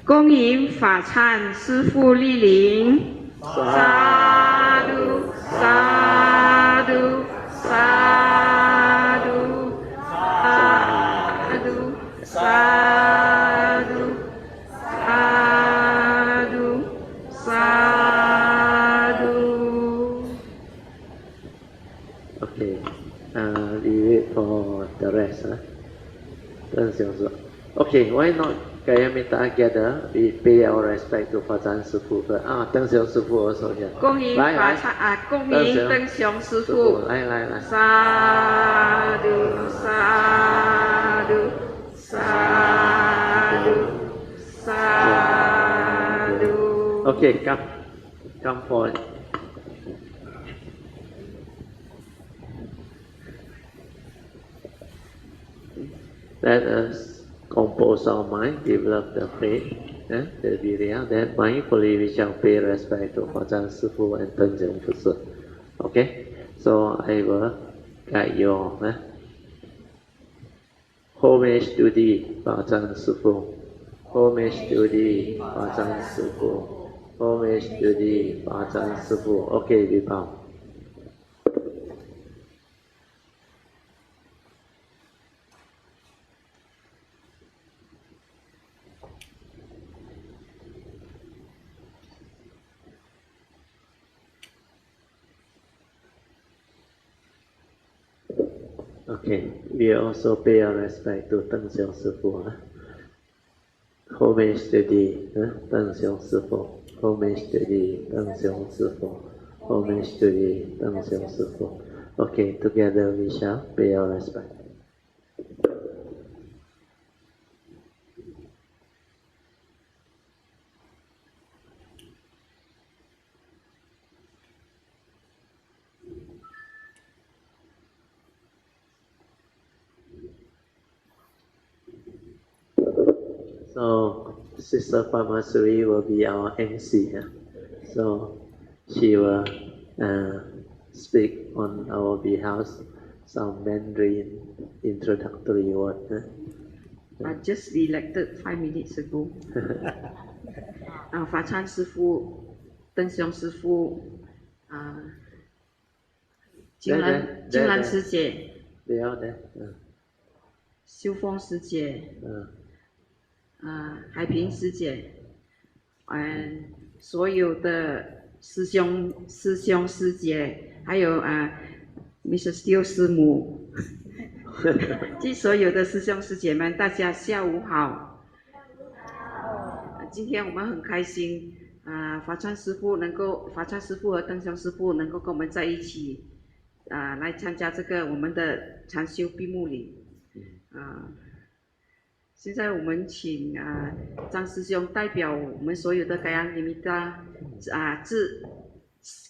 恭迎法忏师父莅临，萨嘟萨嘟萨嘟萨嘟萨嘟萨嘟萨嘟。Okay, we wait for the rest. Okay, why not Kayamita together? We pay our respect to Fazan Sifu. Teng Xiong Sifu also here. 恭迎法忏恭迎灯雄师父。来，萨嘟萨嘟萨嘟萨嘟。Okay, come forward. Let us compose our mind, develop the faith, the virya. Then mindfully we shall pay respect to Fazan Sifu and Teng Xiong Sifu. Okay, so I will guide you on. Homage to thee, Fazan Sifu. Homage to thee, Fazan Sifu. Homage to thee, Fazan Sifu. Okay, we bow. Okay, we also pay our respect to Teng Xiong Sifu. Homage to thee, Teng Xiong Sifu. Homage to thee, Teng Xiong Sifu. Homage to thee, Teng Xiong Sifu. Okay, together we shall pay our respect. So, Sister Pamasuri will be our MC. So, she will speak on our behalf some Mandarin introductory word. I just elected 5 minutes ago. 法忏师父、灯雄师父、金兰师姐、修峰师姐、海平师姐，所有的师兄师姐，还有Mrs. Teo 师母，及所有的师兄师姐们，大家下午好。今天我们很开心，法忏师父和灯雄师父能够跟我们在一起，来参加这个我们的禅修闭幕礼。现在我们请张师兄代表我们所有的Gaya Nimitta致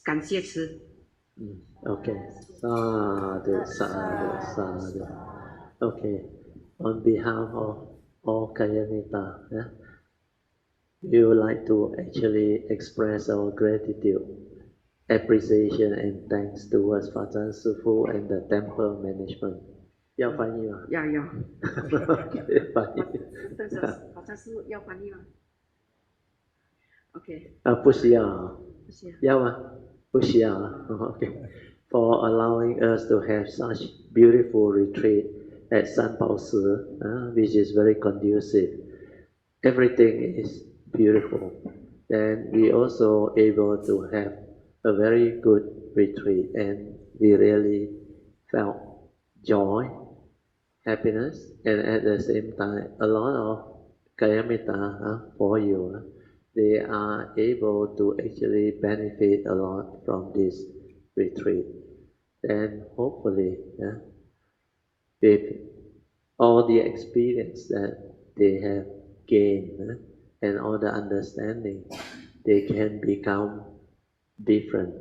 感谢词。Okay. Sadhu. Okay. On behalf of all Kayanita, we would like to actually express our gratitude, appreciation, and thanks towards Fazan Sifu and the temple management. 要翻译吗？要。翻译。法禅师要翻译吗 ？OK。不需要啊。不需要。要吗？不需要啊。Okay. For allowing us to have such beautiful retreat at San Pao Si, which is very conducive. Everything is beautiful. Then we also able to have a very good retreat, and we really felt joy, happiness, and at the same time, a lot of Kayamita for you. They are able to actually benefit a lot from this retreat. And hopefully, with all the experience that they have gained and all the understanding, they can become different.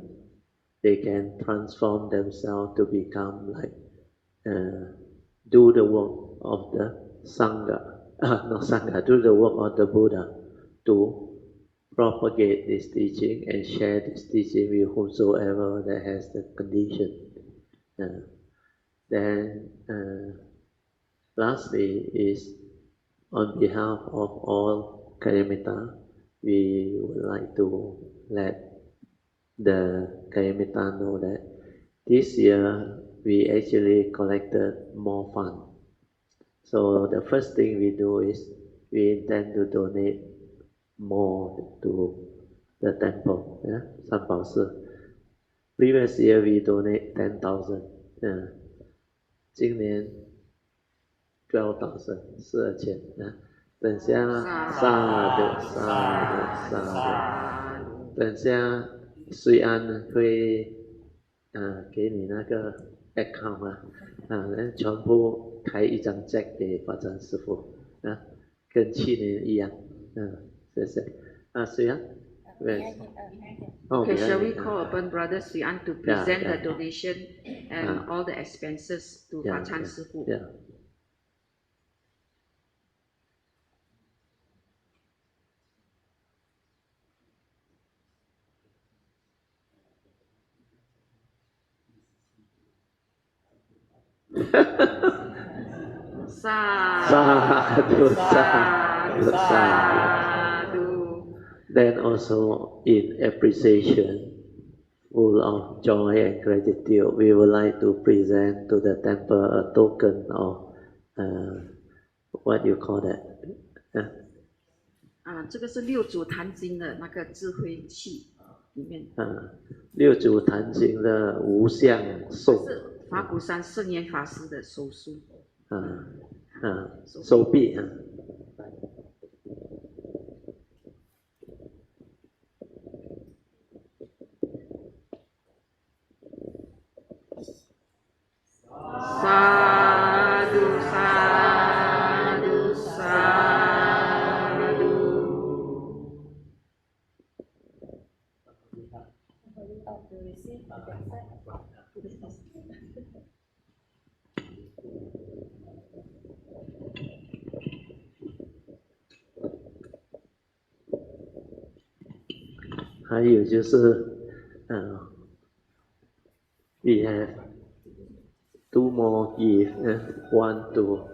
They can transform themselves to become like, do the work of the Sangha, not Sangha, do the work of the Buddha to propagate this teaching and share this teaching with whomsoever that has the condition. Then lastly is on behalf of all Kayamita, we would like to let the Kayamita know that this year we actually collected more funds. So the first thing we do is we intend to donate more to the temple, San Bao Si. Previous year we donate 10,000, 今年 12,000, 12,000, 等下等下瑞安会给你那个 account 全部开一张 check 给法展师傅跟去年一样谢谢瑞安 Okay, shall we call upon Brother Swee Aun to present the donation and all the expenses to Fa Chan Sư Phụ? Sadhu. Then also in appreciation, full of joy and gratitude, we would like to present to the temple a token of what you call that? 这个是六祖坛经的那个智慧器里面。六祖坛经的无相颂。是法鼓山圣严法师的手书。手臂Sadhu, sadhu, sadhu. 还有就是we have two more gifts, one to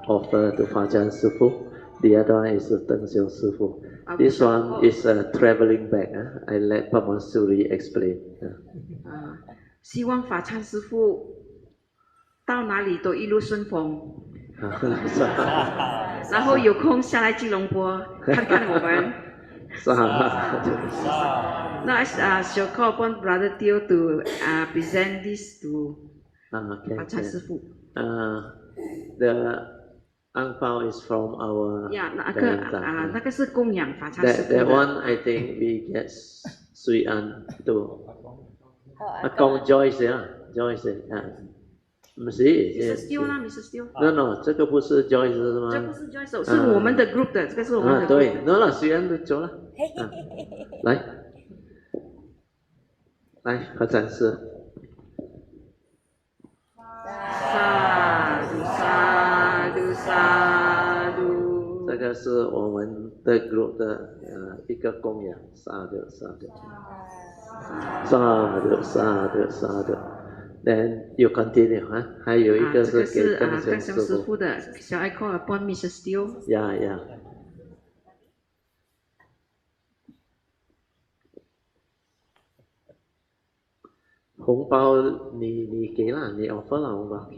offer to Fa Chan Sư Phụ, the other one is to Teng Xiong Sư Phụ. This one is a traveling bag. I let Pamasuri explain. 希望法찬师父到哪里都一路顺风，然后有空下来吉隆坡看看我们。Now shall call upon Brother Teo to present this to 法찬师父。The Angpao is from our Jayanta. 那个是供养法찬师父的。That one I think we get Swee Aun to. 供 Joyce Joyce 不是 Mrs. Teo 啦 ，Mrs. Teo。No， 这个不是 Joyce 是吗？这不是 Joyce， 是我们的 group 的，这个是我们的 group。对 ，No 了，Swee Aun 走了。来，法展示。Sadhu, sadhu。这个是我们的 group 的一个供养，sadhu。Then you continue 还有一个是给邓雄师傅的。Shall I call upon Mrs. Teo? Yeah. 红包你给了，你 offer 了红包。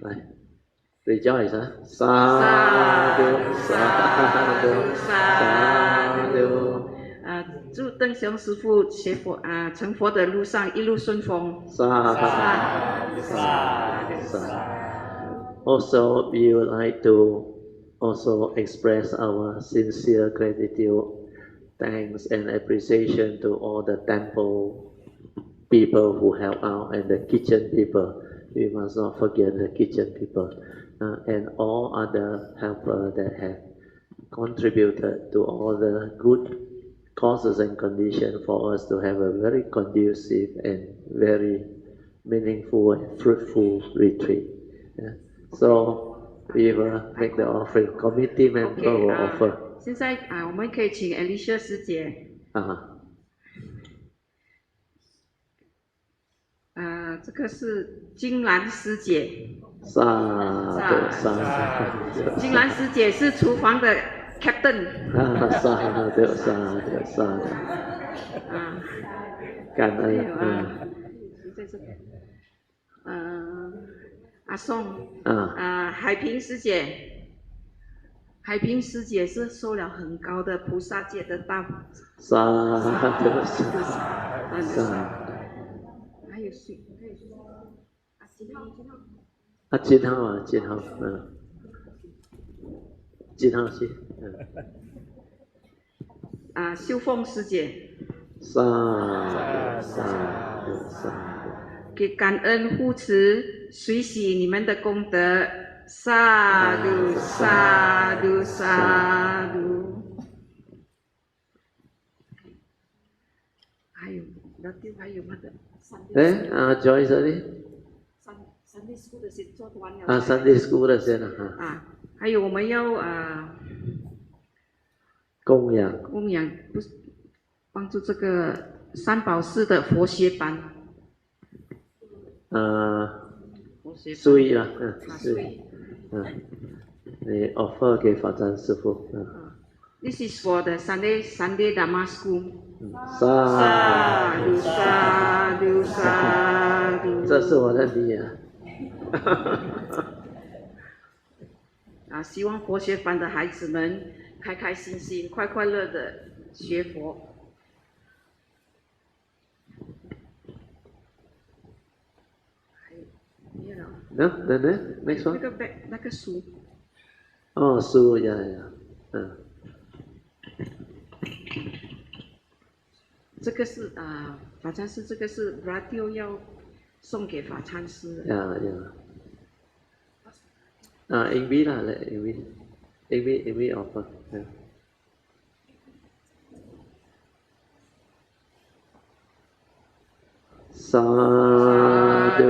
来 ，rejoice sadhu。祝邓雄师父学佛成佛的路上一路顺风。Also, we would like to also express our sincere gratitude, thanks and appreciation to all the temple people who help out and the kitchen people. We must not forget the kitchen people and all other helpers that have contributed to all the good causes and conditions for us to have a very conducive and very meaningful and fruitful retreat. So we will make the offering. Committee member will offer. 现在我们可以请 Alicia 师姐。这个是金兰师姐。金兰师姐是厨房的 Captain 沙的沙的啊，感恩在这边阿宋海平师姐，海平师姐是受了很高的菩萨界的道。沙的沙。还有谁？金号金号金号是秀凤师姐。沙给感恩护持，随喜你们的功德，萨嘟萨嘟萨嘟。还有吗的？Joy 这里。Sunday School 的先做完了。Sunday School 的先还有我们要供养不是帮助这个三宝寺的佛学班。所以啦，你 offer 给法藏师父。This is for the Sunday Dharma School。萨嘟。这是我的笔希望佛学班的孩子们开开心心、快快乐的学佛。Next one。那个书。书呀。这个是法禅师，这个是 radio 要送给法禅师。英语啦，英语 offer。萨嘟。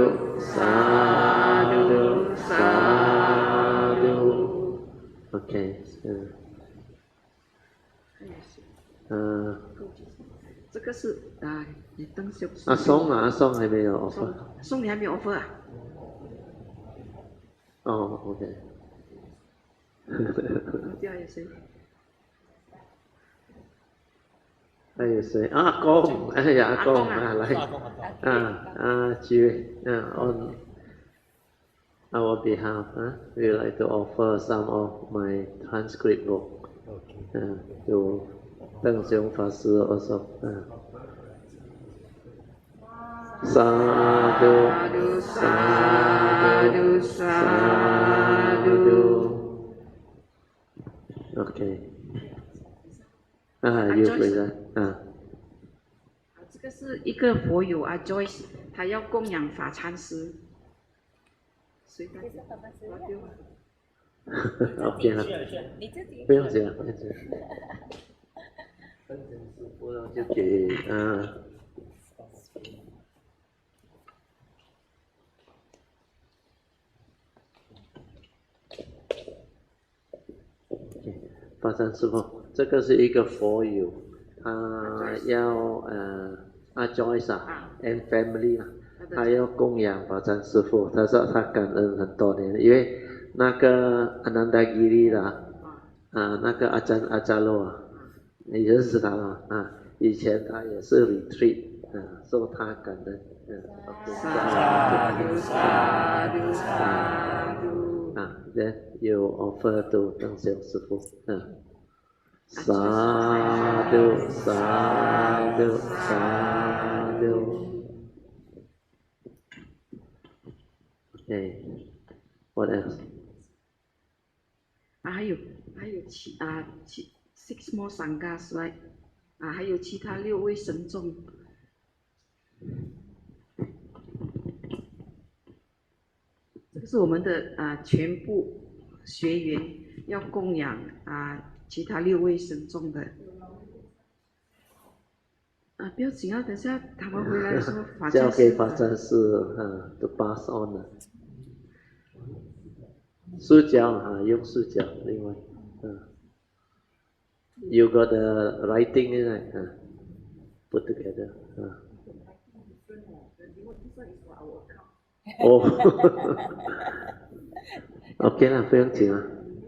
OK。这个是你邓秀。松还没有 offer。松你还没有 offer OK。还有谁？阿公，阿公来on our behalf, we like to offer some of my transcript book to 邓雄法师 also。萨嘟。OK。you present。这个是一个佛友Joyce， 他要供养法禅师。OK 了，不用紧了，不用就给法禅师父，这个是一个佛友，他要Joyce and family 他要供养法禅师父，他说他感恩很多年，因为那个Anandagiri那个阿扎洛你认识他吗？以前他也是 retreat，说他感恩。Then you offer to 邓雄师父。萨嘟。What else？ 还有6 more sanghas right？ 还有其他6位神众。这个是我们的全部学员要供养其他6位神众的。不要紧等下他们回来说法禅师。交给法禅师to pass on 了。塑胶用塑胶，另外you got the writing in it put together OK 了，不用紧了。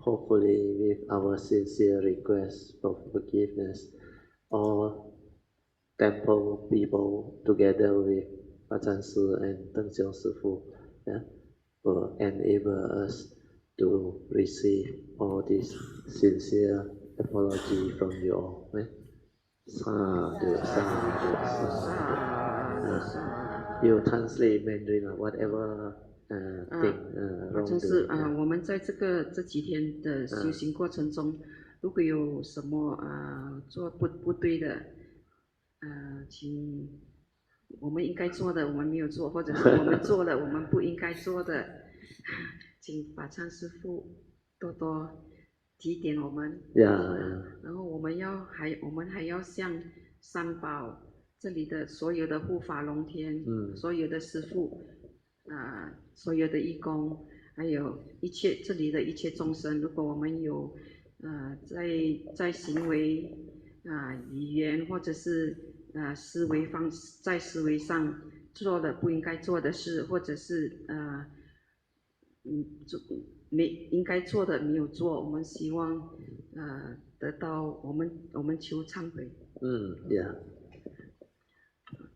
hopefully with our sincere request for forgiveness, all temple people together with Ajahn Su and Deng Xiong Sifu, yeah, will enable us to receive all this sincere apology from you all. Yeah? Sadhu, sadhu, sadhu. You translate Mandarin or whatever thing 好像 wrong 是 doing. 我们在这几天的修行过程中，如果有什么做不对的，请我们应该做的我们没有做，或者是我们做了我们不应该做的，请法忏师父多多提点我们。然后我们还要向三宝这里的所有的护法龙天，所有的师父，所有的义工，还有这里的一切众生，如果我们有在行为语言或者是思维上做了不应该做的事，或者是应该做的没有做，我们希望得到我们求忏悔。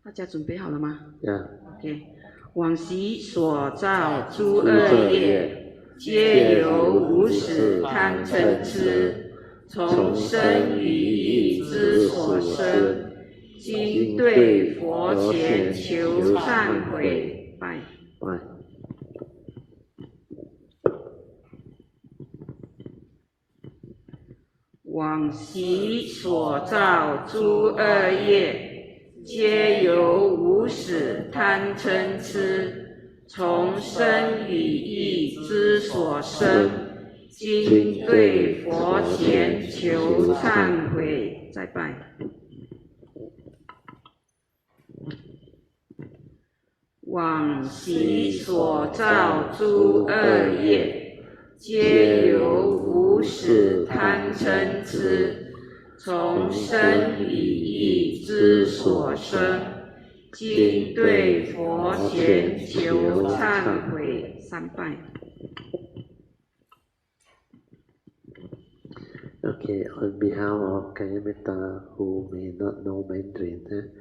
大家准备好了吗？OK。往昔所造诸恶业，皆由无始贪嗔痴，从生于意之所生。今对佛前求忏悔。拜。往昔所造诸恶业，皆由无始贪嗔痴，从生与意之所生。今对佛前求忏悔。再拜。往昔所造诸恶业，皆由无始贪嗔痴，从生与意之所生。今对佛前求忏悔。三拜。Okay, on behalf of Kayametta, who may not know Mandarin,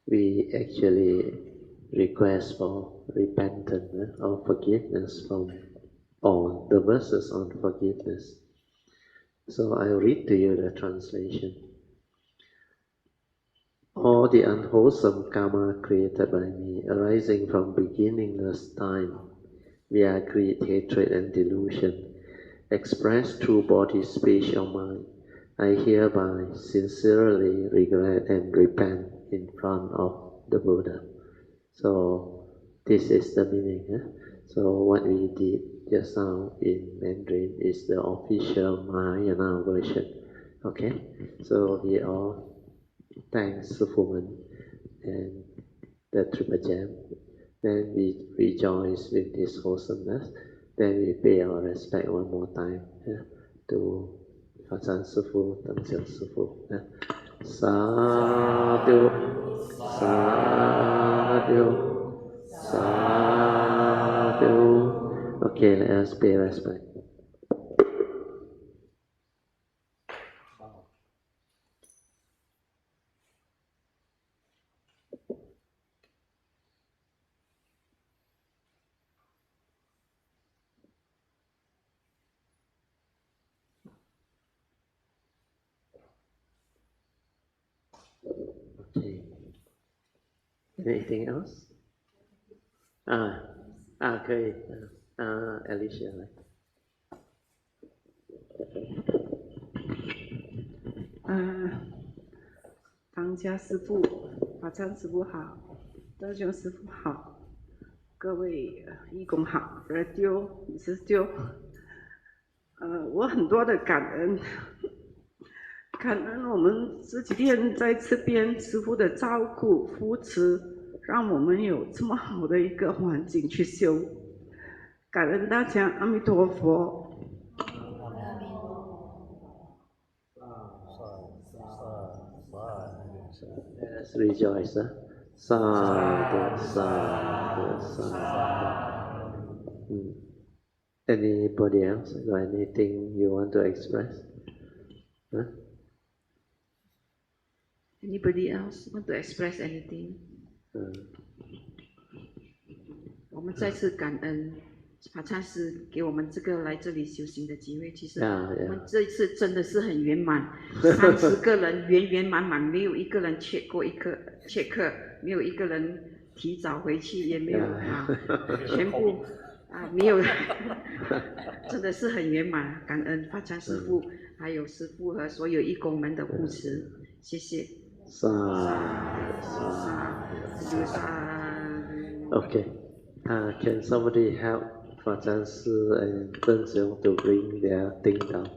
we actually request for repentance or forgiveness from all the verses on forgiveness. So I'll read to you the translation. All the unwholesome karma created by me, arising from beginningless time, via greed, hatred, and delusion, expressed through body, speech, or mind, I hereby sincerely regret and repent in front of the Buddha. So this is the meaning. So what we did just now in Mandarin is the official Mahayana version. Okay, so we all thank Sufuman and the Triple Gem. Then we rejoice with this wholesomeness. Then we pay our respect one more time to Ajahn Sufu, Deng Xiong Sufu. Sadhu, sadhu, sadhu. Okay, let us pay respect. Okay. Anything else? 可以，Alicia 来。当家师父、法藏师父好，道雄师父好，各位义工好，Radio Sis Siow，我很多的感恩，感恩我们这几天在这边师父的照顾、扶持，让我们有这么好的一个环境去修，感恩大家，阿弥陀佛。Let's rejoice. Sadhu, sadhu, sadhu. Anybody else got anything you want to express? Huh? Anybody else want to express anything? 我们再次感恩法禅师给我们这个来这里修行的机会。其实我们这一次真的是很圆满，30个人圆圆满满，没有一个人缺课，没有一个人提早回去，也没有全部没有，真的是很圆满。感恩法禅师父，还有师父和所有义工们的护持，谢谢。Okay. Can somebody help Fajan Sư and Tân Siong to bring their thing down?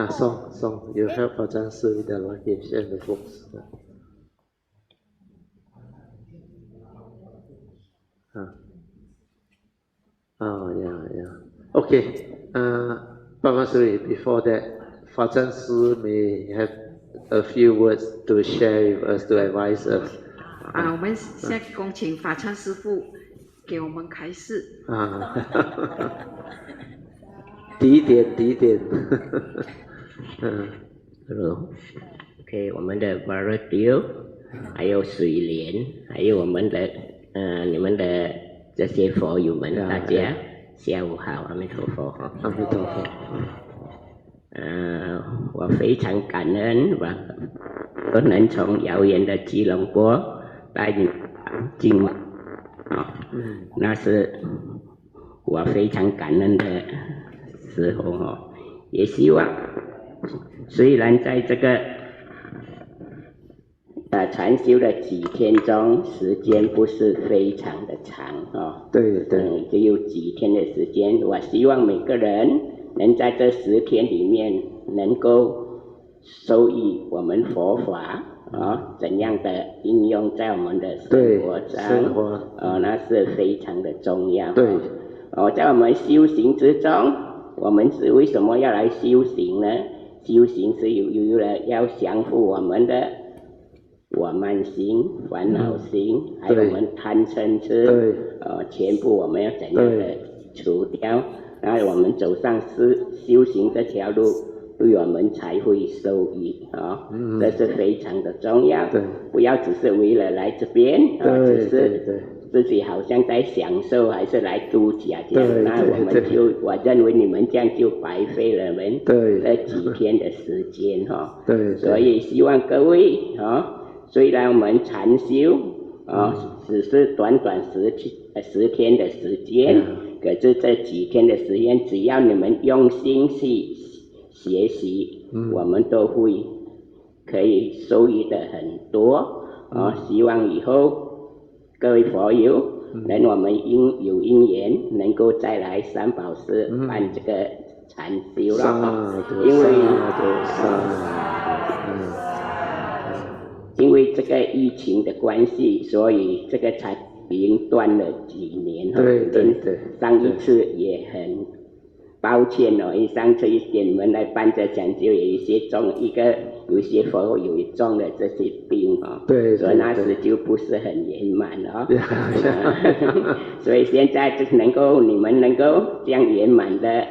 Song, you help Fajan Sư with the luggage and the books. Yeah. Okay. Papa Suri, before that, Fajan Sư may have a few words to share with us, to advise us. 我们现在恭请法禅师父给我们开示。提点。OK， 我们的 Bro 还有水莲，还有我们的你们的这些佛友们，大家下午好，阿弥陀佛。阿弥陀佛。我非常感恩我能从遥远的吉隆坡带你进那是我非常感恩的时候也希望虽然在这个禅修的几天中，时间不是非常的长对，只有几天的时间。我希望每个人能在这10天里面能够受益我们佛法怎样的应用在我们的生活上那是非常的重要。对在我们修行之中，我们是为什么要来修行呢？修行是有了要降服我们的我慢心、烦恼心，还有我们贪嗔痴全部我们要怎样的除掉，然后我们走上修行这条路，对我们才会受益这是非常的重要。不要只是为了来这边只是自己好像在享受，还是来度假这样，那我们我认为你们这样就白费了我们这几天的时间所以希望各位虽然我们禅修只是短10天的时间，可是这几天的时间，只要你们用心去学习，我们都会可以受益的很多希望以后各位佛友我们有因缘能够再来三宝寺办这个禅修了因为这个疫情的关系，所以这个才已经断了几年上一次也很抱歉因为上次给你们来办这禅修，有一些佛友中了这些病所以那时就不是很圆满所以现在你们能够这样圆满的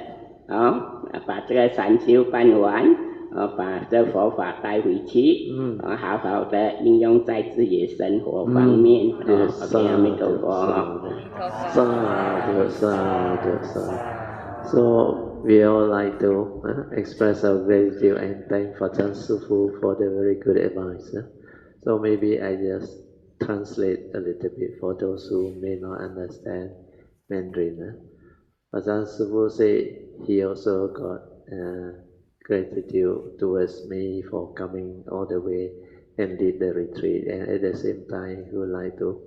把这个禅修办完把这佛法带回去好好的应用在自己的生活方面阿弥陀佛So we all like to express our gratitude and thank Fajan Sifu for the very good advice. So maybe I just translate a little bit for those who may not understand Mandarin. Fajan Sifu said he also got gratitude towards me for coming all the way and did the retreat, and at the same time he would like to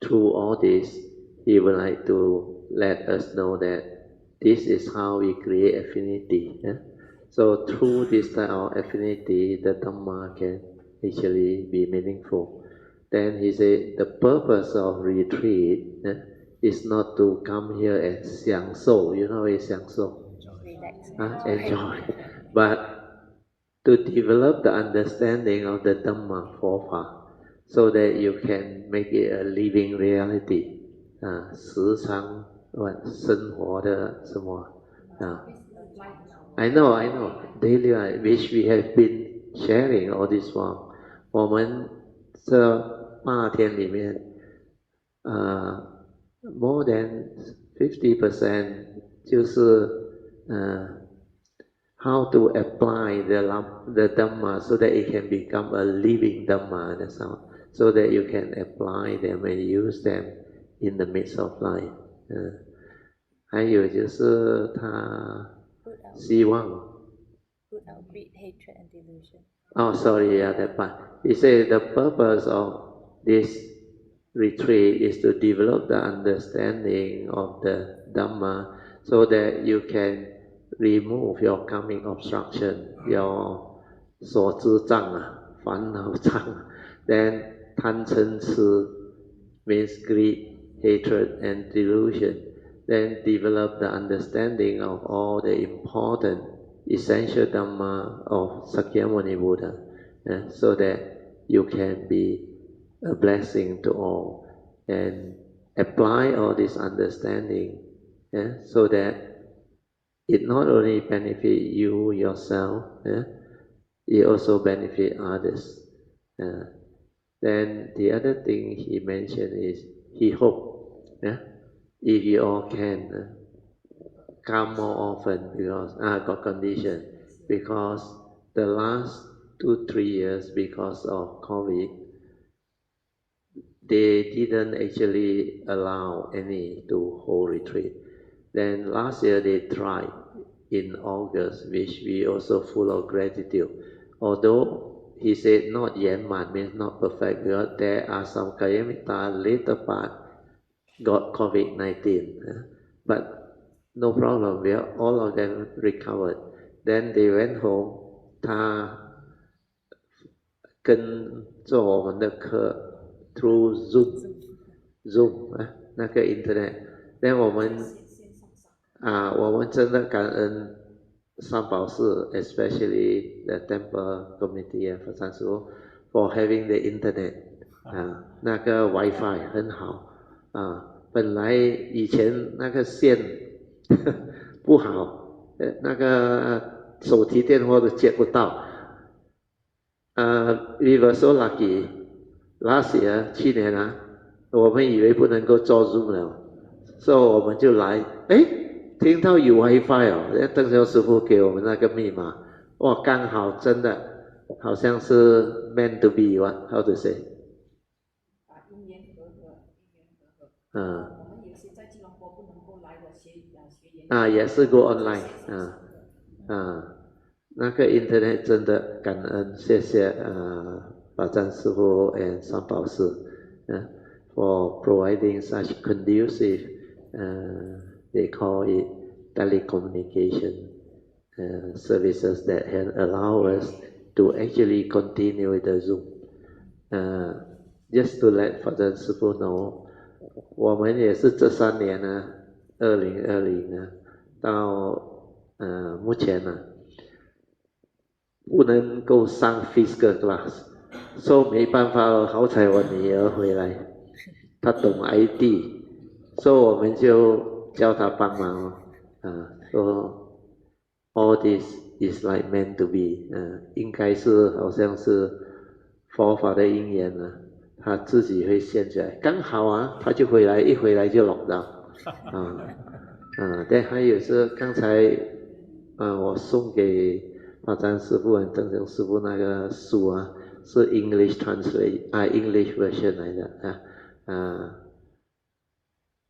through all this he would like to let us know that this is how we create affinity. So through this type of affinity, the Dhamma can actually be meaningful. Then he said the purpose of retreat is not to come here and 享受, you know what is 享受? Enjoy. But to develop the understanding of the Dhamma Forfa so that you can make it a living reality. 时常生活的什么I know daily life which we have been sharing all this while 我们这8天里面more than 50% 就是how to apply the Dhamma so that it can become a living Dhamma that's all. So that you can apply them and use them in the midst of life 还有就是他希望 Put out greed, hatred, and delusion. Oh, sorry, yeah, that part. He said the purpose of this retreat is to develop the understanding of the Dhamma so that you can remove your karmic obstruction, your 所知障烦恼障 then 贪嗔痴 means greed, hatred, and delusion. Then develop the understanding of all the important essential Dhamma of Sakyamuni Buddha, so that you can be a blessing to all and apply all this understanding, so that it not only benefit you yourself, it also benefit others. Then the other thing he mentioned is he hoped if you all can come more often because got condition because the last 2-3 years because of COVID they didn't actually allow any to hold retreat. Then last year they tried in August, which we also full of gratitude. Although he said not Yanman means not perfect because there are some Kayamita later part got COVID-19, but no problem, all of them recovered. Then they went home. 他跟做我们的课 through Zoom 那个 Internet。Then 我们真的感恩三宝寺 especially the temple committee for 三师父 for having the Internet 那个 WiFi 很好本来以前那个线不好那个手提电话都接不到we were so lucky last year 去年我们以为不能够做 Zoom 了所以我们就来听到有 WiFi 邓修师父给我们那个密码哇刚好真的好像是 meant to be what how to say 因缘和合我们有些在吉隆坡不能够来的学员也是 go online 那个 internet 真的感恩谢谢法赞师父 and 三宝寺for providing such conducive they call it telecommunication services that can allow us to actually continue with the Zoom just to let 法赞师父 know 我们也是这3年2020到目前不能够上 physical class 所以没办法了好彩我女儿回来她懂 IT 所以我们就叫她帮忙so all this is like meant to be 应该是好像是佛法的因缘他自己会现起来刚好他就回来一回来就落到但还有是刚才我送给法赞师父和邓成师父那个书是 English translate English version 来的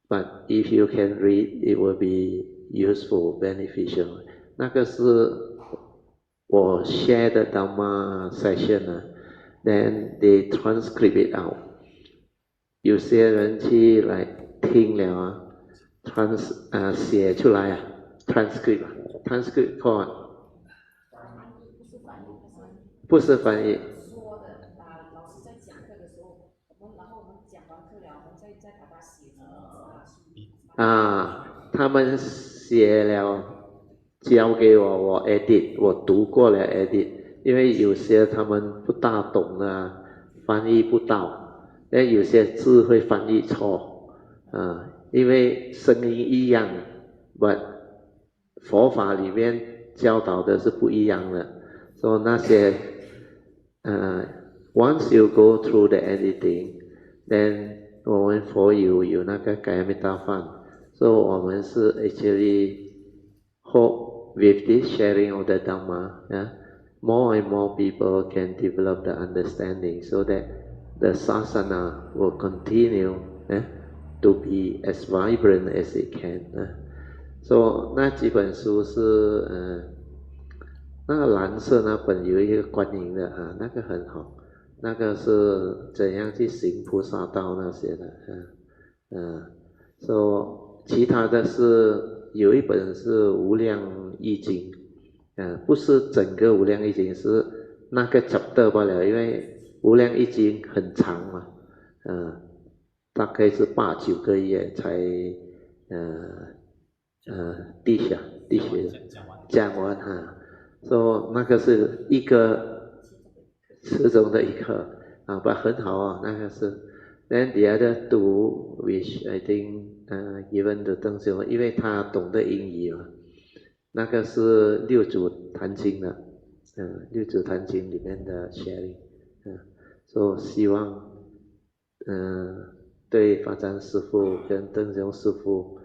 but if you can read it will be useful beneficial 那个是我 share 的 Dhamma session then they transcribe it out 有些人去来听了写出来transcript 不是翻译说的老师在讲课的时候然后我们讲完课了我们再把它写成他们写了交给我 edit 我读过了 edit 因为有些他们不大懂翻译不到有些字会翻译错因为声音一样 ，but 佛法里面教导的是不一样的，所以那些once you go through the editing, then 我们佛有那个改密大饭，所以我们是 actually hope with this sharing of the Dhamma, more and more people can develop the understanding so that the sasana will continue to be as vibrant as it can. So 那几本书是那个蓝色那本有一个观音的那个很好，那个是怎样去行菩萨道那些的，so 其他的是有一本是无量易经，不是整个无量易经，是那个 chapter 罢了，因为无量易经很长嘛，大概是8、9个月才地学讲完所以那个是一个其中的一个不很好啊，那个是。Then the other two, which I think given to 邓秀，因为他懂得英语嘛，那个是六祖坛经的，六祖坛经里面的 sharing，所以希望对法藏师父跟邓秀师父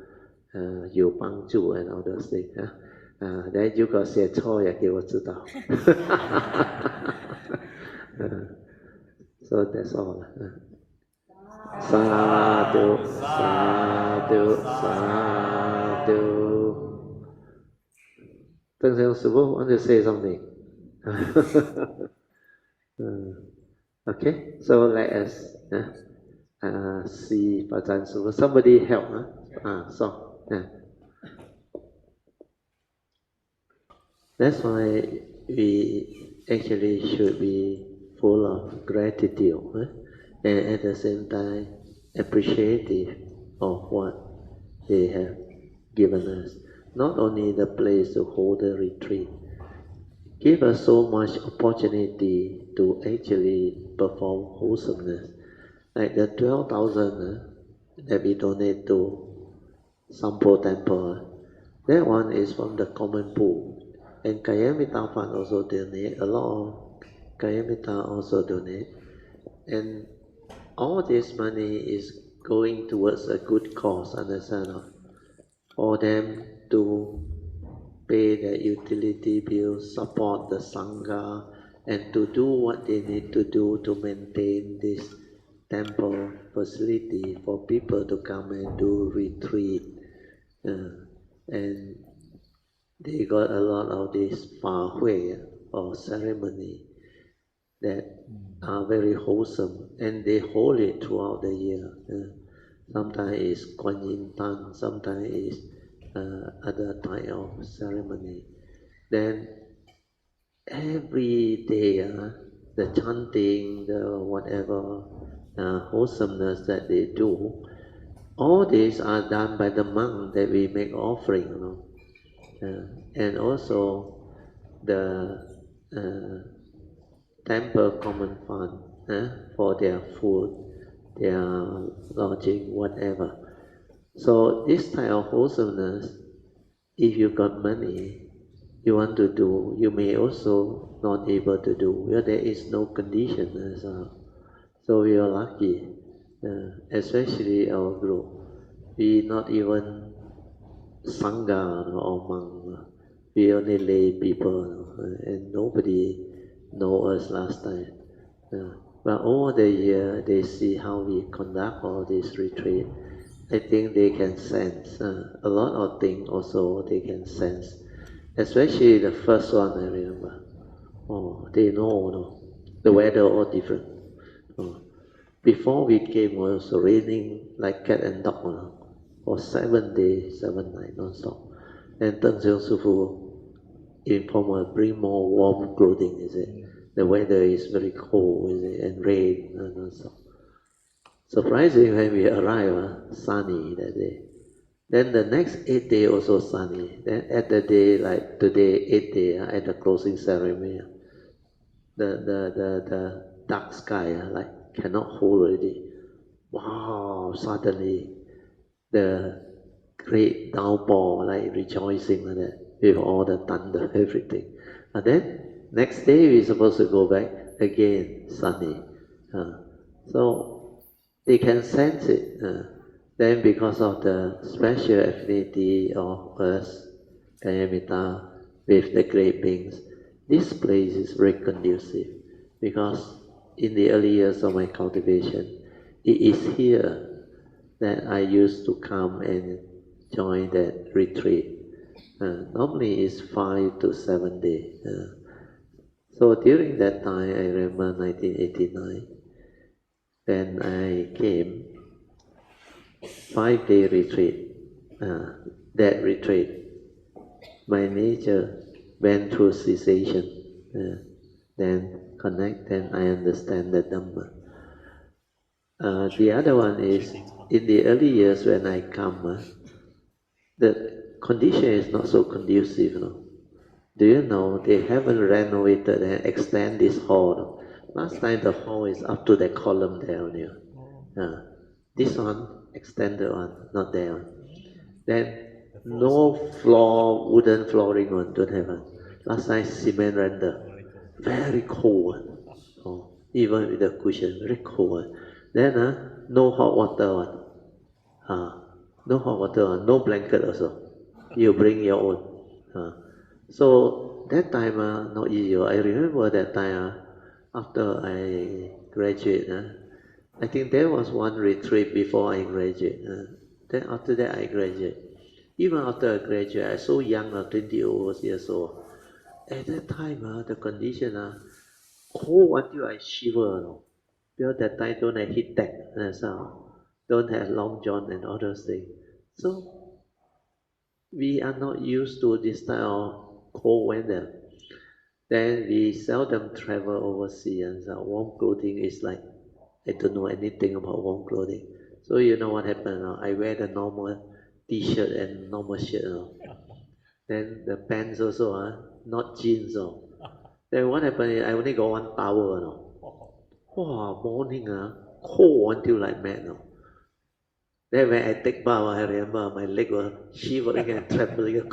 有帮助 and all those things 但如果写错也给我知道so that's all 萨埵萨埵萨埵邓秀师父 want to say something okay, so let us see Pajang Sư Phụ. Somebody help, so that's why we actually should be full of gratitude and at the same time appreciative of what they have given us. Not only the place to hold the retreat, give us so much opportunity to actually perform wholesomeness. Like the 12,000 that we donate to Sampo Temple, that one is from the common pool. And Kayamita Fund also donate, a lot of Kayamita also donate. And all this money is going towards a good cause, understand? For them to pay their utility bills, support the Sangha, and to do what they need to do to maintain this temple facility for people to come and do retreat. And they got a lot of this Fa Hui or ceremony that are very wholesome, and they hold it throughout the year. Sometimes it's Kuan Yin Tan, sometimes it's other type of ceremony. Then every day, the chanting, the whatever wholesomeness that they do, all these are done by the monk that we make offering, and also the temple common fund for their food, their lodging, whatever. So this type of wholesomeness, if you got money, you want to do, you may also not able to do, where there is no condition. So we are lucky, especially our group. We not even Sangha or monk, we only lay people, and nobody know us last time. But over the year, they see how we conduct all this retreat. I think they can sense a lot of things also they can sense. Especially the first one, I remember. Oh, they know, the weather all different. Before we came, it was raining like cat and dog for 7 days, 7 nights non-stop. And Deng Xiong Sư Phụ informed us, bring more warm clothing, is it? The weather is very cold, is it? And rain non-stop. Surprisingly, when we arrived, sunny that day. Then the next 8 days also sunny. Then at the day, like today, 8 days, at the closing ceremony, the dark sky, like cannot hold already. Wow, suddenly the great downpour, like rejoicing like that, with all the thunder, everything. And then next day we're supposed to go back again, sunny. So they can sense it. Then because of the special affinity of us, Kayamita, with the great beings, this place is very conducive because in the early years of my cultivation, it is here that I used to come and join that retreat. Normally it's 5 to 7 days. So during that time, I remember 1989, when I came, 5-day retreat. That retreat, my nature went through cessation, then connect, then I understand the Dhamma. The other one is, in the early years when I come, the condition is not so conducive. No? Do you know they haven't renovated and extend this hall? No? Last time the hall is up to the column there only. This one, extended one, not there one. Then no floor, wooden flooring one, don't have one. Last time cement render, very cold one. Oh, even with the cushion, very cold one. Then no hot water one. No hot water one, no blanket also. You bring your own. So that time not easy. I remember that time after I graduate. I think there was one retreat before I graduate. Then after that I graduate. Even after I graduate, I was so young, 20 over years old. At that time, the condition cold until I shiver. No? Because that time don't have heat tech, so don't have long john and all those things. So we are not used to this type of cold weather. Then we seldom travel overseas, and so warm clothing is like, I don't know anything about warm clothing. So you know what happened? I wear the normal t-shirt and normal shirt. Then the pants also, not jeans. Then what happened is I only got one towel. Wow, morning, cold until like mad. Then when I take bath, I remember my leg was shivering and trembling.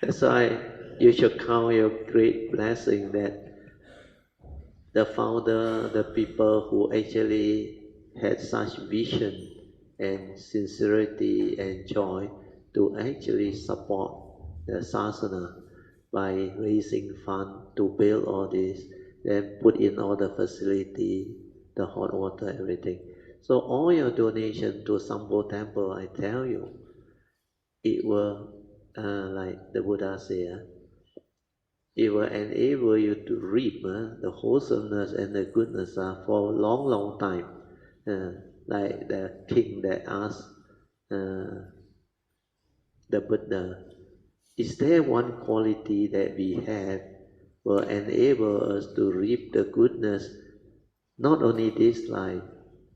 That's why you should count your great blessing that the founder, the people who actually had such vision and sincerity and joy to actually support the sasana by raising fund to build all this, then put in all the facility, the hot water, everything. So all your donation to Sambo Temple, I tell you, it will, like the Buddha said, it will enable you to reap the wholesomeness and the goodness for a long, long time. Like the king that asked the Buddha, is there one quality that we have will enable us to reap the goodness, not only this life,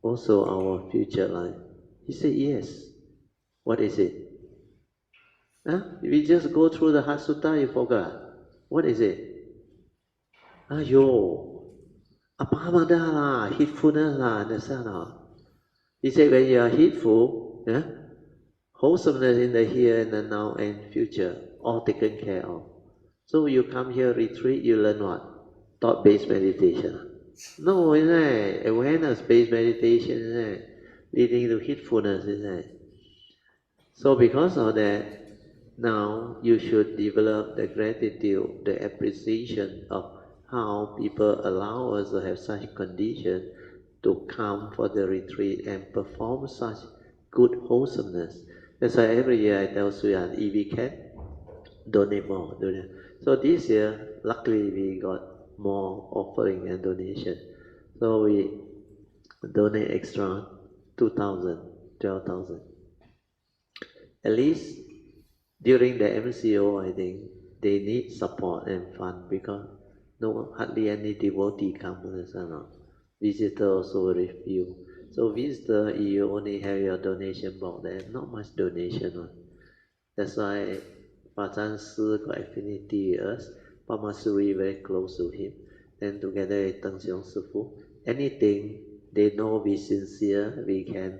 also our future life? He said, yes. What is it? We just go through the Heart Sutta, you forgot. What is it? Apamada lah, heedfulness lah, understand lah. He said when you are heedful, wholesomeness in the here and the now and future, all taken care of. So you come here retreat, you learn what? Thought-based meditation. No, isn't it? Awareness-based meditation, isn't it? Leading to heedfulness, isn't it? So because of that, now you should develop the gratitude, the appreciation of how people allow us to have such condition to come for the retreat and perform such good wholesomeness. That's why every year I tell Swee Aun, if we can, donate more. Donate. So this year, luckily we got more offering and donation. So we donate extra 2,000, 12,000. At least during the MCO, I think they need support and fund because hardly any devotee come. Visitor also very few. So visitor, you only have your donation box. There not much donation. That's why Pachan Si got affinity with us. Pamasuri very close to him. Then together with Teng Siong Sifu, anything they know we sincere, we can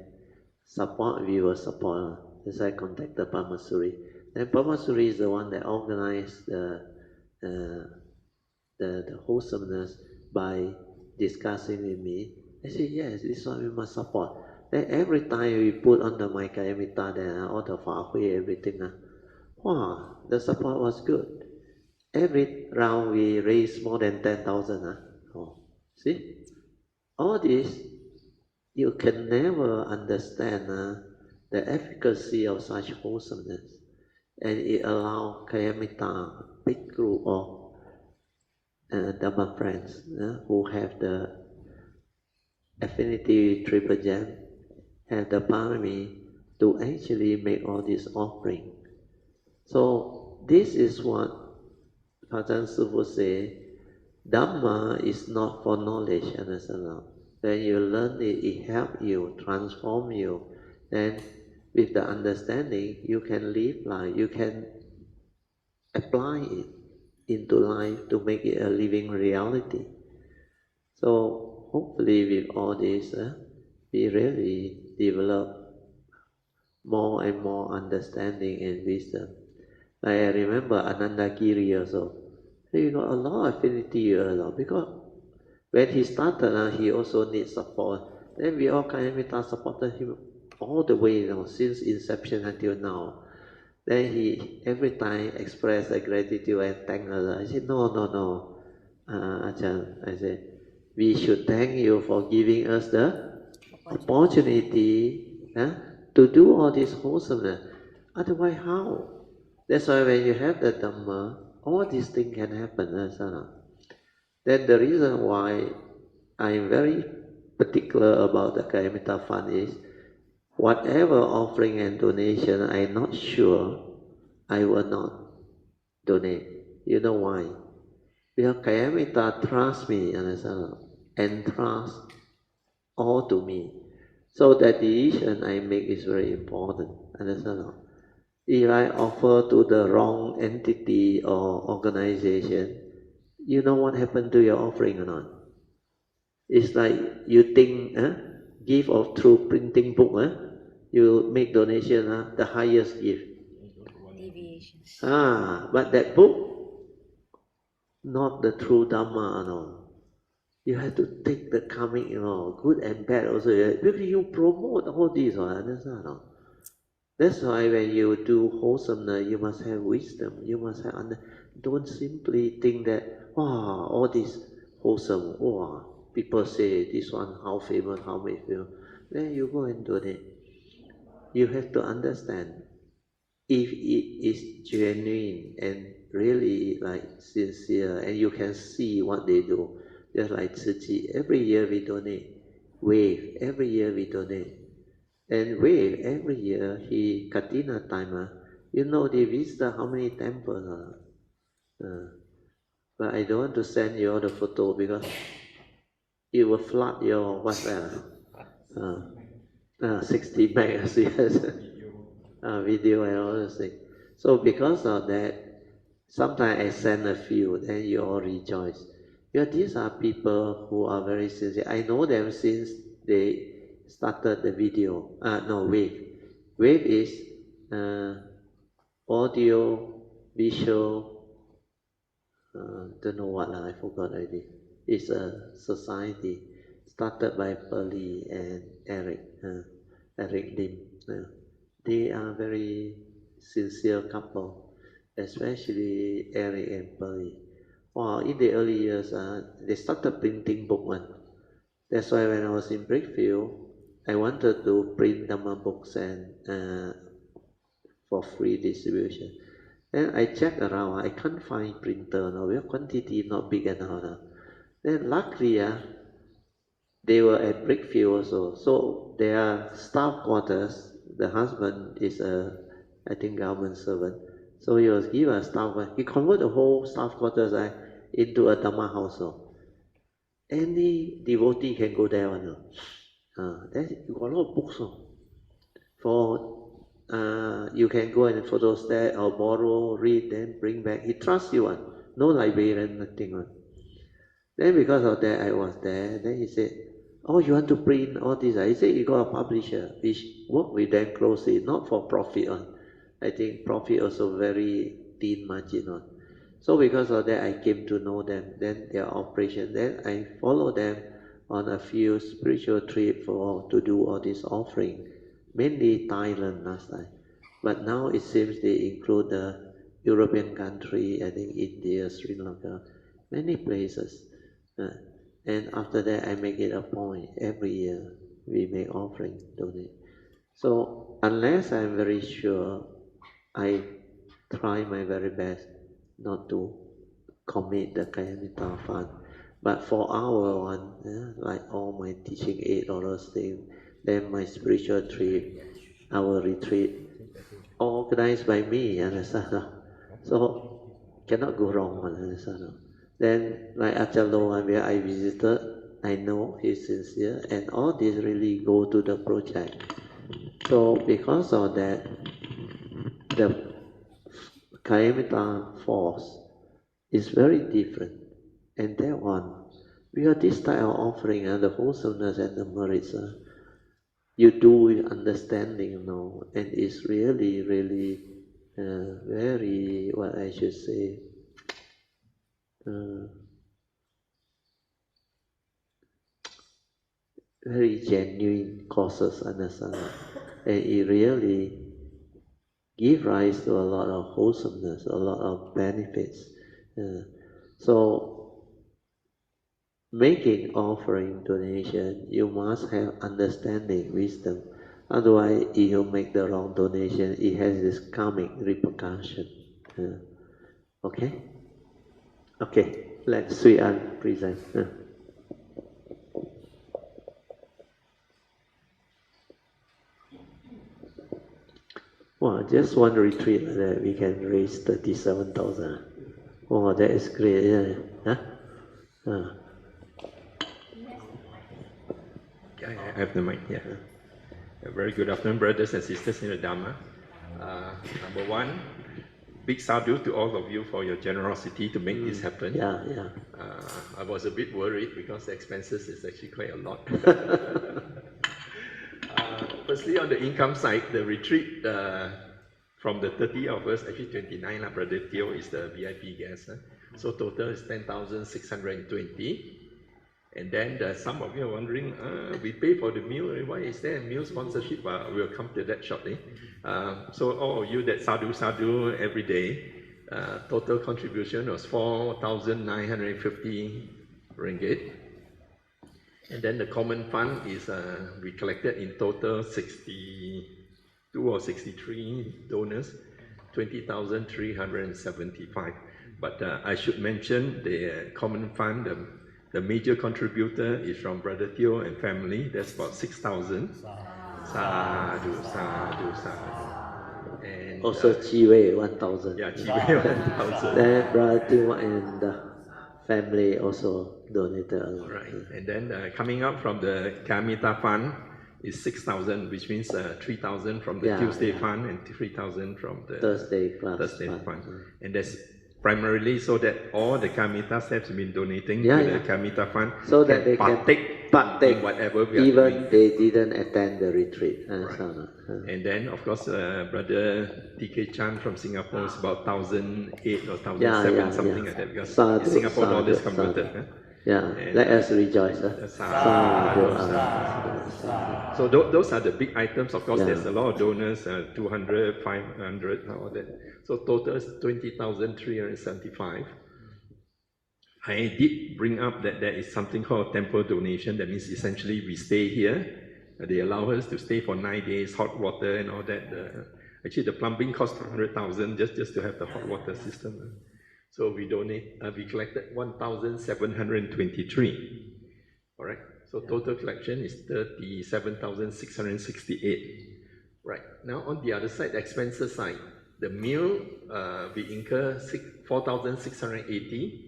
support, we will support. That's why I contacted Pamasuri. Then Pamasuri is the one that organized the wholesomeness by discussing with me. I said, yes, this one we must support. Then every time we put on the Maikayamita, then all the Fa Hui, everything, wow, the support was good. Every round we raised more than 10,000. Oh, see? All this, you can never understand the efficacy of such wholesomeness. And it allows Kayamita, big group of Dhamma friends who have the affinity with Triple Gem, have the parami to actually make all this offering. So this is what Pajan Sifu say, Dhamma is not for knowledge, understand? When you learn it, it helps you, transform you. Then with the understanding, you can live life, you can apply it into life to make it a living reality. So hopefully with all this, we really develop more and more understanding and wisdom. Like I remember Ananda Giri also. He got a lot of affinity because when he started, he also needs support. Then we all kind of supported him all the way, since inception until now. Then he every time expressed a gratitude and thank us. I said, no, Ajahn. I said, we should thank you for giving us the opportunity to do all this wholesomeness. Otherwise, how? That's why when you have the Dhamma, all these things can happen. Then the reason why I'm very particular about the Kayamita Fund is, whatever offering and donation, I'm not sure I will not donate. You know why? Because Kayamita trusts me, understand? And trust all to me. So that decision I make is very important, understand? If I offer to the wrong entity or organization, you know what happened to your offering or not? It's like you think, give of through printing book, you make donation, the highest gift. Deviations. But that book, not the true Dhamma, You have to take the coming, good and bad also. Because you promote all this, understand? That's why when you do wholesomeness, you must have wisdom. You must have don't simply think that, wow, all this wholesome, wow, people say this one how famous, how may feel. Then you go and do it. You have to understand if it is genuine and really like sincere, and you can see what they do. Just like Tzu every year we donate. Wave, every year we donate. And Wave, every year he Katina time, they visit how many temples. But I don't want to send you all the photo because it will flood your WhatsApp. 60 megas, yes. Video and all those things. So because of that, sometimes I send a few, then you all rejoice. Because these are people who are very sincere. I know them since they started the video. Wave. Wave is audio, visual, don't know what, I forgot already. It's a society started by Pearly and Eric Lim. They are very sincere couple, especially Eric and Pearly. Wow, in the early years, they started printing book one. That's why when I was in Brickfield, I wanted to print Dhamma books and for free distribution. Then I checked around, I can't find printer now, because quantity not big enough now. Then luckily, they were at Brickfield also. So their staff quarters, the husband is I think government servant. So he was given a staff, he converted the whole staff quarters into a Dhamma house. Any devotee can go there. Then you got a lot of books. For you can go and photostat or borrow, read, then bring back. He trusts you. No librarian, nothing. Then because of that, I was there. Then he said, oh, you want to print all this? I say you got a publisher, which work with them closely, not for profit on. I think profit also very thin margin on. So because of that, I came to know them, then their operation. Then I follow them on a few spiritual trips to do all this offering, mainly Thailand last time. But now it seems they include the European country, I think India, Sri Lanka, many places. And after that, I make it a point every year we make offering, donate. So unless I'm very sure, I try my very best not to commit the Kayamita fund. But for our one, like all my teaching $8 thing, then my spiritual trip, our retreat, organized by me, understand? So cannot go wrong, understand? Then like Achalo, where I visited, I know he's sincere, and all this really go to the project. So because of that, the Kayamita force is very different. And that one, because this type of offering, the wholesomeness and the merits, you do with understanding, and it's really, really very, what I should say, very genuine causes, understand? And it really give rise to a lot of wholesomeness, a lot of benefits. So making offering donation, you must have understanding, wisdom. Otherwise, if you make the wrong donation, it has this karmic repercussion. Okay? Okay, let Swee Aun present. Wow, just one retreat like that, we can raise 37,000. Oh, that is great, yeah. Huh? I have the mic, yeah. A very good afternoon, brothers and sisters in the Dharma. Number one, big sadhu to all of you for your generosity to make this happen. Yeah. I was a bit worried because the expenses is actually quite a lot. Firstly, on the income side, the retreat from the 30th of August, actually 29, Brother Teo is the VIP guest. So total is 10,620. And then some of you are wondering, we pay for the meal, why is there a meal sponsorship? We'll come to that shortly. So all of you that sadhu every day, total contribution was 4,950 ringgit. And then the common fund is, we collected in total 62 or 63 donors, 20,375. But I should mention the common fund, the major contributor is from Brother Teo and family. That's about 6,000. Sadhu. And also Chiwei 1,000. Yeah, Chiwei 1,000. Then Brother Teo and family also donated a lot. Right. And then coming up from the Kayamita fund is 6,000, which means 3,000 from the Tuesday fund and 3,000 from the Thursday fund. And that's primarily so that all the Kayamita steps have been donating to the Kayamita fund, so that they partake in whatever we are even doing. they didn't attend the retreat. Right. And then, of course, Brother TK Chan from Singapore is about 1,008 or 1,007, something like that, because it's Singapore dollars converted. And let us rejoice. So those are the big items. Of course, there's a lot of donors, 200, 500, all that. So total is 20,375. I did bring up that there is something called temple donation. That means essentially we stay here. They allow us to stay for 9 days, hot water and all that. Actually, the plumbing cost 100,000 just to have the hot water system. So we collected 1,723. All right. So total collection is 37,668. Right. Now on the other side, the expenses side, the meal we incur 4,680.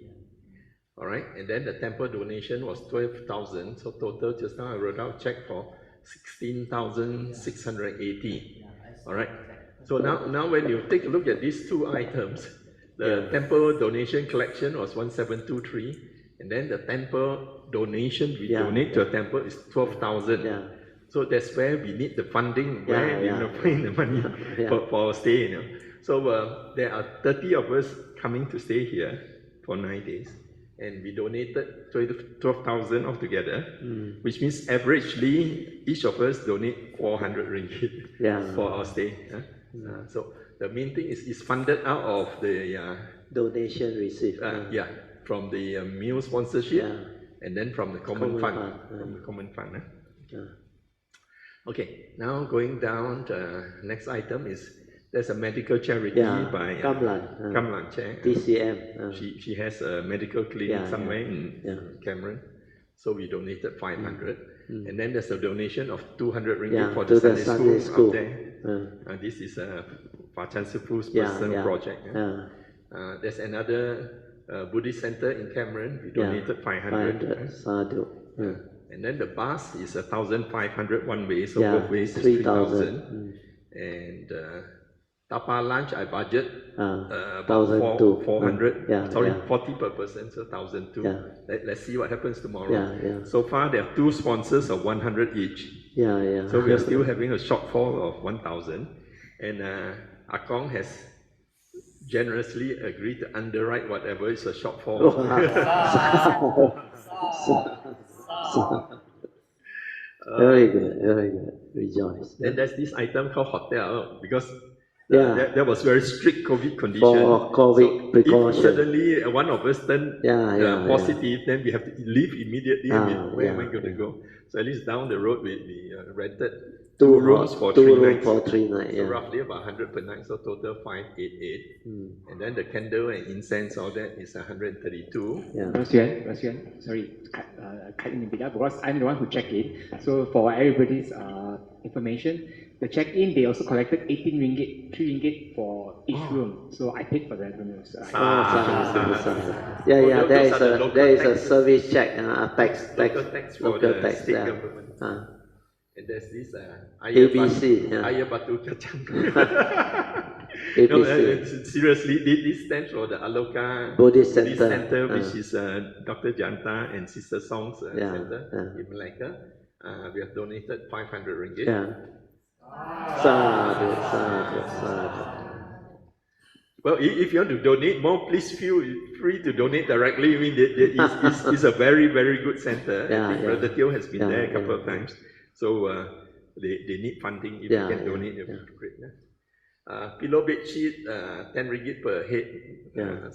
All right. And then the temple donation was 12,000. So total, just now I wrote out check for 16,680. All right. So now when you take a look at these two items, the temple donation collection was 1,723, and then the temple donation we Yeah. donate to a temple is 12,000. Yeah. So that's where we need the funding, Yeah, where we're yeah. going to find the money Yeah. for our stay. So there are 30 of us coming to stay here for 9 days. And we donated 12,000 altogether, which means averagely each of us donate 400 ringgit for our stay. So the main thing is funded out of the donation received. From the meal sponsorship, and then from the common fund. From the common fund. Okay, now going down, the next item is there's a medical charity by Kamlan Chair. TCM. She has a medical clinic somewhere in Cameron, so we donated 500. And then there's a donation of 200 ringgit for the Sunday school up there. This is a Fachan Sifu's personal project. There's another Buddhist center in Cameron. We donated 500. Sadhu. And then the bus is 1,500 one way, so both ways is 3,000. And Tapa lunch I budget about 400. Sorry, 40 per person, so 1,200. Let's see what happens tomorrow. So far there are 2 sponsors of 100 each. So we are still having a shortfall of 1,000. And Akong has generously agreed to underwrite whatever is a shortfall. Very good, very good. Rejoice. Then there's this item called hotel, because there was very strict COVID condition. For COVID precaution. If suddenly one of us turn positive, then we have to leave immediately. Where am I going to go? So at least down the road, we rented 2 rooms for 3 nights. So roughly about 100 per night, so total 588. And then the candle and incense, all that is 132. Bro Swee Aun, sorry, cut in a bit because I'm the one who checked in. So for everybody's information, the check-in, they also collected 18 ringgit, 3 ringgit for each room. So I paid for the rooms. There is a service check, local tax for the state government. And there's this ABC, Ayah Batu Kacang. ABC. Seriously, this stands for the Aloka Buddhist Center, which is Dr. Jayanta and Sister Song's center in Malacca. We have donated 500 ringgit. Sadhu. Well, if you want to donate more, please feel free to donate directly. I mean, it's a very, very good center. I think Brother Teo has been there a couple of times. So they need funding. If you can donate, it would be great. Pillow bed sheet, 10 ringgit per head.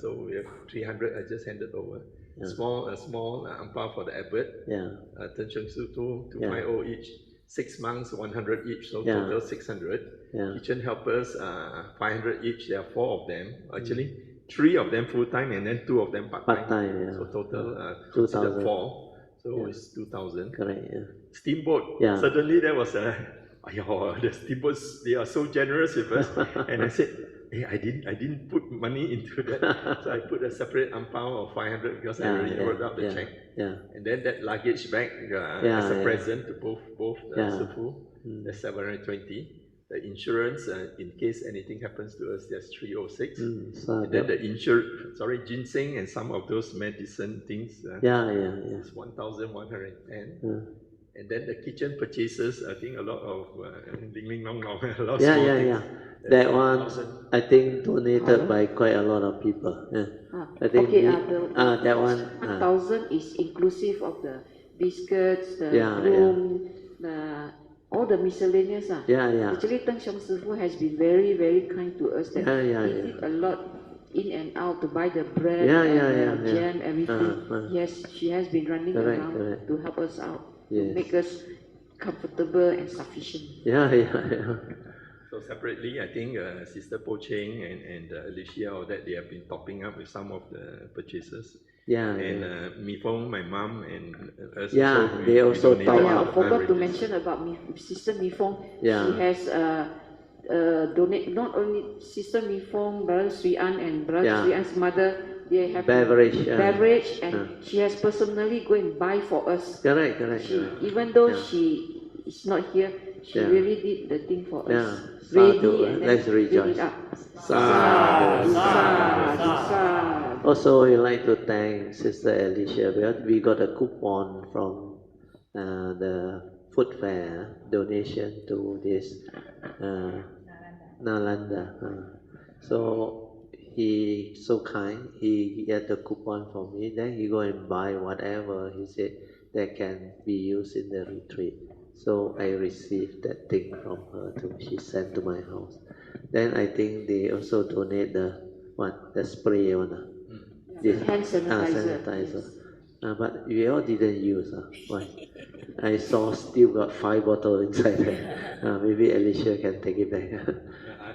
So we have 300. I just handed over. Small ampao for the abbot. Ten Sheng Su 250 each. 6 months, 100 each. So total 600. Kitchen helpers, 500 each. There are 4 of them. Actually, 3 of them full time and then 2 of them part time. So total 4. So it's 2,000. Correct. Steamboat. Suddenly there was the steamboats, they are so generous with us. And I said, hey, I didn't put money into that. So I put a separate ampao of 500 because I already wrote out the check. And then that luggage bag as a present to both Sifu, that's 720. The insurance, in case anything happens to us, that's 306. And then the ginseng and some of those medicine things, it's 1,110. And then the kitchen purchases, I think a lot of ding ling long long, a lot of small things. That one, I think donated by quite a lot of people. I think that one. 1,000 is inclusive of the biscuits, the room, all the miscellaneous. Actually, Teng Xiong Sifu has been very, very kind to us. That he did a lot in and out to buy the bread, jam, everything. Yes, she has been running around to help us out, to make us comfortable and sufficient. So separately, I think Sister Po Cheng and Alicia, all that, they have been topping up with some of the purchases. And Mi Fong, my mom, and us also, they also top up. I forgot to mention about Sister Mi Fong. She has donate not only Sister Mi Fong, Brother Swee Aun and Brother Swee Aun's mother. They have beverage, and she has personally go and buy for us. Correct. Even though she is not here, she really did the thing for us. Ready, and let's rejoice. Sadhu, sadhu, sadhu. Also, we like to thank Sister Alicia because we got a coupon from the food fair donation to this Nalanda. So he so kind. He get the coupon for me. Then he go and buy whatever he said that can be used in the retreat. So I received that thing from her too. She sent to my house. Then I think they also donate the spray one. This hand sanitizer. sanitizer. But we all didn't use. Why? I saw still got 5 bottles inside there. Maybe Alicia can take it back.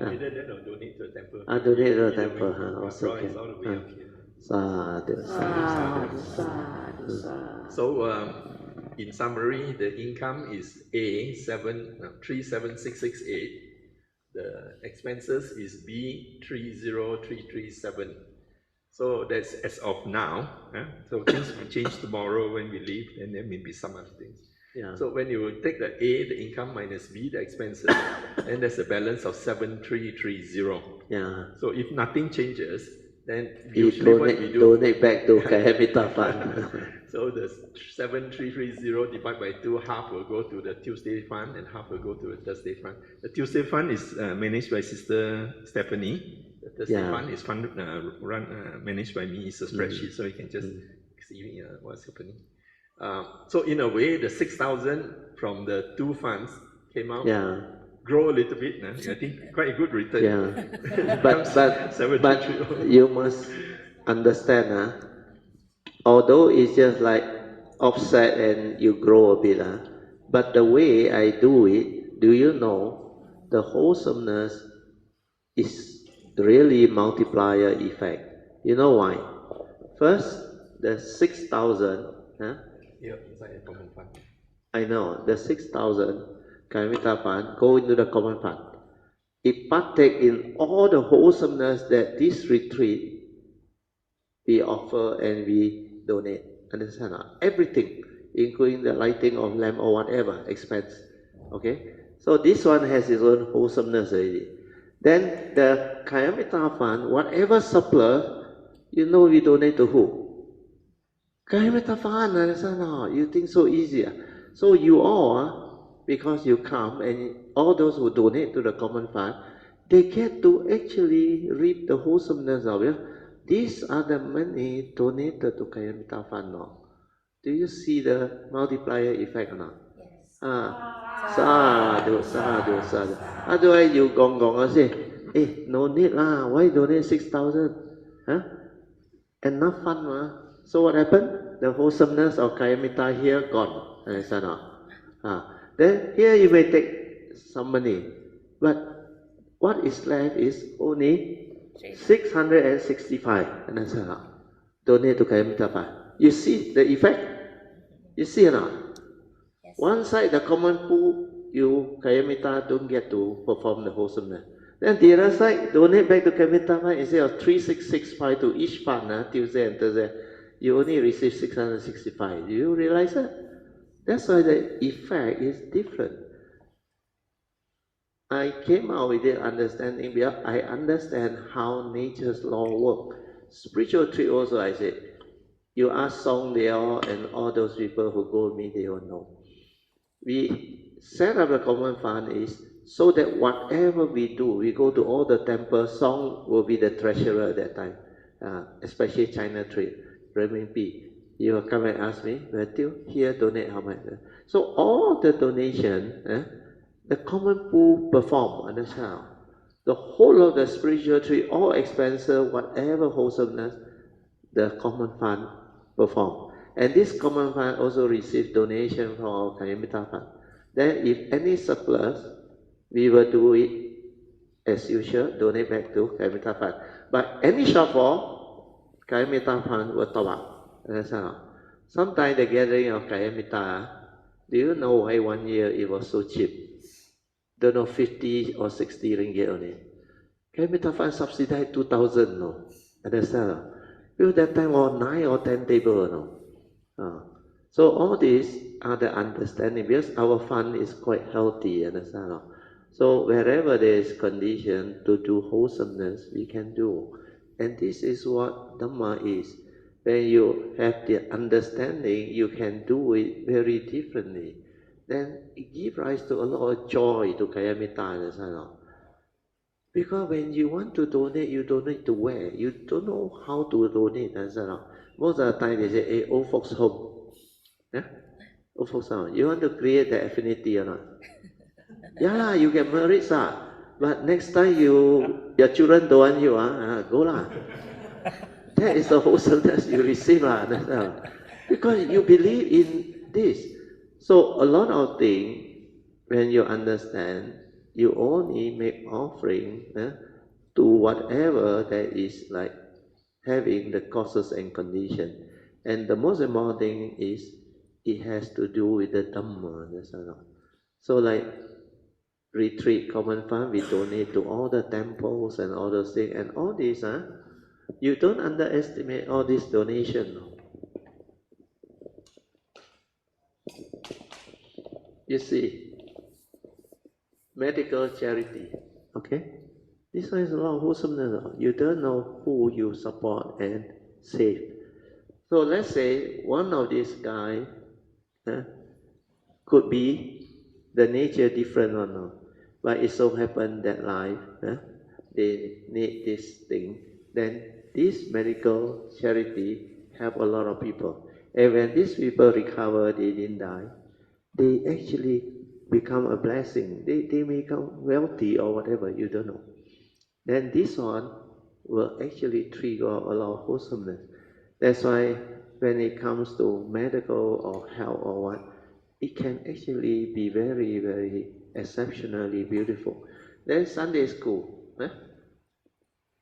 Either that or donate to the temple. Donate to the temple. Also can. Sadhu, sadhu, sadhu. So, in summary, the income is A 37668. The expenses is B 30337. So that's as of now. So things will change tomorrow when we leave, and there may be some other things. Yeah. So when you take the A, the income minus B, the expenses, then there's a balance of 7330. Yeah. So if nothing changes, then you usually what we do, donate back to Kayamita Fund. So the 7330 divided by 2, half will go to the Tuesday fund and half will go to the Thursday fund. The Tuesday fund is managed by Sister Stephanie. The Thursday fund is managed by me. It's a spreadsheet, so you can just see what's happening. So in a way, the 6,000 from the 2 funds came out. Grow a little bit. I think quite a good return. Yeah. but you must understand, although it's just like offset and you grow a bit, but the way I do it, do you know, the wholesomeness is really multiplier effect. You know why? First, the 6,000, inside a common fund. I know, the 6,000 Kayamita Fund go into the common fund. It partake in all the wholesomeness that this retreat we offer and we donate. Understand? Everything, including the lighting of lamp or whatever expense. Okay? So this one has its own wholesomeness already. Then the Kayamita Fund, whatever surplus, we donate to who? Kayamita Fund, understand? You think so easy? So you all, because you come and all those who donate to the common fund, they get to actually reap the wholesomeness of it. These are the money donated to Kayamita Fund now. Do you see the multiplier effect or not? Yes. Sadhu, sadhu, sadhu. Otherwise you gong and say, no need lah, why donate 6,000? Enough fund ma. So what happened? The wholesomeness of Kayamita here gone. Understand or not? Then here you may take some money, but what is left is only 665. Understand? Donate to Kayamita Fund. You see the effect? You see or not? Yes. One side, the common pool, you Kayamita don't get to perform the wholesomeness. Then the other side, donate back to Kayamita Fund instead of 3665 to each fund, Tuesday and Thursday, you only receive 665. Do you realize that? That's why the effect is different. I came out with the understanding because I understand how nature's law works. Spiritual tree also, I said, you ask Song, they all, and all those people who go with me, they all know. We set up the common fund is so that whatever we do, we go to all the temples, Song will be the treasurer at that time, especially China trade, renminbi. You will come and ask me, Matthew, here donate how much? So all the donation, the common pool perform, understand? The whole of the spiritual tree, all expenses, whatever wholesomeness, the common fund perform. And this common fund also receives donation from our Kayamita Fund. Then if any surplus, we will do it as usual, donate back to Kayamita Fund. But any shortfall, Kayamita Fund will top up. Sometimes the gathering of Kayamita, do you know why 1 year it was so cheap? Don't know, 50 or 60 ringgit only. Kayamita Fund subsidized 2,000, no? Understand? Because that time was 9 or 10 tables, no? So all these are the understanding because our fund is quite healthy, understand? So wherever there is condition to do wholesomeness, we can do. And this is what Dhamma is. When you have the understanding, you can do it very differently. Then it gives rise to a lot of joy to Kayamita. Because when you want to donate, you donate to where? You don't know how to donate. Most of the time they say, hey, old folks home. Yeah? Old folks home. You want to create the affinity or not? Yeah, you get married, sir. But next time your children don't want you, go lah. That is the wholesomeness you receive, because you believe in this. So a lot of things, when you understand, you only make offering to whatever that is like having the causes and conditions. And the most important thing is it has to do with the Dhamma. So like retreat, common fund, we donate to all the temples and all those things. And all this, you don't underestimate all this donation. You see, medical charity, okay? This one is a lot of wholesomeness. You don't know who you support and save. So let's say one of these guys could be the nature different or not, but it so happened that life, they need this thing. Then this medical charity help a lot of people. And when these people recover, they didn't die, they actually become a blessing. They may become wealthy or whatever, you don't know. Then this one will actually trigger a lot of wholesomeness. That's why when it comes to medical or health or what, it can actually be very, very exceptionally beautiful. Then Sunday school.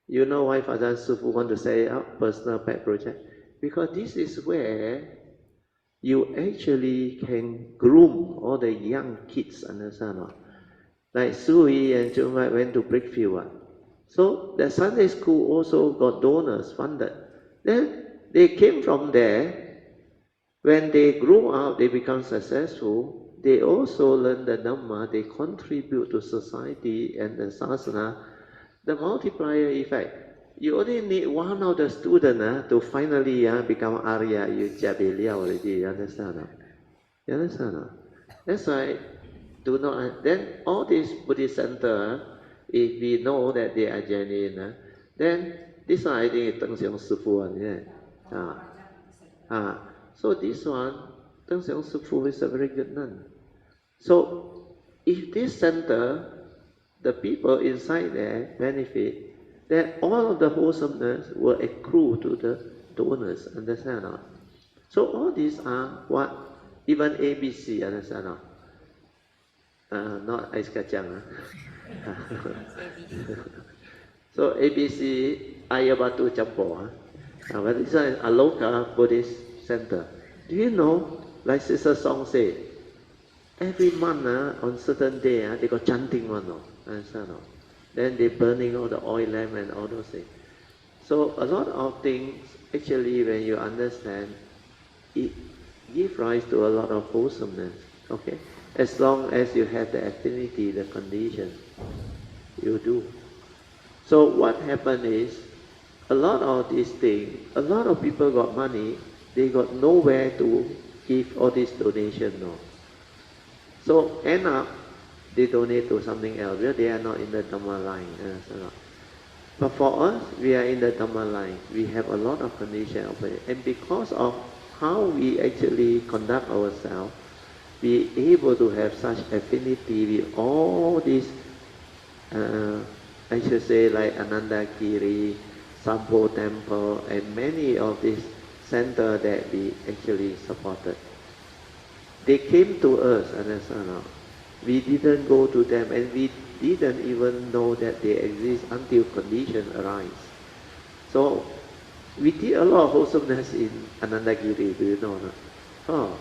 You know why Father Sufu want to say personal pet project? Because this is where you actually can groom all the young kids, understand? Like Soo Yee and Jumai went to Brickfield. So the Sunday school also got donors funded. Then they came from there. When they grew up, they become successful. They also learn the Dhamma. They contribute to society and the Sasana. The multiplier effect. You only need one of the students to finally become Arya. You jabi liao already. You understand? You understand? That's why do not. Then all these Buddhist center, if we know that they are genuine, then this one I think is Deng Xiong Sifu one. So this one, Deng Xiong Sifu is a very good nun. So if this center, the people inside there benefit, then all of the wholesomeness will accrue to the donors, understand or not? So all these are what, even ABC, understand or not? Not ice kacang. So ABC, air batu campur. But this is a local Buddhist center. Do you know, like Sister Song said, every month on certain day they got chanting one, understand? Then they burning all the oil lamp and all those things. So a lot of things, actually, when you understand, it gives rise to a lot of wholesomeness. Okay, as long as you have the affinity, the condition, you do. So what happened is, a lot of these things, a lot of people got money, they got nowhere to give all this donation. No. So end up, they donate to something else. They are not in the Dhamma line. But for us, we are in the Dhamma line. We have a lot of conditions. And because of how we actually conduct ourselves, we are able to have such affinity with all these, I should say, like Anandagiri, Sampo Temple, and many of these centers that we actually supported. They came to us, understand? We didn't go to them, and we didn't even know that they exist until conditions arise. So we did a lot of wholesomeness in Anandagiri, do you know?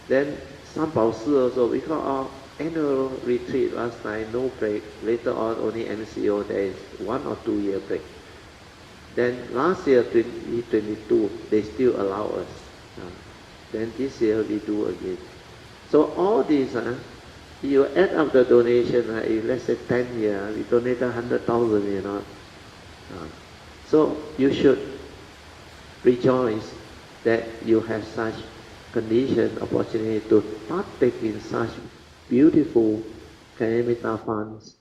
Then Sampao Si also, because our annual retreat last time, no break. Later on, only MCO, there is 1 or 2 year break. Then last year, 2022, they still allow us. Then this year, we do again. So all these, you add up the donation, let's say 10 years, we donated 100,000, So you should rejoice that you have such condition, opportunity to partake in such beautiful Kayamita funds,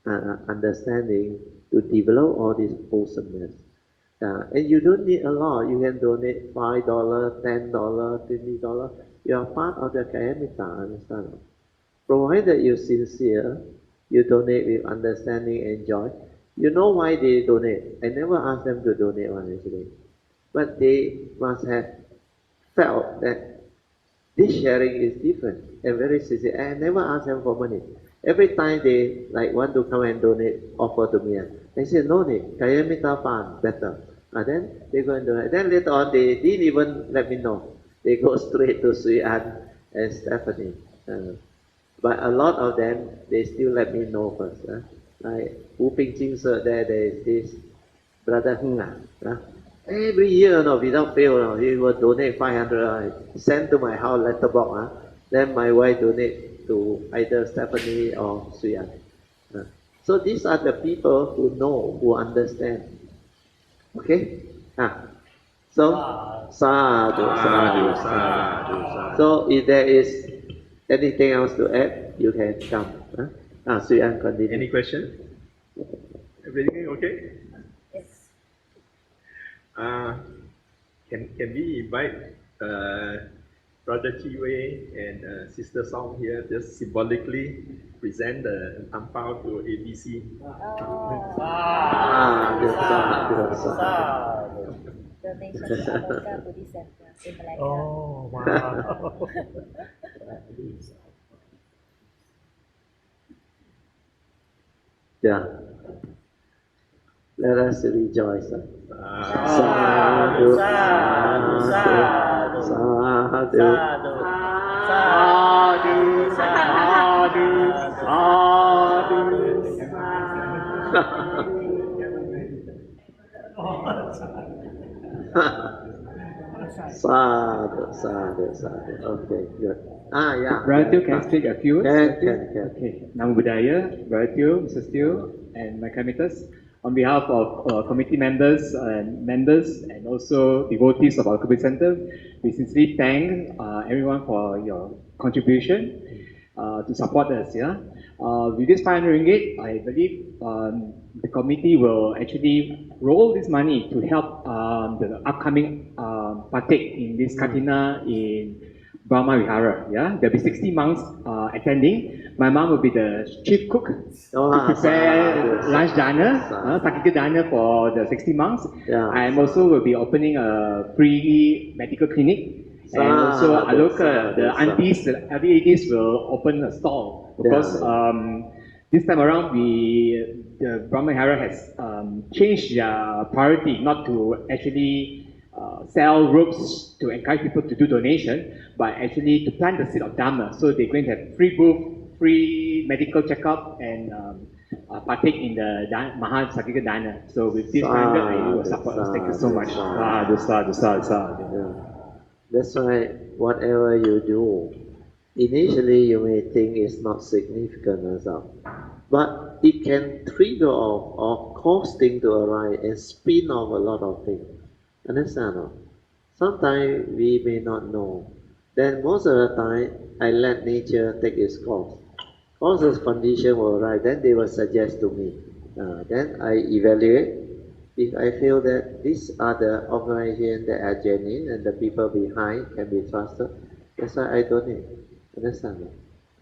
understanding to develop all this wholesomeness. And you don't need a lot. You can donate $5, $10, $20. You are part of the Kayamita, understand? Provided you're sincere, you donate with understanding and joy. You know why they donate. I never asked them to donate one actually. But they must have felt that this sharing is different and very sincere. I never asked them for money. Every time they like want to come and donate, offer to me, I say no need, Kayamita Fund, better. And then they go and donate. Then later on, they didn't even let me know. They go straight to Swee Aun and Stephanie. But a lot of them, they still let me know first. Like Wu Ping Jing Sir, there is this brother Hung. Every year, without fail, he will donate 500, send to my house letterbox. Then my wife donate to either Stephanie or Swee Aun. So these are the people who know, who understand. Okay? So, sadhu, sadhu, sadhu. So if there is anything else to add, you can come. Swee Aun, continue. Any question? Everything okay? Yes. Can we invite Brother Chi Wei and Sister Song here, just symbolically present the ampao to ABC? Donation to America Buddhist Center in Malacca. Oh, wow. Yeah. Let us rejoice. Sadhu, sadhu, sadhu, sadhu, sadhu, sadhu, sadhu. Okay, good. Yeah. Brother Teo, can I speak a few words? Can. Okay. Nama Budaya, Brother Teo, Mrs. Teo, and my committees. On behalf of committee members and also devotees of our Cultivation Center, we sincerely thank everyone for your contribution to support us. With this 500 ringgit, I believe the committee will actually roll this money to help the upcoming partake in this Katina in Brahma Vihara. There'll be 60 monks attending. My mom will be the chief cook to prepare lunch dinner, Sakika dinner for the 60 monks. I am also will be opening a free medical clinic. And also Aloka, the aunties, the ladies will open a stall. Because this time around, the Brahma Vihara has changed their priority not to actually sell robes to encourage people to do donation, but actually to plant the seed of Dharma. So they're going to have free booth, free medical checkup, and partake in the Maha Sakika Dana. So with this 500, I will support us. Thank you so much. That's why whatever you do, initially you may think it's not significant as well, but it can trigger off or cause things to arise and spin off a lot of things. Understand? Sometimes we may not know. Then most of the time, I let nature take its course. All those conditions will arise, then they will suggest to me. Then I evaluate. If I feel that these are the organizations that are genuine and the people behind can be trusted, that's why I donate. Understand?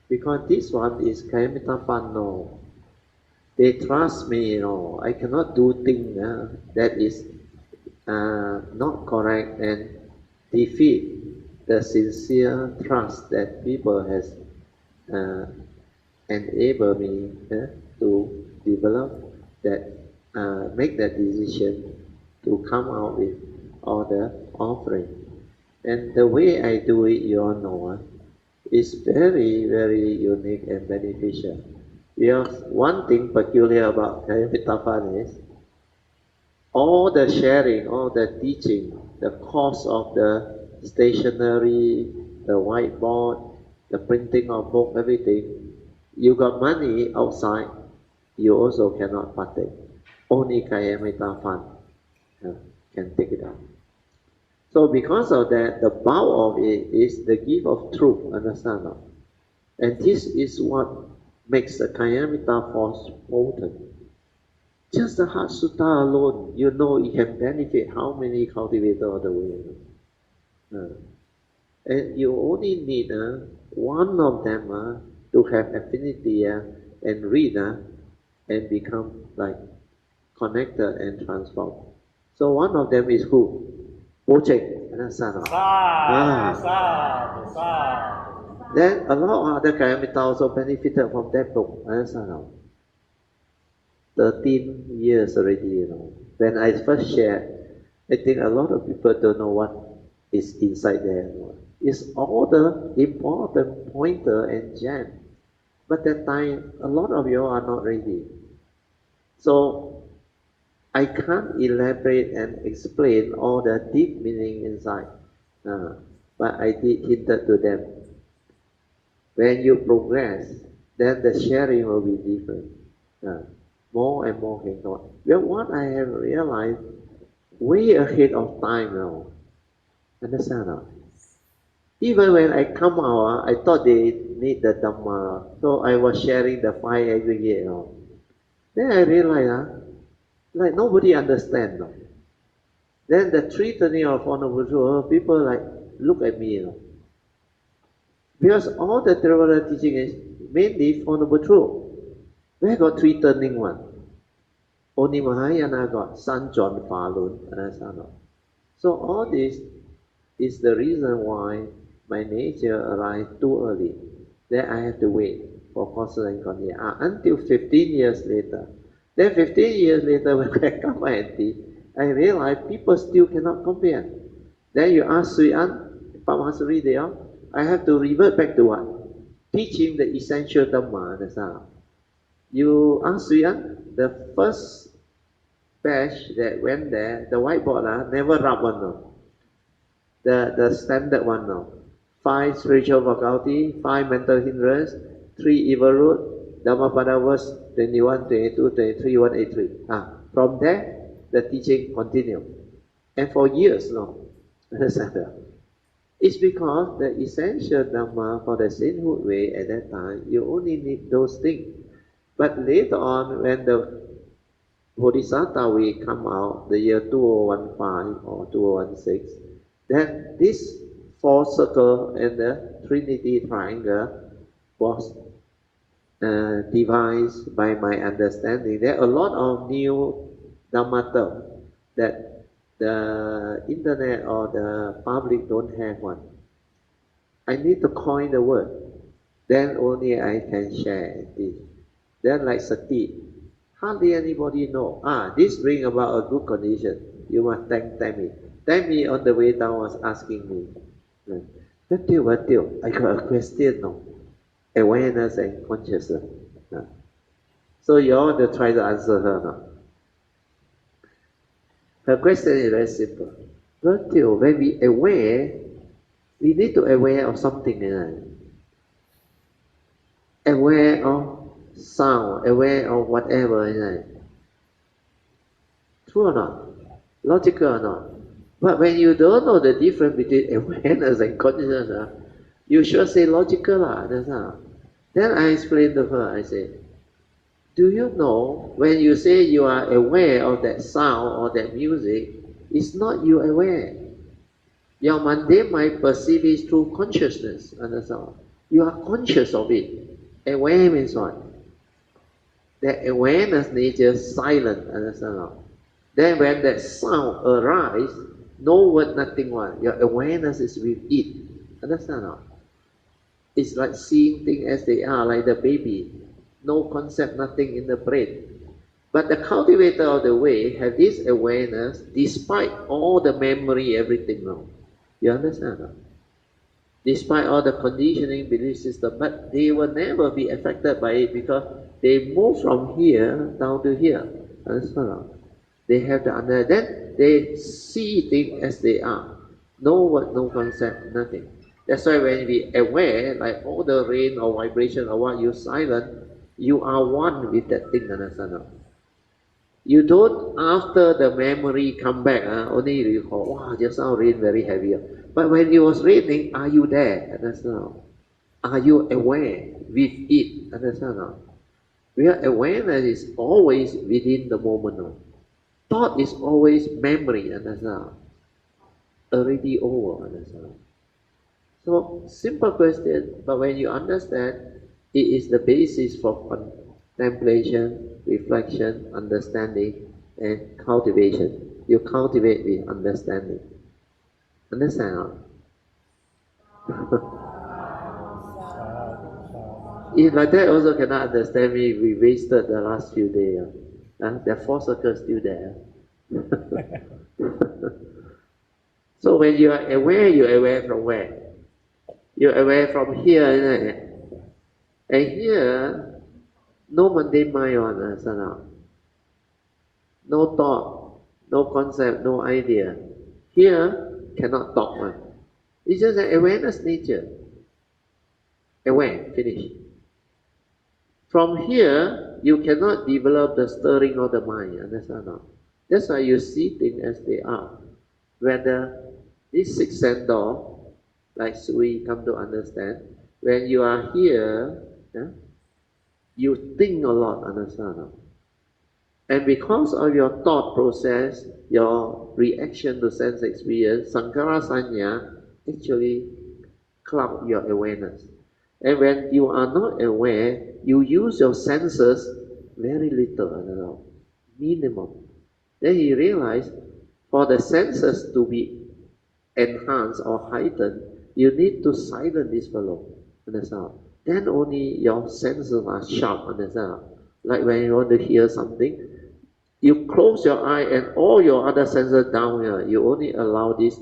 Because this one is Kayamita Fund, no. They trust me, I cannot do things that is not correct and defeat the sincere trust that people has enabled me to develop that, make that decision to come out with all the offering. And the way I do it, you all know, is very, very unique and beneficial. Because one thing peculiar about Kayamita Fund is all the sharing, all the teaching, the cost of the stationery, the whiteboard, the printing of book, everything, you got money outside, you also cannot partake. Only Kayamita Fund can take it out. So because of that, the bulk of it is the gift of truth, understand? And this is what makes the Kayamita force potent. Just the Heart Sutta alone, you know it can benefit how many cultivators of the way. And you only need one of them to have affinity and read and become like connected and transformed. So one of them is who? Project. Then a lot of other Kayamita also benefited from that book. 13 years already, you know. When I first shared, I think a lot of people don't know what is inside there. It's all the important pointer and gem. But that time, a lot of you are not ready. So I can't elaborate and explain all the deep meaning inside. But I did hint to them. When you progress, then the sharing will be different. More and more can go. Well, what I have realized, way ahead of time now. Understand now? Even when I come out, I thought they need the Dhamma. So I was sharing the 5 aggregate. Then I realized, like nobody understands. Then the 3 turning of Honorable Truth, people like look at me. Because all the Theravada teaching is mainly Honorable Truth. Where got 3 turning one? Only Mahayana got San John Falun. So all this is the reason why my nature arrived too early. Then I have to wait for Kosa and Konya until 15 years later. Then 15 years later when I come and teach, I realized people still cannot comprehend. Then you ask Swee Aun, Pamasuri there, I have to revert back to what? Teaching the essential Dhamma. That's how. You ask Swee Aun, the first batch that went there, the whiteboard never rub one no. The standard one now. 5 spiritual faculty, 5 mental hindrance, 3 evil root, Dhammapada verse 21, 22, 23, 183. From there, the teaching continued. And for years now. It's because the essential Dhamma for the sainthood way at that time, you only need those things. But later on, when the Bodhisattva way come out, the year 2015 or 2016, then this 4 circle and the Trinity triangle was devised by my understanding. There are a lot of new Dhamma terms that the internet or the public don't have one. I need to coin the word. Then only I can share this. Then like Sati, hardly anybody know. This bring about a good condition. You must thank Tammy. Tammy on the way down was asking me, what deal? I got a question now. Awareness and consciousness. So you all to try to answer her now. Her question is very simple. What deal? When we aware, we need to aware of something. Aware of sound, aware of whatever. True or not? Logical or not? But when you don't know the difference between awareness and consciousness, you should say logical. Then I explained to her, I said, do you know when you say you are aware of that sound or that music, it's not you aware. Your mundane mind perceive it through consciousness. Understand? You are conscious of it. Aware means what? That awareness nature is silent. Understand? Then when that sound arises, no word, nothing one. Your awareness is with it. Understand? It's like seeing things as they are, like the baby. No concept, nothing in the brain. But the cultivator of the way have this awareness despite all the memory, everything now. You understand? Despite all the conditioning, belief system, but they will never be affected by it because they move from here down to here. Understand? They have the understanding. Then they see things as they are. No word, no concept, nothing. That's why when we aware, like all the rain or vibration or what, you silent, you are one with that thing. Understand? You don't, after the memory come back, only you recall, wow, just now rain very heavy. But when it was raining, are you there? Understand? Are you aware with it? Understand? Where awareness is always within the moment. Thought is always memory. Understand? Already over. Understand? So, simple question, but when you understand, it is the basis for contemplation, reflection, understanding, and cultivation. You cultivate with understanding. Understand? If like that also cannot understand me, we wasted the last few days. The four circles still there. So when you are aware from where? You're aware from here, isn't it? And here, no mundane mind on us, no thought, no concept, no idea. Here, cannot talk one. It's just an awareness nature. Aware, finish. From here, you cannot develop the stirring of the mind, understand? That's why you see things as they are. Whether this sixth sense door, like we come to understand, when you are here, you think a lot, understand? And because of your thought process, your reaction to sense experience, sankhara sanya actually cloud your awareness. And when you are not aware, you use your senses very little, minimum. Then you realize for the senses to be enhanced or heightened, you need to silence this fellow, understand? Then only your senses are sharp, understand? Like when you want to hear something, you close your eye and all your other senses down here, you only allow this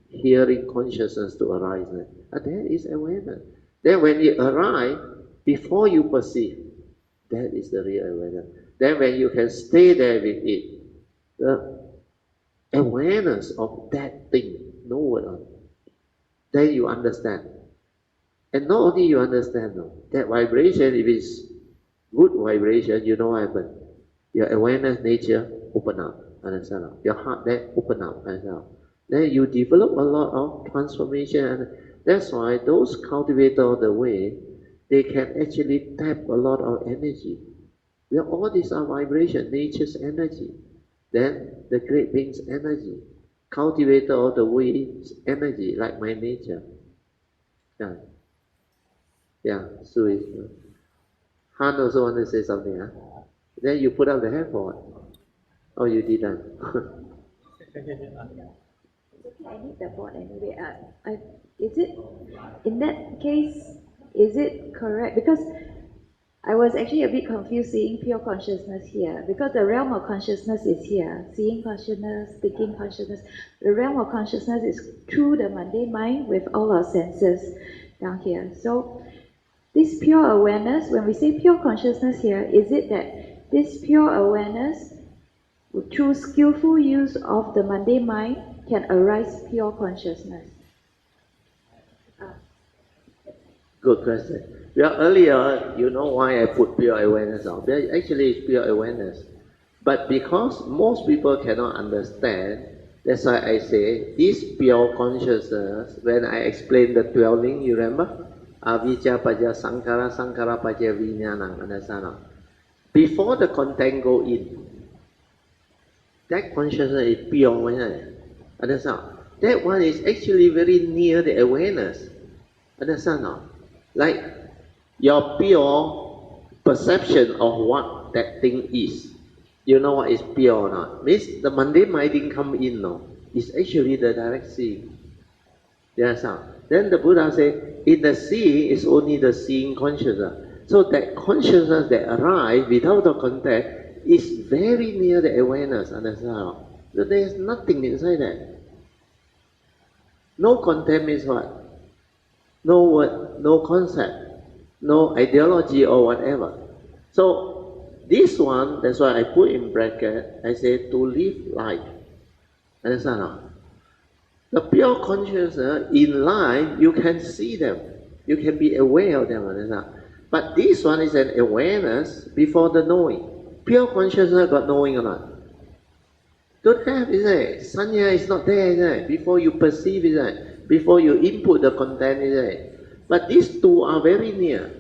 hearing consciousness to arise. And that is awareness. Then when it arrives, before you perceive, that is the real awareness. Then when you can stay there with it, the awareness of that thing, no word on it, then you understand. And not only you understand, that vibration, if it's good vibration, you know what happens. Your awareness nature open up, understand? Your heart there open up, understand? Then you develop a lot of transformation, and that's why those cultivators of the way, they can actually tap a lot of energy. Well, all these are vibration, nature's energy. Then the great being's energy, cultivator of the way's energy, like my nature. Yeah, so Han also want to say something, Then you put up the hand for what? Oh, you didn't. I need the board anyway. Is it, in that case, is it correct? Because I was actually a bit confused seeing pure consciousness here, because the realm of consciousness is here, seeing consciousness, thinking consciousness. The realm of consciousness is through the mundane mind with all our senses down here. So this pure awareness, when we say pure consciousness here, is it that this pure awareness, through skillful use of the mundane mind, can arise pure consciousness? Good question. Well, earlier, you know why I put pure awareness on? Actually, it's pure awareness. But because most people cannot understand, that's why I say this pure consciousness, when I explain the 12 links, you remember? Avijja, Paja, Sankara, Sankara, Paja, Vijnana, understand? Before the content go in, that consciousness is pure awareness. Understand? That one is actually very near the awareness. Understand? Like your pure perception of what that thing is. You know what is pure or not? Means the mundane mind didn't come in, no. It's actually the direct seeing. You understand? Then the Buddha said, in the seeing is only the seeing consciousness. So that consciousness that arrives without the contact is very near the awareness. Understand? So there is nothing inside that. No content means what? No word, no concept, no ideology or whatever. So this one, that's why I put in bracket, I say to live life. Understand? The pure consciousness in life, you can see them. You can be aware of them. Understand? But this one is an awareness before the knowing. Pure consciousness got knowing or not? Don't have, is it? Sanya is not there, is it? Before you perceive, is it? Before you input the content, is it? But these two are very near.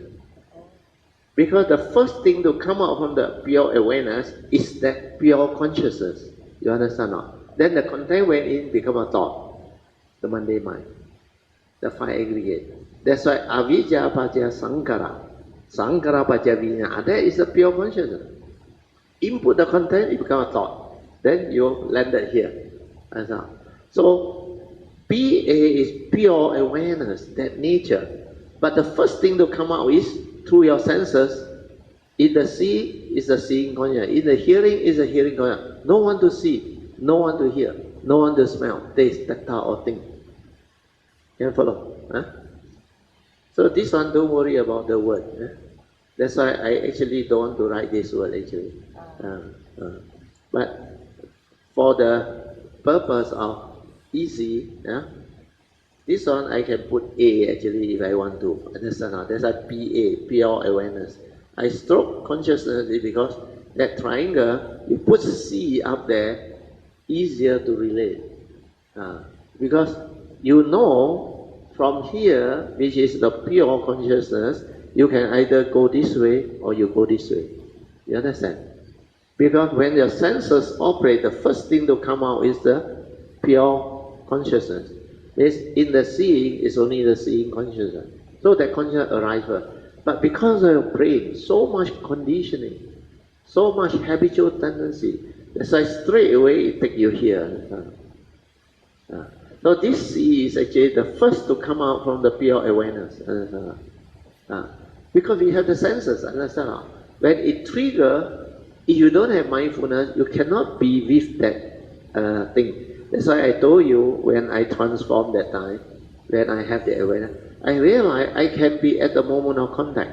Because the first thing to come out from the pure awareness is that pure consciousness. You understand or not? Then the content went in, become a thought. The mundane mind. The five aggregate. That's why avijja paja sankara. Sankara paja vijnana. That is the pure consciousness. Input the content, it becomes a thought. Then you landed here. So, PA is pure awareness, that nature. But the first thing to come out is through your senses. In the see is the seeing consciousness. In the hearing is the hearing consciousness. No one to see, no one to hear, no one to smell, taste, tactile or think. Can you follow? Huh? So this one, don't worry about the word. Huh? That's why I actually don't want to write this word actually. But for the purpose of easy, this one I can put A actually if I want to. Understand? That's like PA, pure awareness. I stroke consciousness because that triangle, you put C up there, easier to relate. Because you know from here, which is the pure consciousness, you can either go this way or you go this way. You understand? Because when your senses operate, the first thing to come out is the pure consciousness. In the seeing, is only the seeing consciousness. So that consciousness arises first. But because of your brain, so much conditioning, so much habitual tendency, that's why straight away it takes you here. So this C is actually the first to come out from the pure awareness. Because we have the senses, understand? When it triggers, if you don't have mindfulness, you cannot be with that thing. That's why I told you when I transformed that time, when I have the awareness, I realized I can be at the moment of contact.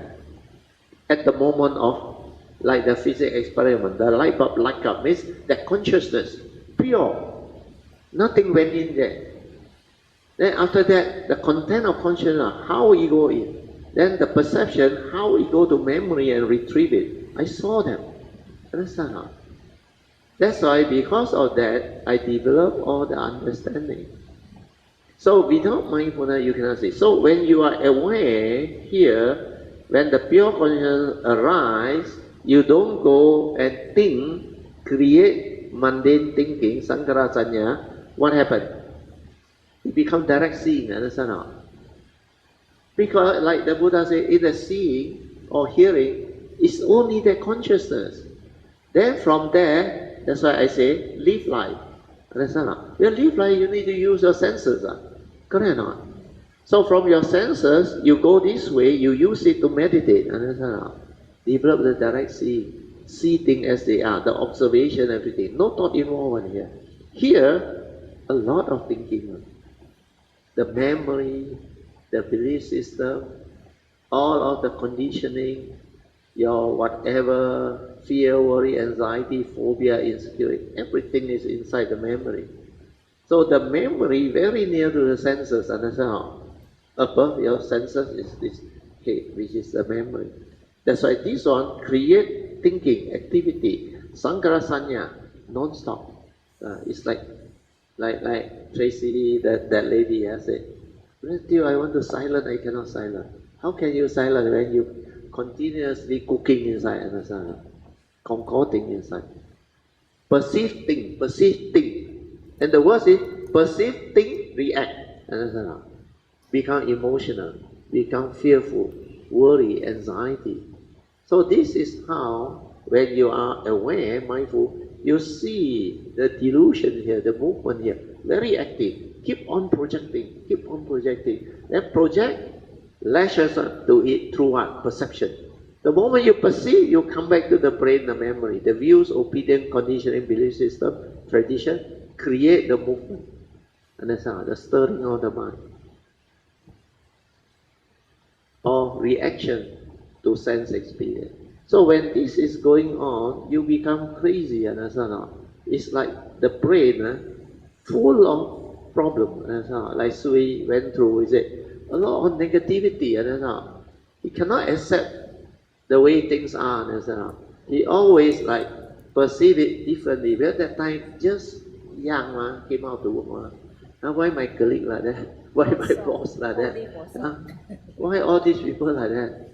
At the moment of, like the physics experiment, the light bulb light up means that consciousness, pure. Nothing went in there. Then after that, the content of consciousness, how it go in. Then the perception, how it go to memory and retrieve it. I saw them. Understand? That's why because of that, I developed all the understanding. So without mindfulness, you cannot see. So when you are aware here, when the pure consciousness arises, you don't go and think, create mundane thinking, sankara sanya. What happened? It becomes direct seeing, understand how? Because like the Buddha said, in the seeing or hearing, it's only the consciousness. Then from there, that's why I say, live life. Understand how? You live life, you need to use your senses. Correct or not? So from your senses, you go this way, you use it to meditate. Understand how? Develop the direct seeing. See things as they are, the observation, everything. No thought involved here. Here, a lot of thinking. The memory, the belief system, all of the conditioning, your whatever, fear, worry, anxiety, phobia, insecurity, everything is inside the memory. So the memory very near to the senses, understand how? Above your senses is this head, which is the memory. That's why this one create thinking, activity, sankara sanya, non-stop. It's like Tracy, that lady said, until I want to silence, I cannot silence. How can you silence when you continuously cooking inside, understand? Concocting inside. Perceive thing. And the worst is, perceive thing, react. Understand? Become emotional, become fearful, worry, anxiety. So this is how, when you are aware, mindful, you see the delusion here, the movement here, very active. Keep on projecting. Then project, lashes to it through what? Perception. The moment you perceive, you come back to the brain, the memory, the views, opinion, conditioning, belief system, tradition, create the movement. Understand? The stirring of the mind. Or reaction to sense experience. So when this is going on, you become crazy, understand? It's like the brain full of problems, understand? Like Sui went through, is it? A lot of negativity, understand? He cannot accept the way things are, understand? he always like perceive it differently. Well, that time just young came out to work. Now why my colleague like that? Why my boss like that? Why all these people like that?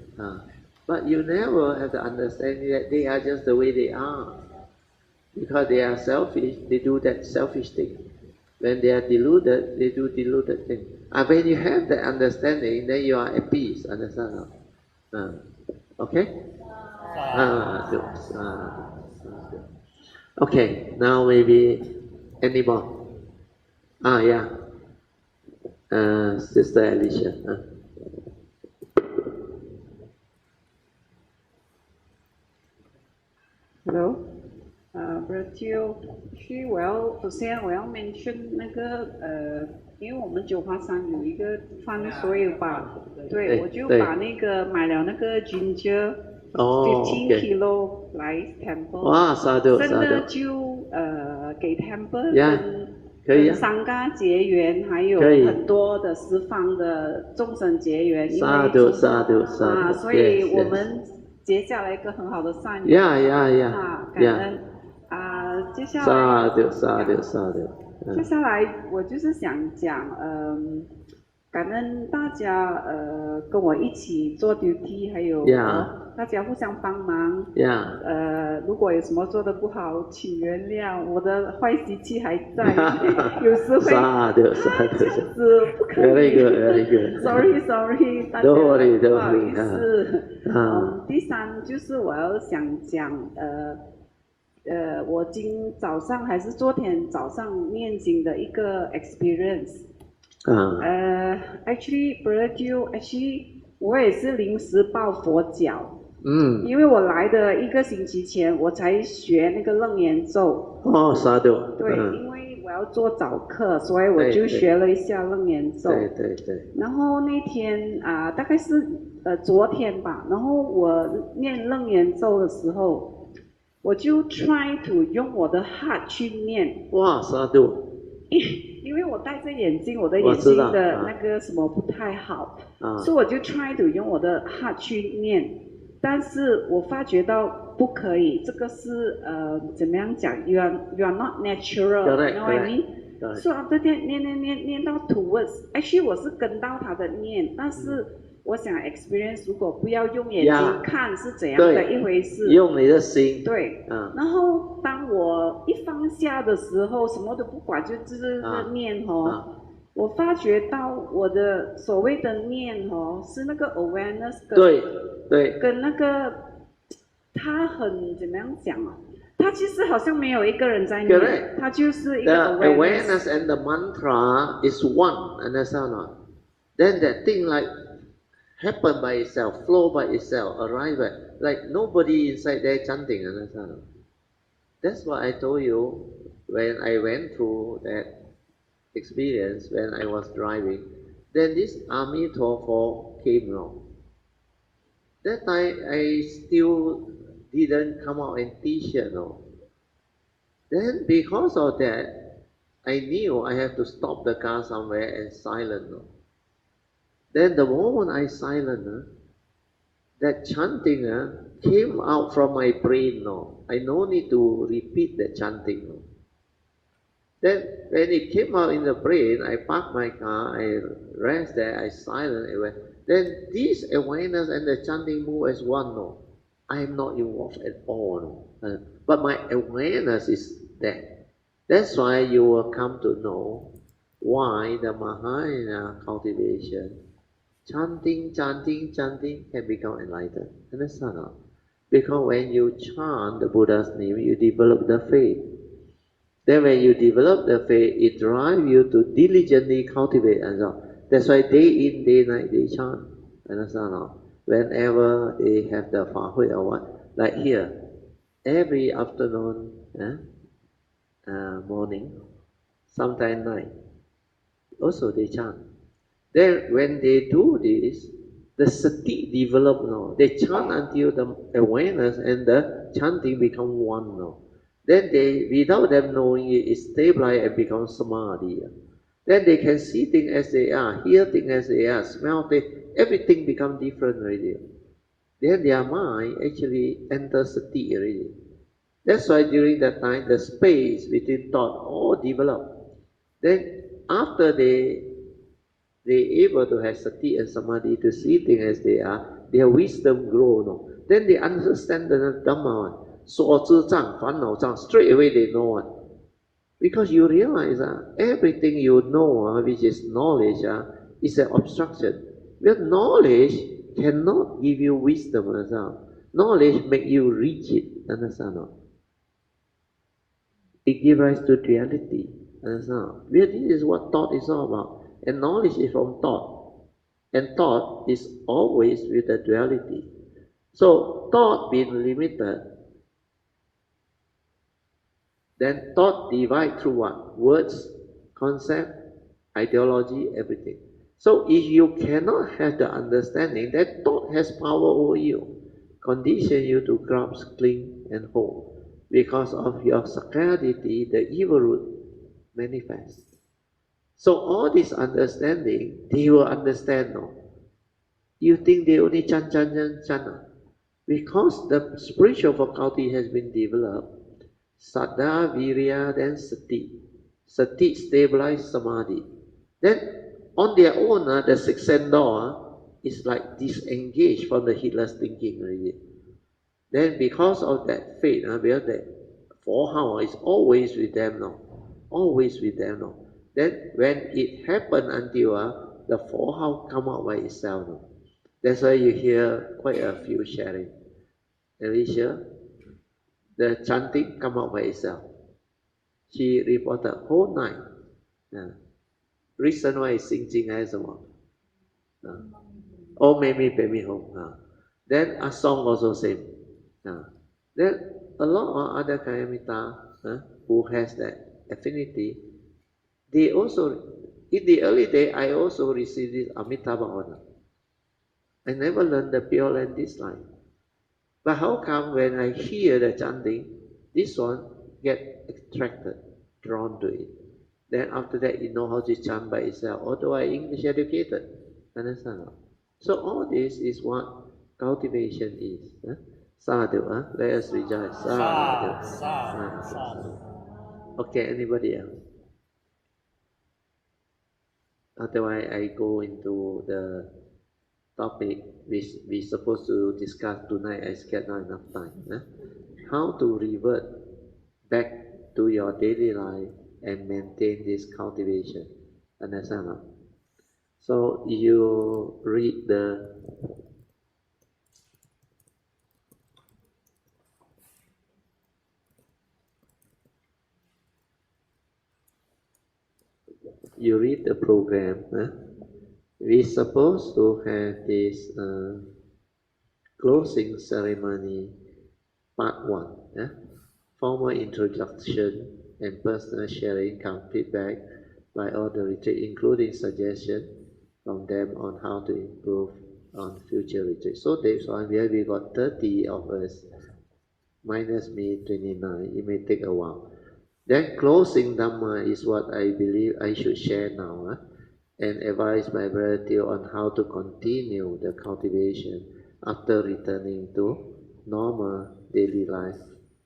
But you never have the understanding that they are just the way they are. Because they are selfish, they do that selfish thing. When they are deluded, they do deluded thing. When you have that understanding, then you are at peace. Understand? Okay? Okay, now maybe any more? Yeah. Sister Alicia. Hello， Bro，首先我要 mention 那个因为我们九华山有一个饭，所以对，我就把那个买了那个 ginger 15 kilo 来 temple， 哇，沙丢，真的就给 temple 跟商家结缘，还有很多的十方的众生结缘，因为所以我们结下了一个很好的善缘，感恩接下来我就是想讲感恩大家跟我一起做 duty， 还有大家互相帮忙。如果有什么做的不好，请原谅，我的坏习气还在，有时会这样子不可以。Sorry， 大家不好意思。第三就是我要想讲我今早上还是昨天早上念经的一个 experience。Actually, Brother， 我也是临时抱佛脚。因为我来的一个星期前，我才学那个楞严咒。对，因为我要做早课，所以我就学了一下楞严咒。对。然后那天大概是昨天吧，然后我念楞严咒的时候，我就 try to 用我的 heart 去念。哇，沙度。因为我戴着眼镜，我的眼睛的那个什么不太好，所以我就 try to 用我的 heart 去念，但是我发觉到不可以，这个是怎么样讲 you are not natural， you know what I mean？ 所以 after that 念到 towards， actually 我是跟到他的念，但是我想 experience 如果不要用眼睛看是怎样的一回事，用你的心。对，然后当我一放下的时候，什么都不管，就是念我发觉到我的所谓的念是那个 awareness 跟那个他很怎么样讲他其实好像没有一个人在念，他就是一个 awareness and the mantra is one, understand not? Then that thing like happen by itself, flow by itself, arrive by, like nobody inside there chanting, understand? That's what I told you when I went through that experience when I was driving. Then this army tour came along. That time I still didn't come out and teach, Then because of that, I knew I have to stop the car somewhere and silent. Then the moment I silent, that chanting came out from my brain. I no need to repeat the chanting. Then when it came out in the brain, I park my car, I rest there, I silent. Then this awareness and the chanting move as one. I am not involved at all. But my awareness is there. That's why you will come to know why the Mahayana cultivation, chanting can become enlightened. Understand? Because when you chant the Buddha's name, you develop the faith. Then when you develop the faith, it drives you to diligently cultivate. That's why day in, day night, they chant. Understand? Whenever they have the Fahui or what, like here, every afternoon, morning, sometime night, also they chant. Then when they do this, the sati develop. They chant until the awareness and the chanting become one. Then they, without them knowing it, it stabilizes and becomes samadhi. Then they can see things as they are, hear things as they are, smell things, everything becomes different already. then their mind actually enters sati already. That's why during that time, the space between thought all develop. Then after they able to have sati and samadhi to see things as they are, their wisdom grow. No? Then they understand the Dhamma. So straight away they know one. Because you realize everything you know, which is knowledge, is an obstruction. Because knowledge cannot give you wisdom. Understand? Knowledge make you rigid. Understand? It gives rise to duality. Understand? Because this is what thought is all about. And knowledge is from thought. And thought is always with the duality. So thought being limited, then thought divide through what? Words, concept, ideology, everything. So if you cannot have the understanding, that thought has power over you, condition you to grasp, cling, and hold. Because of your sacrality, the evil root manifests. So all this understanding, they will understand. No? You think they only chan. Because the spiritual faculty has been developed, Saddha, Virya, then Sati. Sati stabilize Samadhi. Then on their own, the sixth sense door is like disengaged from the heedless thinking already. Then because of that faith, because that four is always with them now. Always with them now. Then when it happened until the four come out by itself now. That's why you hear quite a few sharing. Alicia, the chanting come out by itself. She reported whole night. Reason why is 心经还是什么？ Oh, maybe baby home. Then a song also same. Then a lot of other Kayamita who has that affinity, they also, in the early day, I also received this Amitabha honor. I never learned the Pure Land this life. But how come when I hear the chanting, this one get attracted, drawn to it? Then after that, you know how to chant by itself, although I English educated. Understand? So all this is what cultivation is. Sadhu, let us rejoice. Sadhu. Sadhu. Okay, anybody else? Otherwise, I go into the topic which we supposed to discuss tonight. I scared not enough time. How to revert back to your daily life and maintain this cultivation. Understand? So you read the program. We supposed to have this closing ceremony, part 1. Formal introduction and personal sharing, come feedback by all the retreat, including suggestions from them on how to improve on future retreats. So that's why we got 30 of us, minus me 29. It may take a while. Then closing Dhamma is what I believe I should share now, and advise my brother on how to continue the cultivation after returning to normal daily life,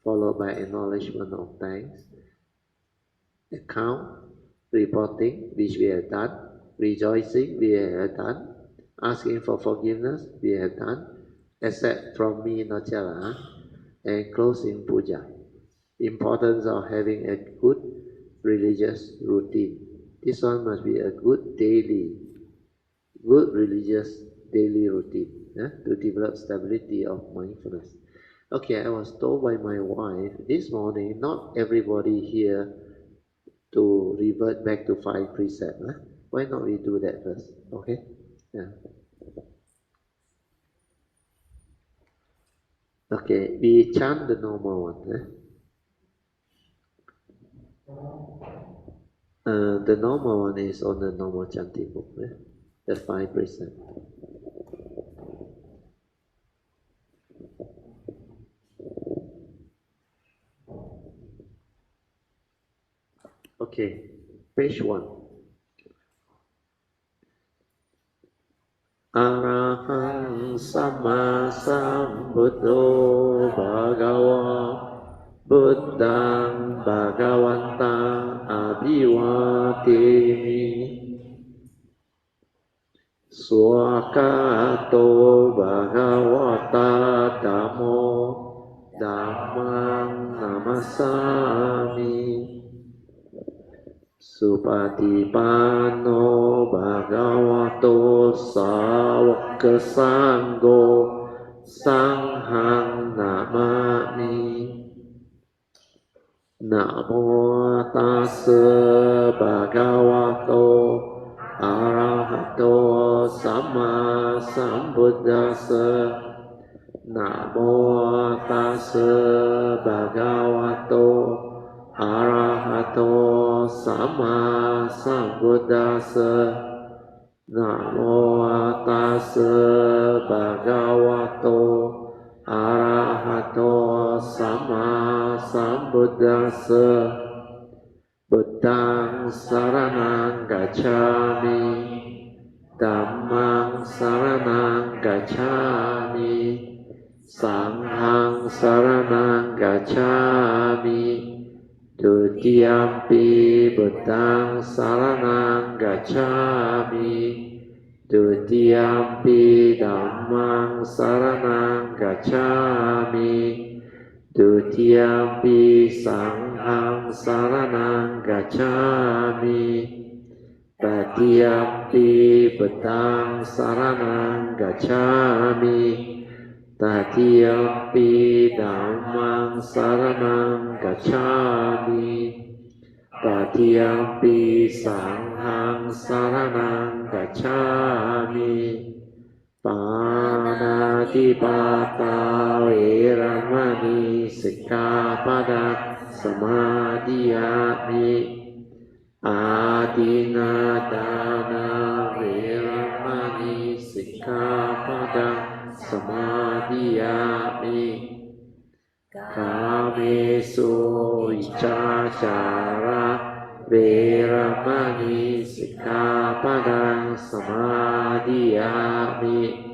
followed by acknowledgement of thanks, account, reporting, which we have done, rejoicing, we have done, asking for forgiveness, we have done, except from me, Nachala, and closing puja. Importance of having a good religious routine. This one must be a good religious daily routine to develop stability of mindfulness. Okay, I was told by my wife this morning, not everybody here to revert back to 5 precepts. Why not we do that first? Okay? Yeah. Okay, we chant the normal one. The normal one is on the normal chanting book. The 5 precepts. Okay, page 1. Arahang Sama Sambuddho Bhagava Buddhang Bhagavanta Abhivatemi Swakato Bhagavata Dhammo Dhammang Namasami Supatipano Bhagavato Sawaka Sangho Sanghang Namami Namo Tassa Bhagavato Arahato Sama Sambuddhassa Namo Tassa Bhagavato Arahato Sama Sambuddhassa Namo Tassa Bhagavato Arahato Sama Sambuddhassa Buddhang Saranang Gacchami Dhammang Saranang Gacchami Sanghang Saranang Gacchami Dutiyampi Buddhang Saranang Gacchami Dutiyampi Dhammang Saranang Gacchami Dutiyampi Sanghang Saranang Gacchami Tatiyampi Buddhang Saranang Gacchami Tatiyampi Dhammang Saranang Gacchami Tatiyampi Sanghang Saranang Gacchami Panatipata Veramani Sikkhapada Samadhiyami Adinadana Veramani Sikkhapada Samadhiyami Kamesu Ichachara Veramani Sikkhapada Samadhiyami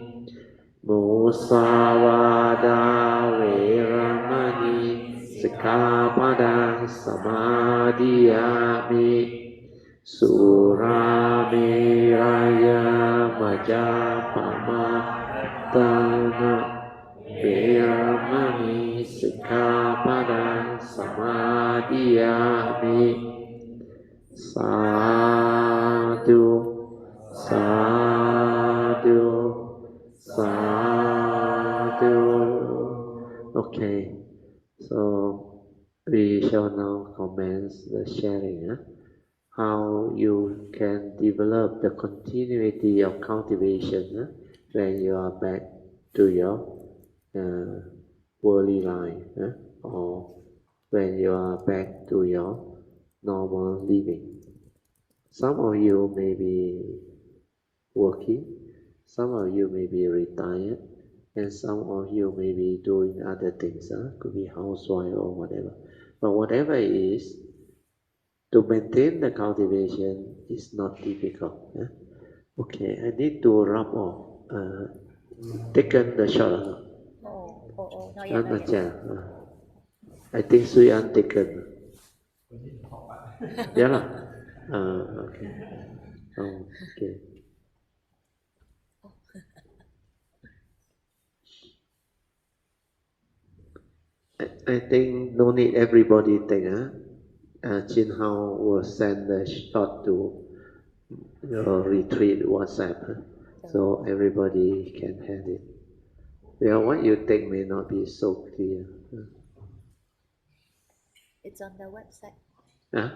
Musavada Veramani Sikkhapada Samadhiyami Suramiraya Majapama Dana Veramani Sikkhapada Samadhiyami Sadhu Sadhu Sadhu. Okay, so we shall now commence the sharing. How you can develop the continuity of cultivation when you are back to your worldly life, or when you are back to your normal living. Some of you may be working, some of you may be retired, and some of you may be doing other things, could be housewife or whatever. But whatever it is, to maintain the cultivation is not difficult. Okay, I need to rub off. Taken the shot. Not yet. Not yet. I think Swee Aun taken. Yeah lah. Okay. Oh, okay. I think no need everybody take. Chin Hao will send the shot to your retreat WhatsApp, so everybody can have it. Well, what you take may not be so clear. It's on the website. Huh?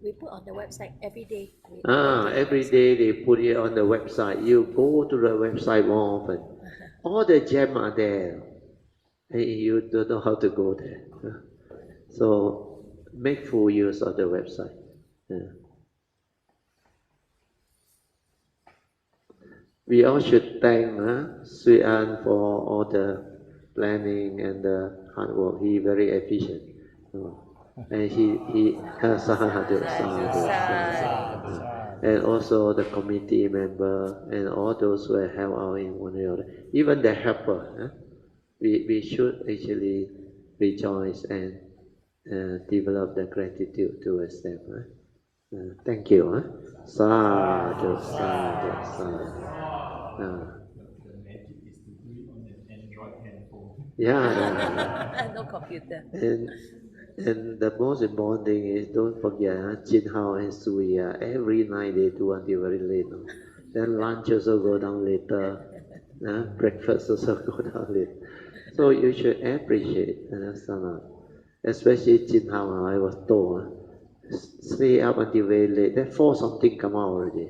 We put on the website every day. Every day they put it on the website. You go to the website more often. All the gems are there. And you don't know how to go there. So make full use of the website. We all should thank Swee Aun for all the planning and the hard work. He very efficient. And he has and also the committee member and all those who have helped out in one way or other. Even the helper. we should actually rejoice and develop the gratitude towards them. Thank you. Sadhu, sadhu, sadhu. Yeah. No computer. And the most important thing is don't forget Jin Hao and Soo Yee, every night they do until very late. Then lunch also go down later. Breakfast also go down late. So you should appreciate, understand? Especially Jin Hao, I was told, stay up until very late. Then 4 something come out already.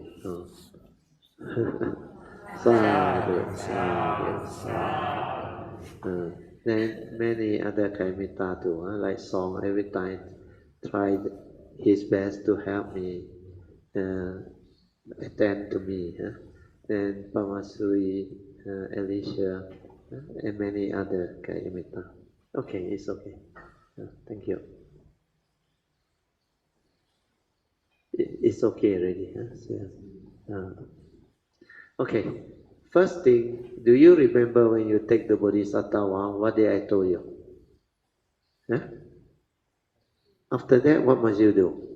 Sadhu, sadhu, sadhu. Then many other Kaimita too, like Song every time tried his best to help me, attend to me. Then Pamasuri, Alicia, and many other Kaimita. Okay, it's okay. Thank you. It's okay already. Okay, first thing, do you remember when you take the Bodhisattva vow, what did I told you? After that, what must you do?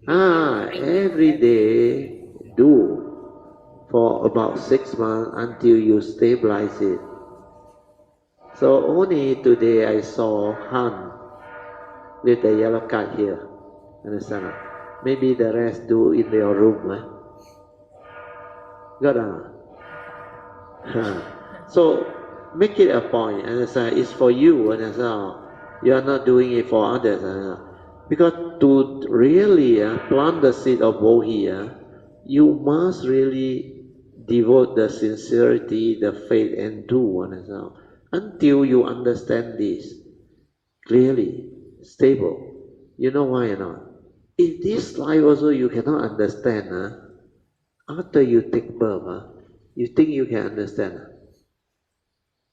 Every day do for about 6 months until you stabilize it. So only today I saw Han with the yellow card here. Understand? Maybe the rest do in your room. Got So make it a point, understand? It's for you, understand? You are not doing it for others, because to really plant the seed of Bodhi, you must really devote the sincerity, the faith, and do, understand? Until you understand this clearly, stable. You know why or not? In this life also you cannot understand. After you take birth, you think you can understand.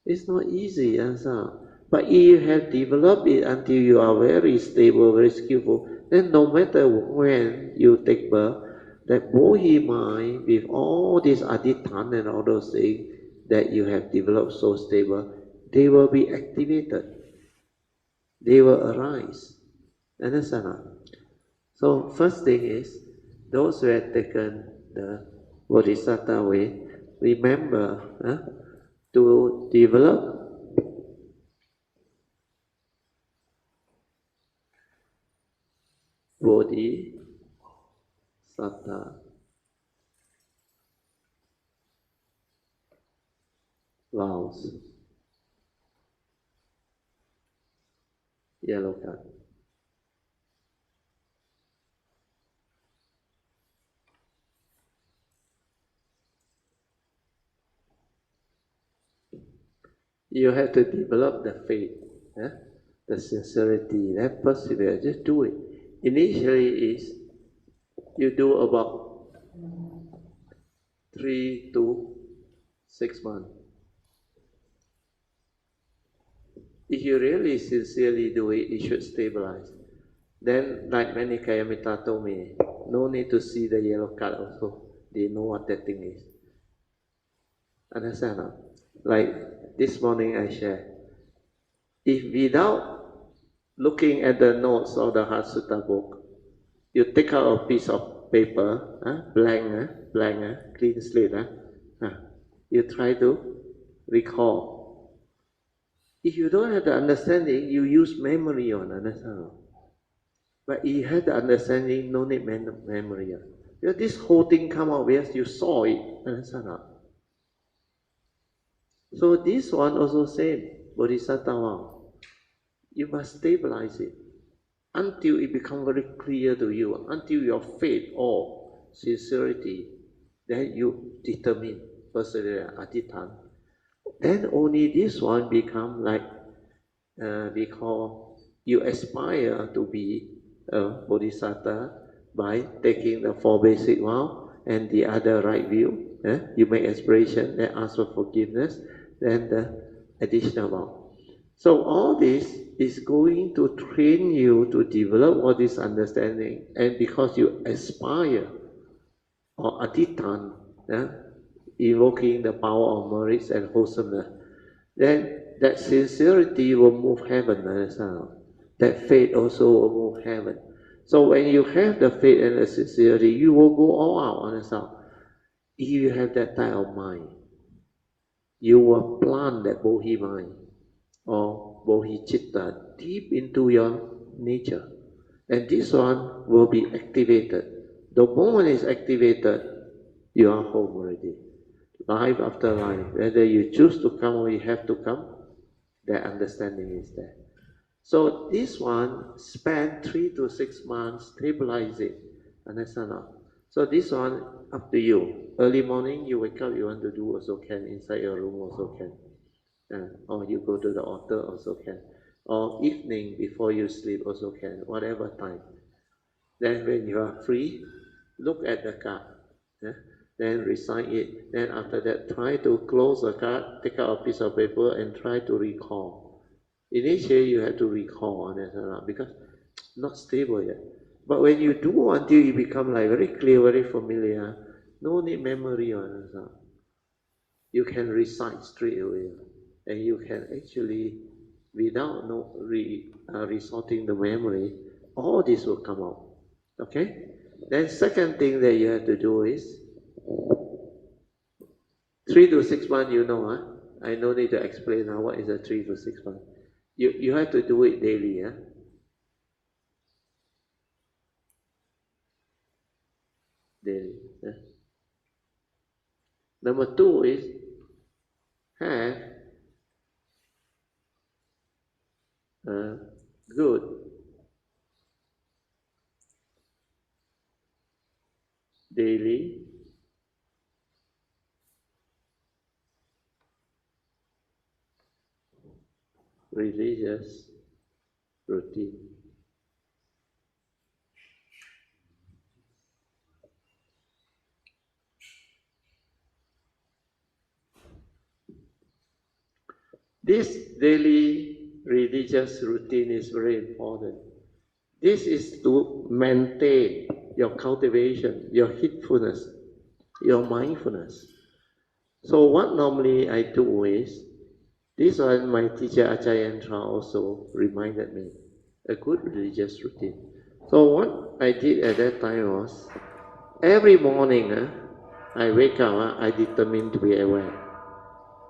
It's not easy, but if you have developed it until you are very stable, very skillful, then no matter when you take birth, that Bodhi mind with all this adithan and all those things that you have developed so stable, they will be activated. They will arise. Understand? So first thing is, those who have taken the Bodhisattva way, remember to develop Bodhisattva vows. Yellow card. You have to develop the faith, the sincerity, that perseverance. Just do it. Initially is you do about 3 to 6 months. If you really sincerely do it, it should stabilize. Then, like many Kayamita told me, no need to see the yellow card also. They know what that thing is. Understand? Like this morning I shared. If without looking at the notes of the Heart Sutta book, you take out a piece of paper, blank, clean slate, you try to recall. If you don't have the understanding, you use memory on, understand? But if you have the understanding, no need memory. Because this whole thing come out because you saw it, understand? So this one also same, Bodhisattva. You must stabilize it until it becomes very clear to you, until your faith or sincerity, then you determine, persevere, adithan. Then only this one become like, because you aspire to be a Bodhisattva by taking the 4 basic vows and the other right view. You make aspiration, then ask for forgiveness, then the additional vow. So all this is going to train you to develop all this understanding, and because you aspire or adithan, evoking the power of merits and wholesomeness, then that sincerity will move heaven, understand? That faith also will move heaven. So when you have the faith and the sincerity, you will go all out, understand? If you have that type of mind, you will plant that bodhi mind or bodhicitta deep into your nature. And this one will be activated. The moment it's activated, you are home already. Life after life, whether you choose to come or you have to come, that understanding is there. So this one spend 3 to 6 months, stabilize it. Understand? So this one up to you. Early morning you wake up, you want to do also can, inside your room also can. Or you go to the altar also can. Or evening before you sleep also can, whatever time. Then when you are free, look at the card. Then recite it. Then after that, try to close the card, take out a piece of paper and try to recall. Initially, you have to recall because not stable yet. But when you do until you become like very clear, very familiar, no need memory on it. You can recite straight away, and you can actually, without resorting the memory, all this will come out. Okay? Then second thing that you have to do is 3 to 6 months, you know, I no need to explain now what is a 3 to 6 months. You have to do it daily, daily. Number 2 is have a good daily religious routine. This daily religious routine is very important. This is to maintain your cultivation, your heedfulness, your mindfulness. So what normally I do is, this one my teacher Jayanta also reminded me, a good religious routine. So what I did at that time was, every morning I wake up, I determine to be aware.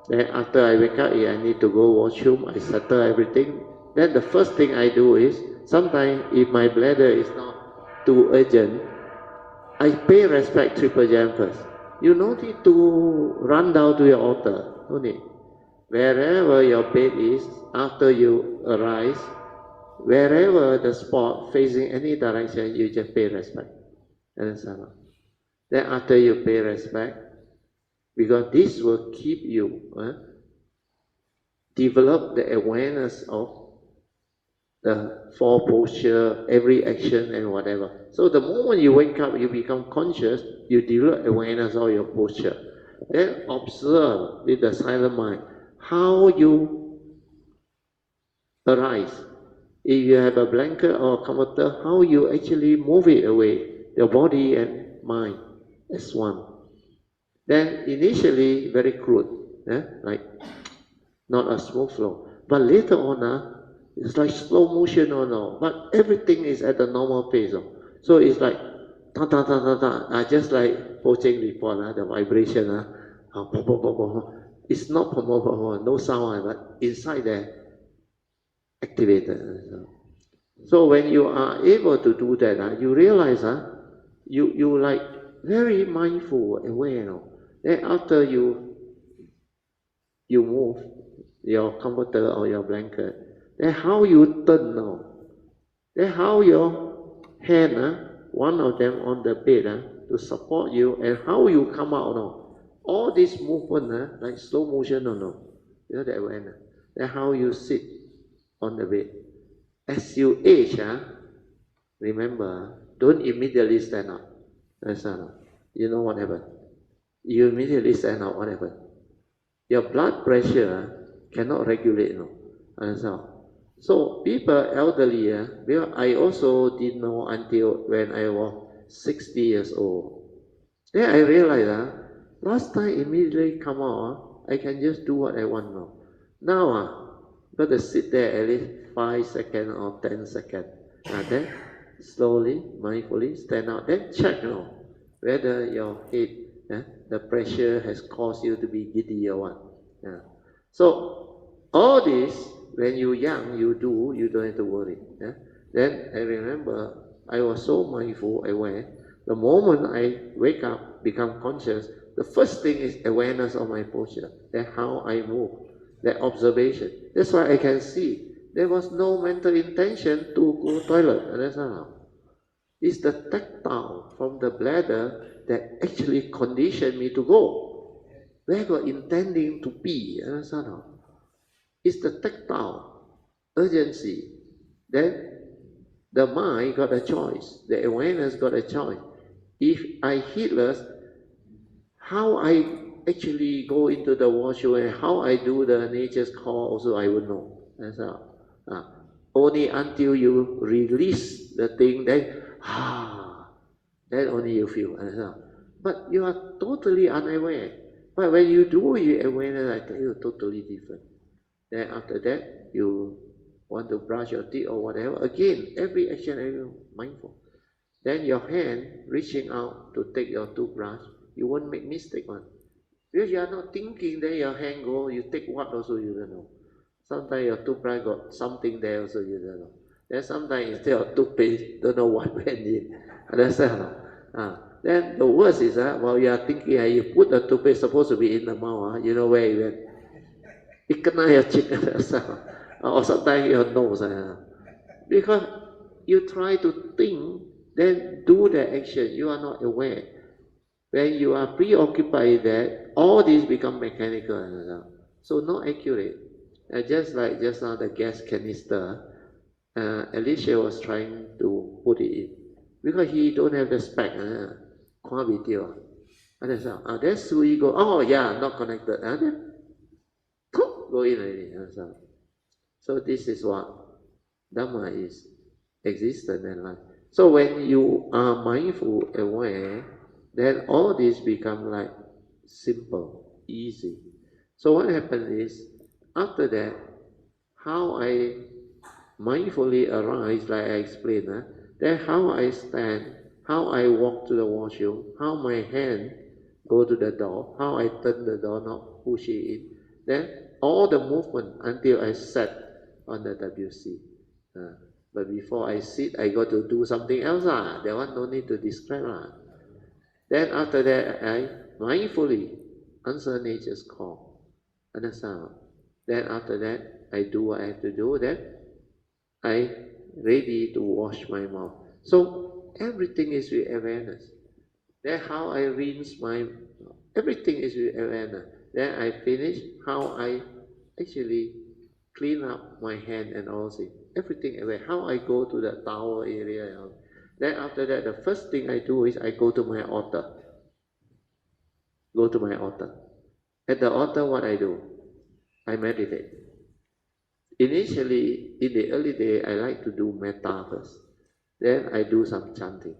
Then after I wake up, I need to go washroom, I settle everything. Then the first thing I do is, sometimes if my bladder is not too urgent, I pay respect Triple Gem first. You no need to run down to your altar, no need. Wherever your bed is, after you arise, wherever the spot facing any direction, you just pay respect. Understand? Then after you pay respect, because this will keep you develop the awareness of the four posture, every action and whatever. So the moment you wake up, you become conscious, you develop awareness of your posture. Then observe with the silent mind how you arise. If you have a blanket or a comforter, how you actually move it away, your body and mind as one. Then initially very crude, like not a smooth flow. But later on, it's like slow motion but everything is at the normal pace. So it's like ta ta ta ta ta, just like poaching report, the vibration, it's not no sound, but inside there activated. So when you are able to do that, you realize you like very mindful, aware. Then after you move your comforter or your blanket, then how you turn now, then how your hand, one of them on the bed to support you, and how you come out now. All this movement, like slow motion you know that awareness. Then how you sit on the bed. As you age, remember, don't immediately stand up. You know what happened? You immediately stand up, what happened? Your blood pressure cannot regulate. So people elderly, because I also didn't know until when I was 60 years old. Then I realized Last time immediately come out, I can just do what I want now. Now, got to sit there at least 5 seconds or 10 seconds. Then slowly, mindfully stand out. Then check now whether your head, the pressure has caused you to be giddy or what. So all this, when you're young, you do, you don't have to worry. Then I remember I was so mindful, aware. The moment I wake up, become conscious, the first thing is awareness of my posture. That's how I move. That observation. That's why I can see. There was no mental intention to go toilet. Understand now? It's the tactile from the bladder that actually conditioned me to go. Where got intending to pee. Understand now? It's the tactile urgency. Then the mind got a choice. The awareness got a choice. If I heedless, how I actually go into the washroom and how I do the nature's call also I will know. That's all. Only until you release the thing, then then only you feel. That's all. But you are totally unaware. But when you do your awareness, I tell you, totally different. Then after that, you want to brush your teeth or whatever. Again, every action, every mindful. Then your hand reaching out to take your toothbrush, you won't make mistake one. Because you are not thinking, then your hand go, you take what also you don't know. Sometimes your toothbrush got something there also you don't know. Then sometimes instead of toothpaste, don't know what went in. Understand? Then the worst is, while you are thinking, you put the toothpaste supposed to be in the mouth, you know where it went. It kena your cheek or sometimes your nose. Because you try to think, then do the action, you are not aware. When you are preoccupied that, all this become mechanical. So not accurate. Just like just now the gas canister, Alicia was trying to put it in. Because he don't have the spec. Then Soo Yee go, oh yeah, not connected. Then go in already. So this is what Dhamma is, existence and life. So when you are mindful, aware, then all this become like simple, easy. So what happens is, after that, how I mindfully arise, like I explained, then how I stand, how I walk to the washroom, how my hand go to the door, how I turn the doorknob, push it in, then all the movement until I sat on the WC. But before I sit, I got to do something else. That one no need to describe. Then after that, I mindfully answer nature's call. Understand? Then after that, I do what I have to do. Then I ready to wash my mouth. So everything is with awareness. Then how I rinse my, everything is with awareness. Then I finish how I actually clean up my hand and all things. Everything aware. How I go to the towel area. Then after that, the first thing I do is I go to my altar. Go to my altar. At the altar, what I do? I meditate. Initially, in the early day, I like to do metta first. Then I do some chanting.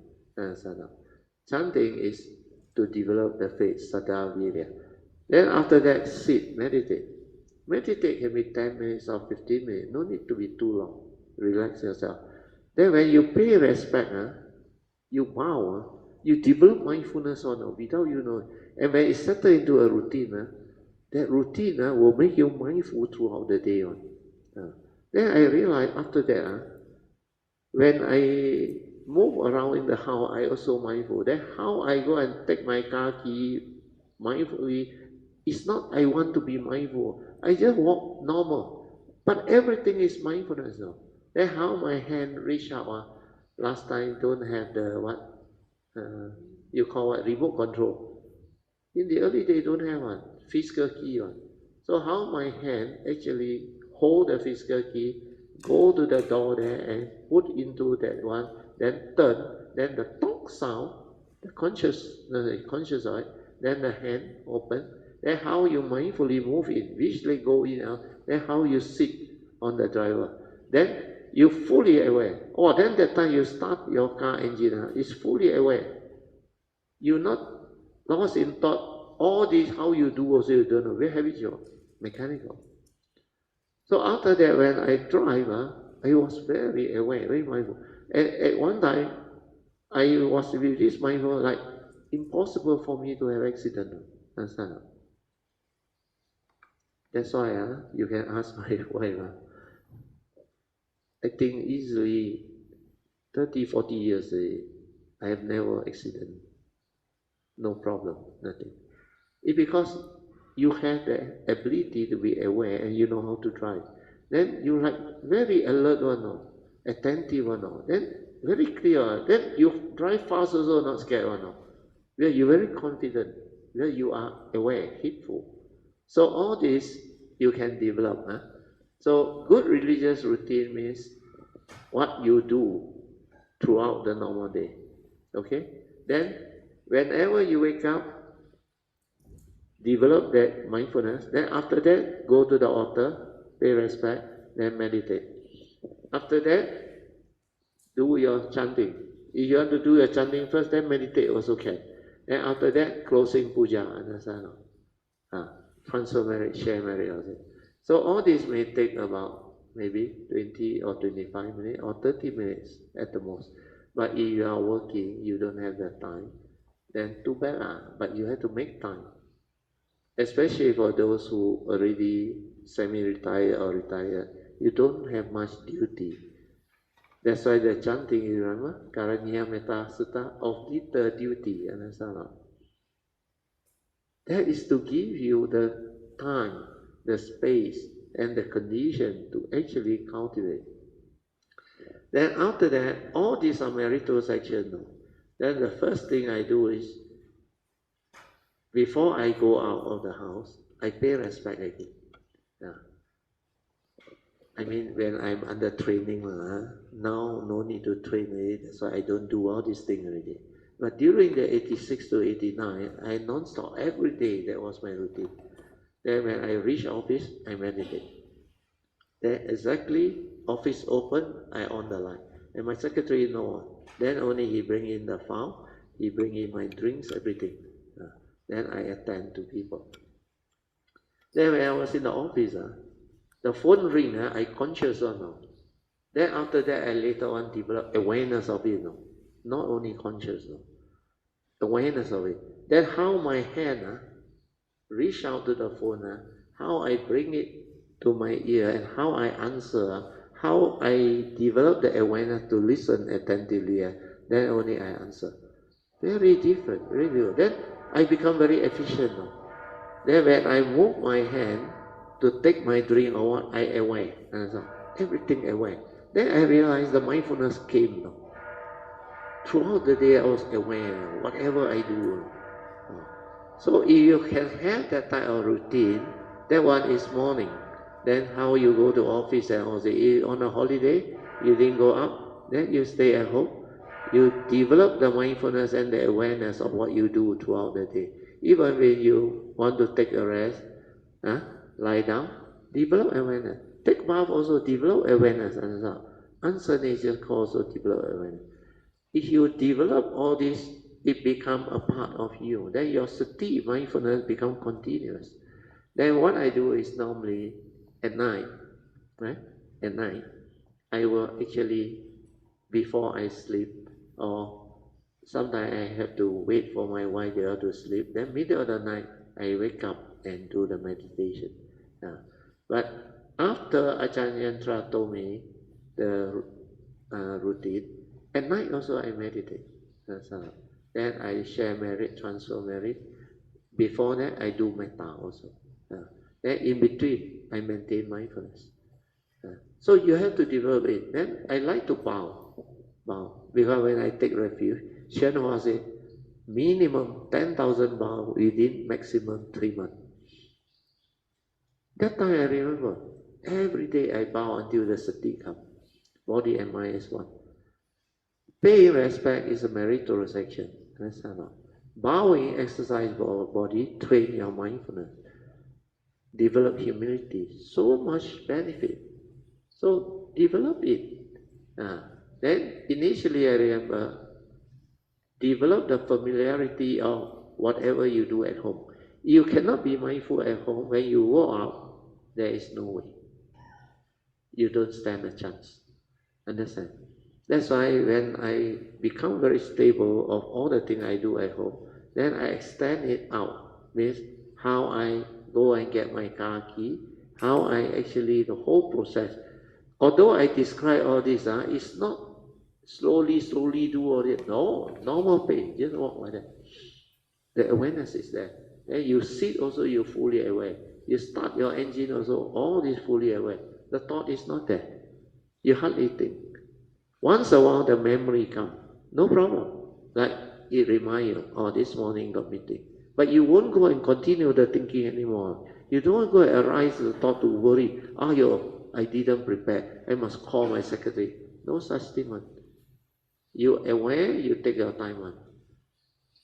Chanting is to develop the faith, Saddha Virya. Then after that, sit, meditate. Meditate can be 10 minutes or 15 minutes. No need to be too long. Relax yourself. Then when you pay respect, you bow, you develop mindfulness without you know. And when it settles into a routine, that routine will make you mindful throughout the day. Then I realized after that, when I move around in the house, I also mindful. Then how I go and take my car key mindfully, it's not I want to be mindful. I just walk normal. But everything is mindfulness now. Then how my hand reach out. Last time don't have the what? You call it remote control. In the early day don't have one. Physical key one. So how my hand actually hold the physical key, go to the door there and put into that one, then turn, then the talk sound, the conscious of it, then the hand open, then how you mindfully move in, visually go in out, then how you sit on the driver. Then you fully aware. Then that time you start your car engine, is fully aware. You're not lost in thought All this, how you do also you don't know, very habitual, mechanical. So after that, when I drive, I was very aware, very mindful. At one time, I was with this mindful, like impossible for me to have accident. Understand? That's why you can ask my wife. I think easily 30, 40 years, I have never accident. No problem, nothing. It's because you have the ability to be aware and you know how to drive. Then you like very alert one, attentive one, then very clear. Then you drive fast also not scared one. Where you're very confident, where you are aware, heedful. So all this you can develop. So good religious routine means what you do throughout the normal day. Okay? Then whenever you wake up, develop that mindfulness. Then after that, go to the altar, pay respect, then meditate. After that, do your chanting. If you want to do your chanting first, then meditate also can. Then after that, closing puja, understand? Transfer merit, share merit also. So all this may take about maybe 20 or 25 minutes or 30 minutes at the most. But if you are working, you don't have that time, then too bad, but you have to make time. Especially for those who already semi-retired or retired, you don't have much duty. That's why the chanting, you remember, Karanya Metta Sutta, of the duty, understand? That is to give you the time, the space, and the condition to actually cultivate. Then after that, all these are meritorious actions. Then the first thing I do is, before I go out of the house, I pay respect again. I mean, when I'm under training, now no need to train already, that's why I don't do all these things already. But during the 86 to 89, I non-stop, every day, that was my routine. Then when I reach office, I meditate. Then exactly, office open, I on the light. And my secretary know. Then only he bring in the file, he bring in my drinks, everything. Then I attend to people. Then when I was in the office, the phone ring, I conscious or no. Then after that, I later on develop awareness of it, not only conscious, awareness of it. Then how my hand reach out to the phone, how I bring it to my ear, and how I answer, how I develop the awareness to listen attentively, then only I answer. Very different, really. Then I become very efficient. Then when I move my hand to take my drink or what, I aware. Everything aware. Then I realized the mindfulness came. Throughout the day I was aware, whatever I do. So if you can have that type of routine, that one is morning. Then how you go to office and all that. On a holiday, you didn't go out, then you stay at home. You develop the mindfulness and the awareness of what you do throughout the day. Even when you want to take a rest, lie down, develop awareness. Take bath also, develop awareness. Answer nature's call also, develop awareness. If you develop all this, it becomes a part of you. Then your sati, mindfulness, become continuous. Then what I do is normally at night, right? At night, I will actually, before I sleep, or sometimes I have to wait for my wife there to sleep. Then middle of the night, I wake up and do the meditation. But after Ajahn Yantra told me the routine, at night also I meditate. Then I share merit, transfer merit. Before that, I do metta also. Then in between, I maintain mindfulness. So you have to develop it. Then I like to bow. Because when I take refuge, Shen Hua said, minimum 10,000 bow within maximum 3 months. That time I remember, every day I bow until the sati comes. Body and mind is one. Paying respect is a meritorious action. Bowing, exercise body, train your mindfulness. Develop humility. So much benefit. So develop it. Then initially I remember, develop the familiarity of whatever you do at home. You cannot be mindful at home. When you go out, there is no way. You don't stand a chance. Understand? That's why when I become very stable of all the things I do at home, then I extend it out. Means how I go and get my car key, how I actually, the whole process. Although I describe all this, it's not slowly do all this. No, normal pace, just walk like that. The awareness is there. Then you sit also, you're fully aware. You start your engine also, all this fully aware. The thought is not there. You hardly think. Once a while, the memory comes. No problem. Like it reminds you, oh, this morning got meeting. But you won't go and continue the thinking anymore. You don't go and arise the thought to worry, oh, I didn't prepare. I must call my secretary. No such thing, man. You aware, you take your time, man.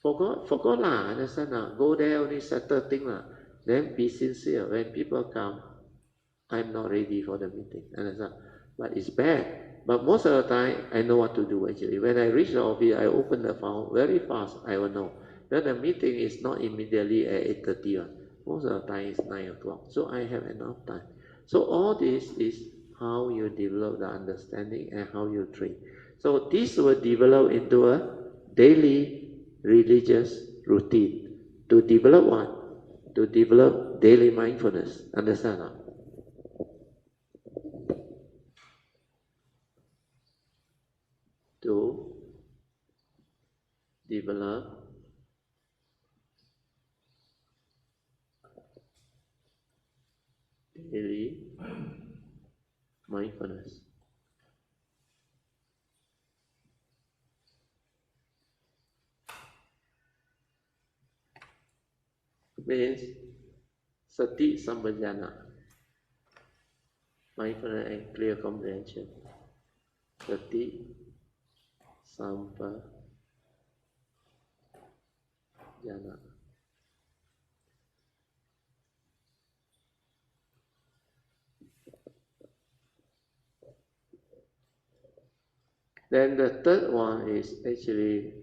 Forgot lah, understand lah. Go there, only settle thing lah. Then be sincere. When people come, I'm not ready for the meeting, understand? But it's bad. But most of the time, I know what to do actually. When I reach the office, I open the file very fast, I will know. Then the meeting is not immediately at 8:30. Most of the time it's 9 o'clock. So I have enough time. So all this is how you develop the understanding and how you train. So this will develop into a daily religious routine. To develop what? To develop daily mindfulness. Understand? To develop daily mindfulness. Means sati sampajana, mindfulness and clear comprehension. Sati sampajana. Then the third one is actually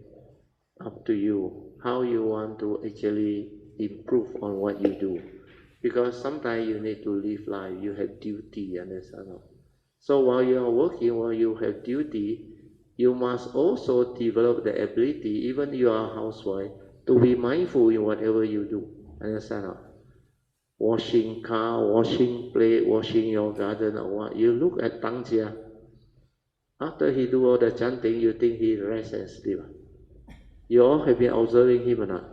up to you, how you want to actually improve on what you do. Because sometimes you need to live life, you have duty, understand? So while you are working, while you have duty, you must also develop the ability, even you are a housewife, to be mindful in whatever you do, understand? Washing car, washing plate, washing your garden or what. You look at Tang Jia. After he do all the chanting, you think he rest and sleep. You all have been observing him or not?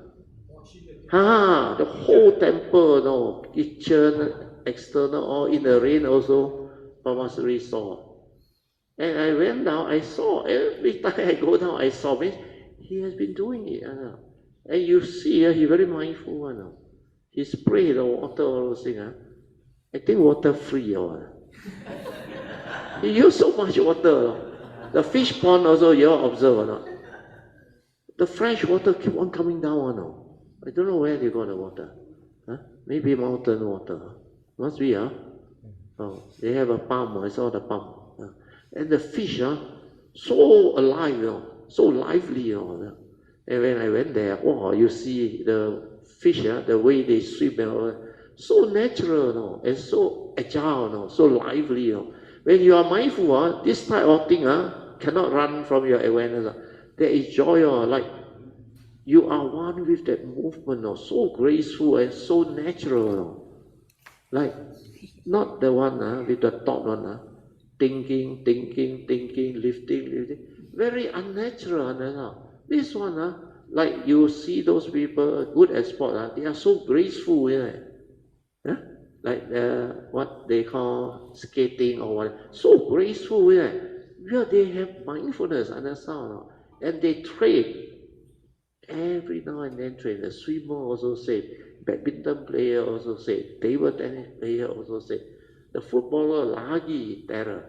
The whole temple, no, kitchen, external, all in the rain also, Pamasuri saw. And I went down, I saw, every time I go down, I saw, means he has been doing it. And you see, he very mindful. He spray the water, all those things. I think water free. He use so much water. The fish pond also, you all observe or not? The fresh water keep on coming down. I don't know where they got the water. Maybe mountain water. Must be, Oh, they have a pump. I saw the pump. And the fish, so alive, so lively. And when I went there, wow, you see the fish, the way they swim, so natural, and so agile, so lively. When you are mindful, this type of thing cannot run from your awareness. There is joy, like you are one with that movement, so graceful and so natural. Like not the one with the thought one, thinking, lifting. Very unnatural. This one, like you see those people good at sport, they are so graceful, like what they call skating or what, so graceful, Where they have mindfulness, understand, and they train. Every now and then train. The swimmer also said, badminton player also said, table tennis player also said, the footballer lagi terror.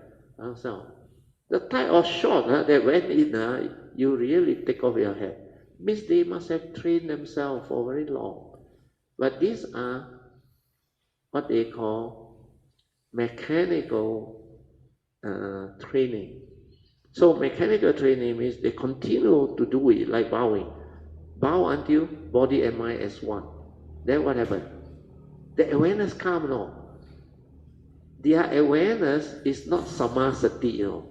The type of shot that went in, you really take off your head. Means they must have trained themselves for very long. But these are what they call mechanical training. So mechanical training means they continue to do it like bowing. Bow until body and mind as one. then what happened? The awareness come, no. Their awareness is not samasati, you know.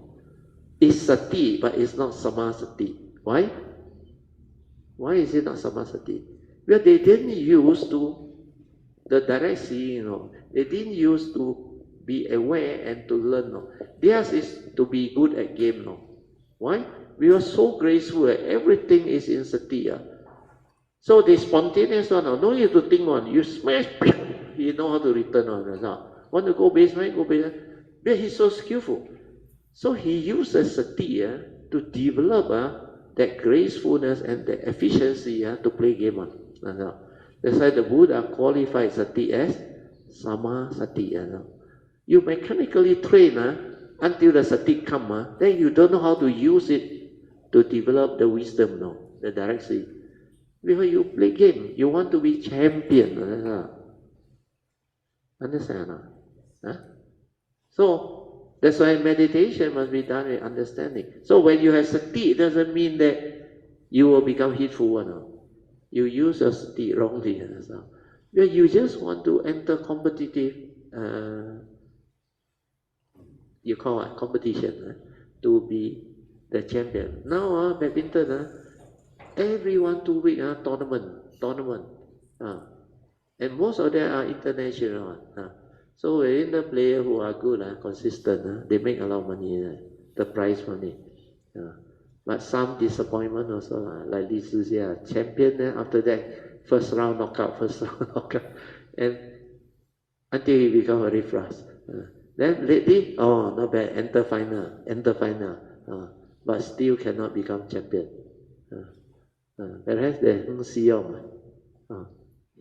It's sati, but it's not samasati. Why? Why is it not samasati? Well, they didn't use to the direct seeing, you know. They didn't use to be aware and to learn, no. Theirs is to be good at game, no. Why? We are so graceful, everything is in sati. So the spontaneous one, no need to think one. You smash, you know how to return on. Want to go basement, go basement. But he's so skillful. So he uses sati to develop that gracefulness and the efficiency to play game on. That's why the Buddha qualified sati as sama sati. You mechanically train until the sati come, then you don't know how to use it to develop the wisdom, no, the direct see. Because you play game, you want to be champion. Understand? Huh? So that's why meditation must be done with understanding. So when you have sati, it doesn't mean that you will become heedful. No? You use your sati wrongly. You just want to enter competitive, you call it competition, to be the champion. Now, badminton, every 1-2 week tournament. And most of them are international. So within the players who are good, consistent, they make a lot of money, the prize money. But some disappointment also, like this is champion, then after that, first round knockout, and until he become very fast. Then lately, oh, not bad, enter final, but still cannot become champion. Perhaps the Sis Siow Pin,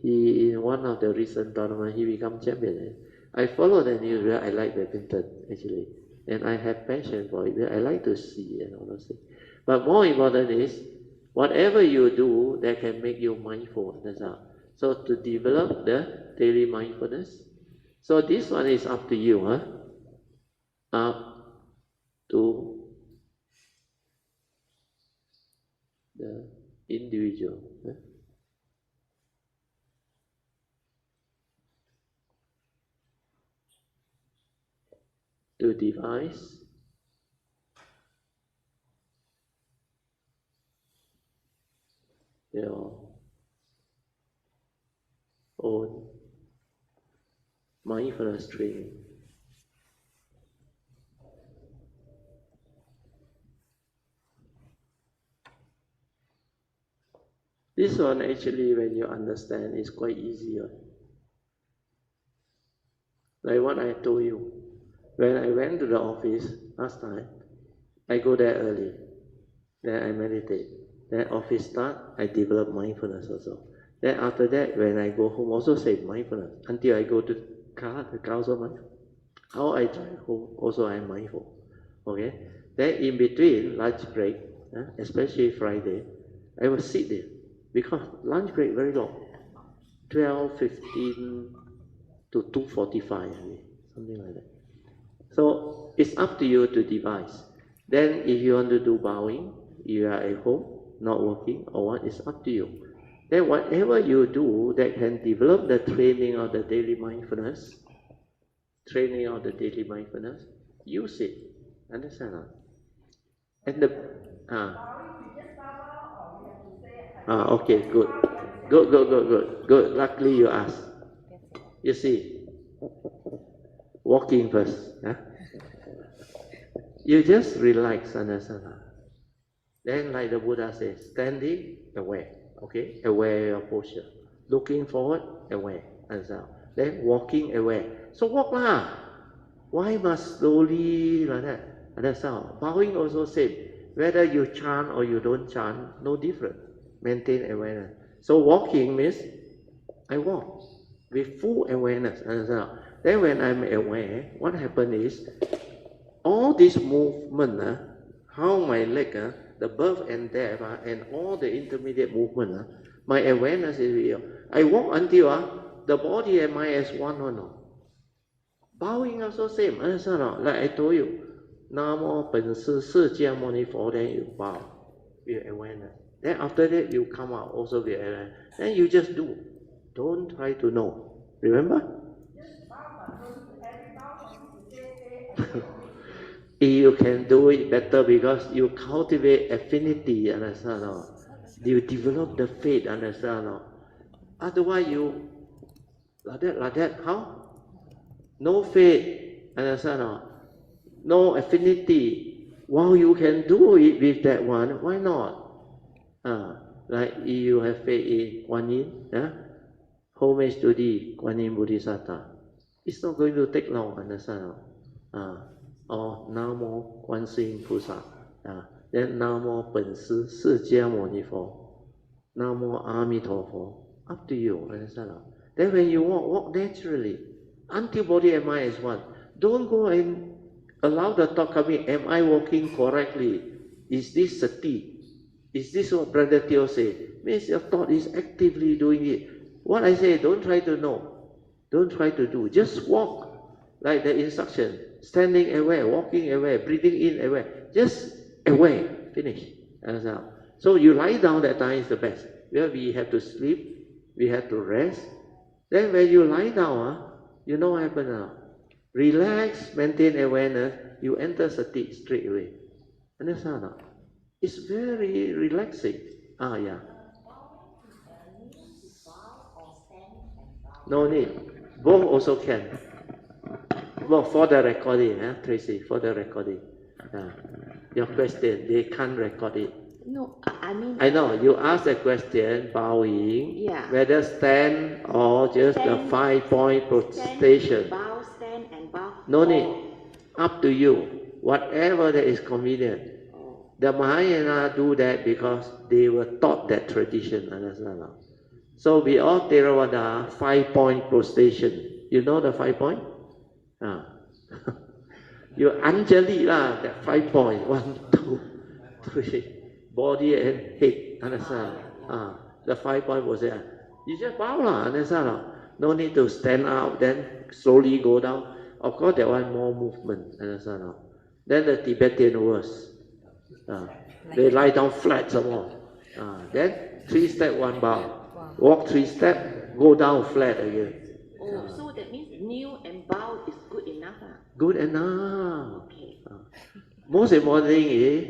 he in one of the recent tournaments, he become champion. I follow the news. I like badminton actually, and I have passion for it. I like to see and all those things. But more important is whatever you do that can make you mindful. That's all. So to develop the daily mindfulness. So this one is up to you, up to the individual. To devise your own mindfulness training. This one actually, when you understand, is quite easier. Like what I told you, when I went to the office last time, I go there early, then I meditate. Then office start, I develop mindfulness also. Then after that, when I go home, also say mindfulness. Until I go to the car also mindful. How I drive home, also I'm mindful. Okay? Then in between lunch break, especially Friday, I will sit there. Because lunch break very long. 12:15 to 2:45, something like that. So it's up to you to devise. Then if you want to do bowing, you are at home, not working, or what, it's up to you. Then whatever you do that can develop the training of the daily mindfulness, use it. Understand? And okay, good. Luckily you asked. You see, walking first. You just relax, understand? Then like the Buddha says, standing, aware. Okay, aware your posture. Looking forward, aware, understand? Then walking, aware. So walk lah. Why must slowly like that? Understand? Bowing also same. Whether you chant or you don't chant, no different. Maintain awareness. So walking means I walk with full awareness. Understand? Then when I'm aware, what happens is all this movement, how my leg, the birth and death, and all the intermediate movement, my awareness is real. I walk until the body and mind as one. Bowing also same. Understand? Like I told you, Namo Bensi释迦牟尼佛, then you bow with awareness. Then after that you come out also with awareness. Then you just do. Don't try to know. Remember? You can do it better because you cultivate affinity, understand? You develop the faith, understand? Otherwise, you like that, how? No faith, understand? No affinity. Well, you can do it with that one, why not? Like you have faith in Kuan Yin, homage to the Kuan Yin Bodhisattva. It's not going to take long, understand? Or Namo Kuan Yin Pusa. Then Namo Pen Si释迦牟尼佛. Namo Amitofo. Up to you, understand? Then when you walk naturally. Until body and mind is one. Don't go and allow the thought coming, am I walking correctly? Is this sati? Is this what Brother Teo say? Means your thought is actively doing it. What I say, don't try to know. Don't try to do. Just walk. Like the instruction. Standing aware, walking aware, breathing in aware. Just aware. Finish. So you lie down, that time is the best. Where we have to sleep, we have to rest. Then when you lie down, you know what happens now. Relax, maintain awareness, you enter sati straight away. Understand? It's very relaxing. Yeah. No need. Both also can. Well, for the recording, Tracy, for the recording. Your question, they can't record it. No, I mean... I know, you ask a question, bowing, whether stand or just stand, the 5-point protestation. Stand and bow. No need. Up to you. Whatever that is convenient. The Mahayana do that because they were taught that tradition. Understand? So we all Theravada 5-point prostration. You know the 5-point? You Anjali lah, that 5 point. 1, 2, 3. Body and head. Understand? The 5-point was there. You just bow lah. Understand? No need to stand up, then slowly go down. Of course, that one more movement. Understand? Then the Tibetan was. They lie down flat some more. Then 3 step, 1 bow. Walk 3 step, go down flat again. So that means kneel and bow is good enough. Good enough. Okay. Most important thing is,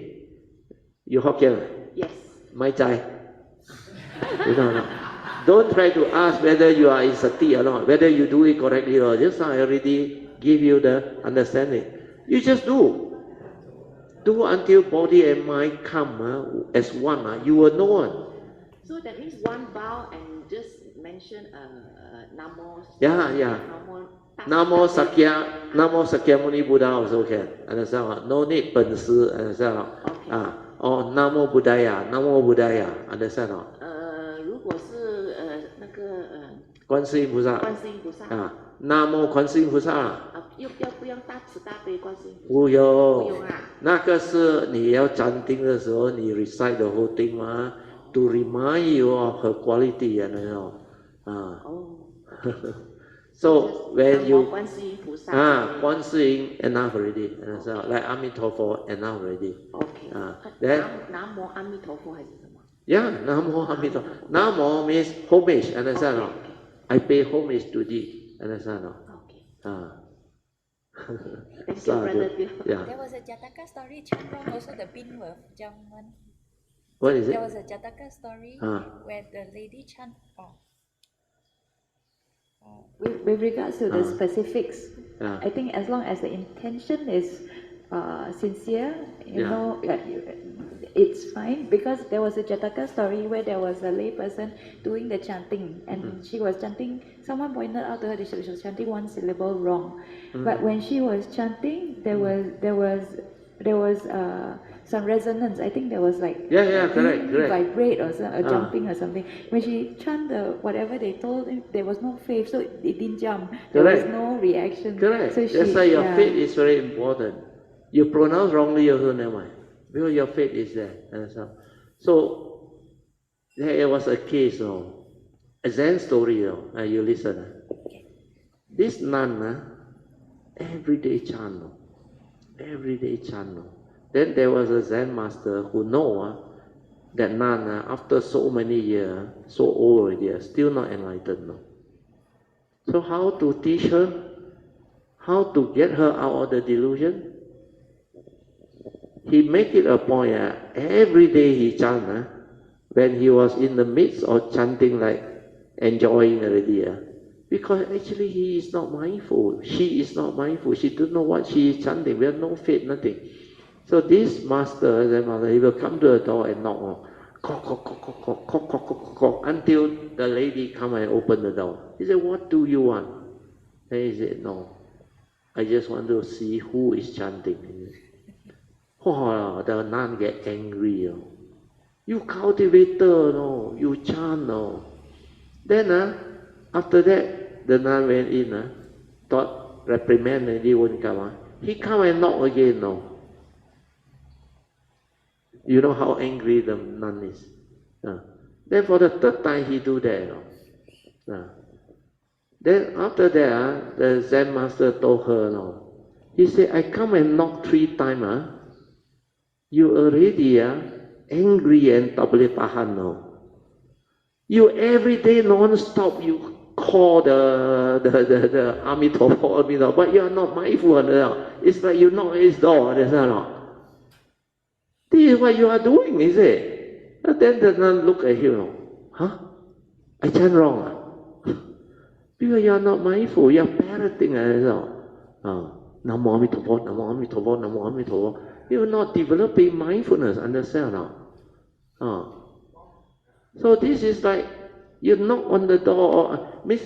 you Hokkien? Yes. Mai Chai. You know, don't try to ask whether you are in sati or not, whether you do it correctly or not. Just I already give you the understanding. You just do. Do until body and mind come as one. You will know one. So that means 1 bow and just mention Namo. Namo Sakya Muni Buddha also can. Understand? No need Pen Si. Understand? Okay. Or Namo Buddhaya. Namo Buddhaya. Understand? 如果是那个观世音菩萨。观世音菩萨。Namo 观世音菩萨。不用大慈大悲观世音菩萨。不用。不用啊。那个是你要chanting的时候，你 recite the whole thing 嘛 ，to remind you of her quality, you know. So when you 观世音菩萨。观世音 enough already, understand? Like Amitofo enough already. Okay. Then 南无阿弥陀佛还是什么？ Yeah, Namo Amitofo. Namo means homage, understand? Okay. I pay homage to thee, understand? Okay. Thank you, Brother Teo. Yeah. There was a Jataka story, Chandra, also the Bin were Jamman. What is it? There was a Jataka story where the lady chant. With regards to the specifics, I think as long as the intention is sincere, you know, it's fine. Because there was a Jataka story where there was a lay person doing the chanting, and she was chanting. Someone pointed out to her that she was chanting 1 syllable wrong. But when she was chanting, there was some resonance. I think there was like correct. Vibrate or jumping or something. When she chanted whatever they told him, there was no faith, so it didn't jump. There was no reaction. Correct. So that's why your faith is very important. You pronounce wrongly also never mind, because your faith is there. So there was a case, a Zen story. You listen. This nun, everyday chant. Then there was a Zen master who know that nun, after so many years, so old already, still not enlightened. No? So how to teach her? How to get her out of the delusion? He make it a point, every day he chant, when he was in the midst of chanting, like enjoying already, because actually he is not mindful, she is not mindful, she don't know what she is chanting, we have no faith, nothing. So this master, he will come to the door and knock, until the lady come and open the door. He said, what do you want? And he said, no, I just want to see who is chanting. Oh, the nun get angry. You cultivator, no, you chant, no. Then after that, the nun went in, thought reprimand and he won't come. He come and knock again, no. You know how angry the nun is. Then for the third time he do that. Then after that, the Zen master told her, no. He said, I come and knock 3 times. You already angry and tak boleh tahan now. You every day non-stop you call the army topo, but you are not mindful. It's like you knock his door. This is what you are doing, is it? And then the nun look at him. Huh? I chant wrong. Because you are not mindful. You are parroting. Namo Amitopo, Namo Amitopo, Namo Amitopo. You are not developing mindfulness, understand now? So this is like, you knock on the door, means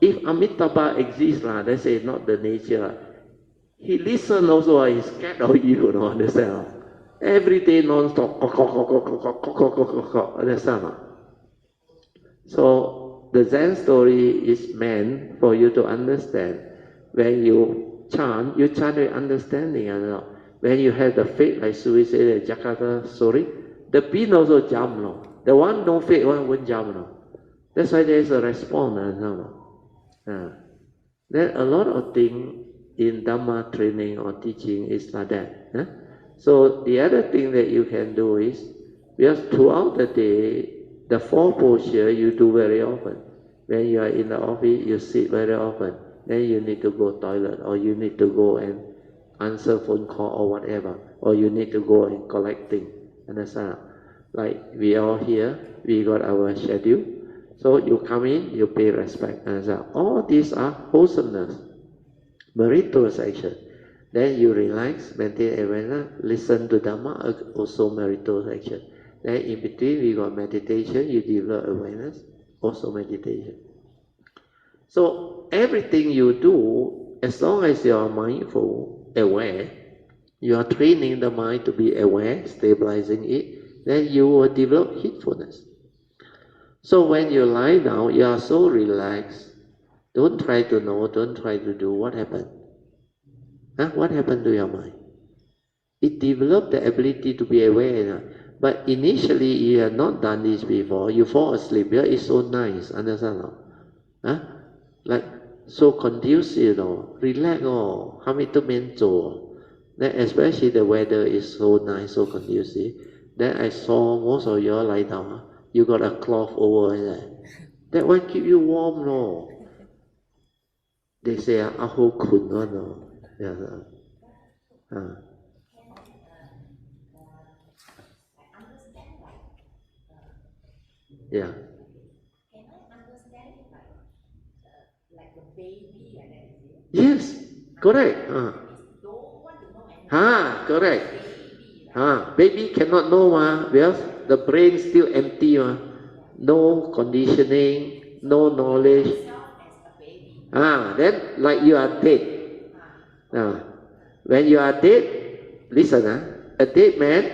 if Amitabha exists, they say not the nature, he listen also, he's scared of you, understand? Every day non-stop, understand? So the Zen story is meant for you to understand. When you chant with understanding. When you have the faith, like Sui said, Jakarta story, the pin also jump. No? The one no faith, one won't jump. No? That's why there is a response. There are a lot of things in Dhamma training or teaching is like that. So the other thing that you can do is, because throughout the day, the 4 posture you do very often. When you are in the office, you sit very often. Then you need to go toilet, or you need to go and answer phone call or whatever, or you need to go and collect things. Understand? Like we all here, we got our schedule. So you come in, you pay respect. Understand? All these are wholesomeness, meritorious action. Then you relax, maintain awareness, listen to Dhamma, also meritorious action. Then in between we got meditation, you develop awareness, also meditation. So everything you do, as long as you are mindful, aware, you are training the mind to be aware, stabilizing it, then you will develop heedfulness. So when you lie down, you are so relaxed. Don't try to know, don't try to do. What happened? What happened to your mind? It developed the ability to be aware. But initially, you have not done this before. You fall asleep. It's so nice. Understand? Like so conducive, relax, then especially the weather is so nice, so conducive. Then I saw most of you lie down. You got a cloth over there. That one keep you warm, no? They say, aho kun, no? Yeah. Yes, correct. Correct. Baby cannot know, because the brain is still empty. No conditioning, no knowledge. Then like you are dead. When you are dead, listen, a dead man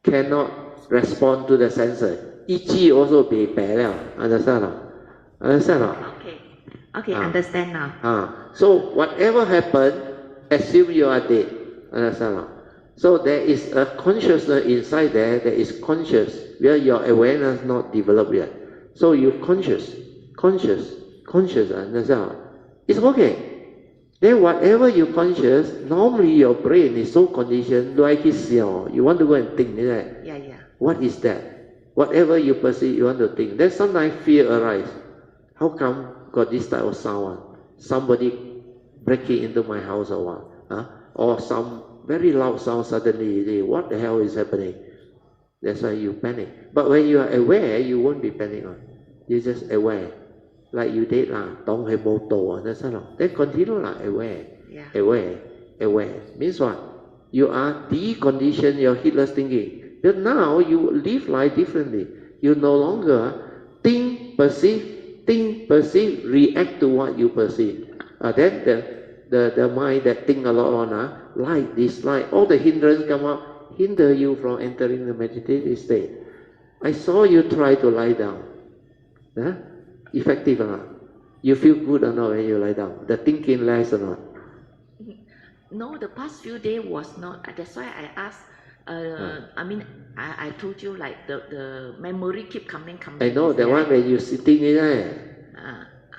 cannot respond to the sensor. Ichi also be bad. Understand? Understand? Okay, understand now. So whatever happened, assume you are dead. Understand? So there is a consciousness inside there that is conscious, where your awareness not developed yet. So you conscious, understand? It's okay. Then whatever you conscious, normally your brain is so conditioned, like it's you want to go and think, isn't it? Yeah. What is that? Whatever you perceive, you want to think. Then sometimes fear arises. How come got this type of sound? Somebody breaking into my house or what? Huh? Or some very loud sound suddenly. What the hell is happening? That's why you panic. But when you are aware, you won't be panicking. You're just aware. Like you did lah, don't have motor. That's all. Then continue lah, aware. Yeah. Aware. Means what? You are deconditioned your heedless thinking. But now you live life differently. You no longer think, perceive, react to what you perceive. Then the mind that think a lot on like, dislike, all the hindrance come up, hinder you from entering the meditative state. I saw you try to lie down. Huh? Effective or not? You feel good or not when you lie down? The thinking less or not? No, the past few days was not. That's why I asked. I mean, I told you like the memory keep coming. I know that one when you sitting in there.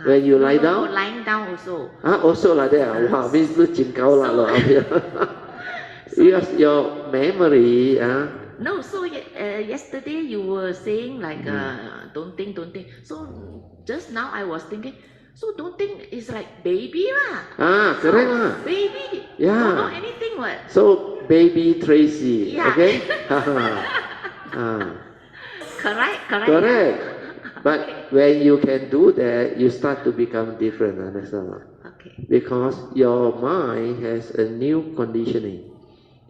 When you lie down? No, lying down also. Also like that. Wow, means you jingao lah. Because your memory. No, so yesterday you were saying like don't think. So just now I was thinking. So don't think it's like baby lah. Correct lah. Baby. Yeah. Don't know anything what. So baby Tracy. Yeah. Okay. Correct. But when you can do that, you start to become different. Understand? Okay. Because your mind has a new conditioning.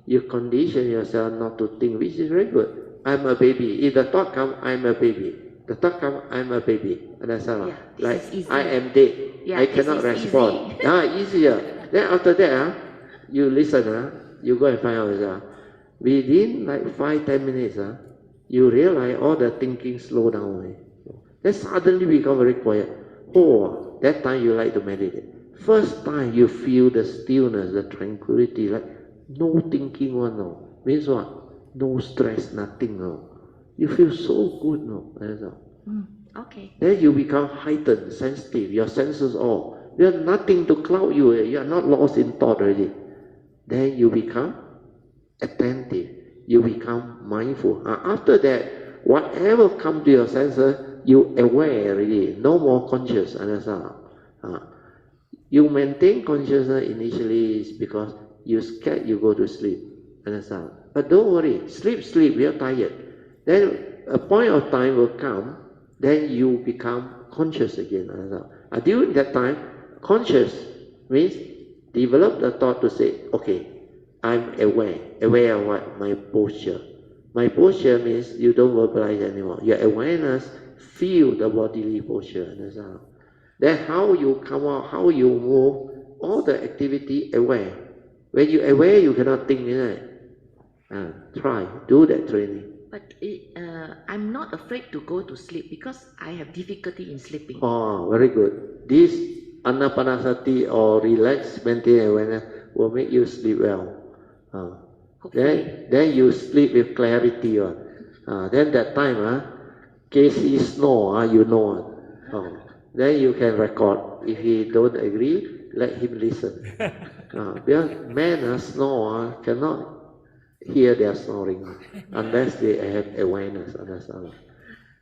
You condition yourself not to think, which is very good. I'm a baby. If the thought comes, I'm a baby. The thought comes, I'm a baby. Understand? Yeah, like, easy. I am dead. Yeah, I cannot respond. Easier. Then after that, you listen, you go and find out yourself. Within like 5-10 minutes, you realize all the thinking slow down. Then suddenly become very quiet. Oh, that time you like to meditate. First time you feel the stillness, the tranquility, like no thinking one, no. Means what? No stress, nothing, no. You feel so good, no. Okay. Then you become heightened, sensitive. Your senses all. There's nothing to cloud you. You are not lost in thought already. Then you become attentive. You become mindful. After that, whatever comes to your senses, you aware already. No more conscious. Understand? You maintain consciousness initially is because you scared you go to sleep. Understand? But don't worry. Sleep. We are tired. Then a point of time will come. Then you become conscious again. During that time, conscious means develop the thought to say, okay, I'm aware. Aware of what? My posture. My posture means you don't verbalize anymore. Your awareness feel the bodily posture. Then how you come out, how you move, all the activity aware. When you aware, you cannot think, try, do that training. But I'm not afraid to go to sleep because I have difficulty in sleeping. Oh, very good. This anapanasati or relax, maintain awareness will make you sleep well. Then you sleep with clarity. Then that time, Casey snore, you know. Then you can record. If he don't agree, let him listen. Because men snore cannot hear their snoring unless they have awareness. Understand?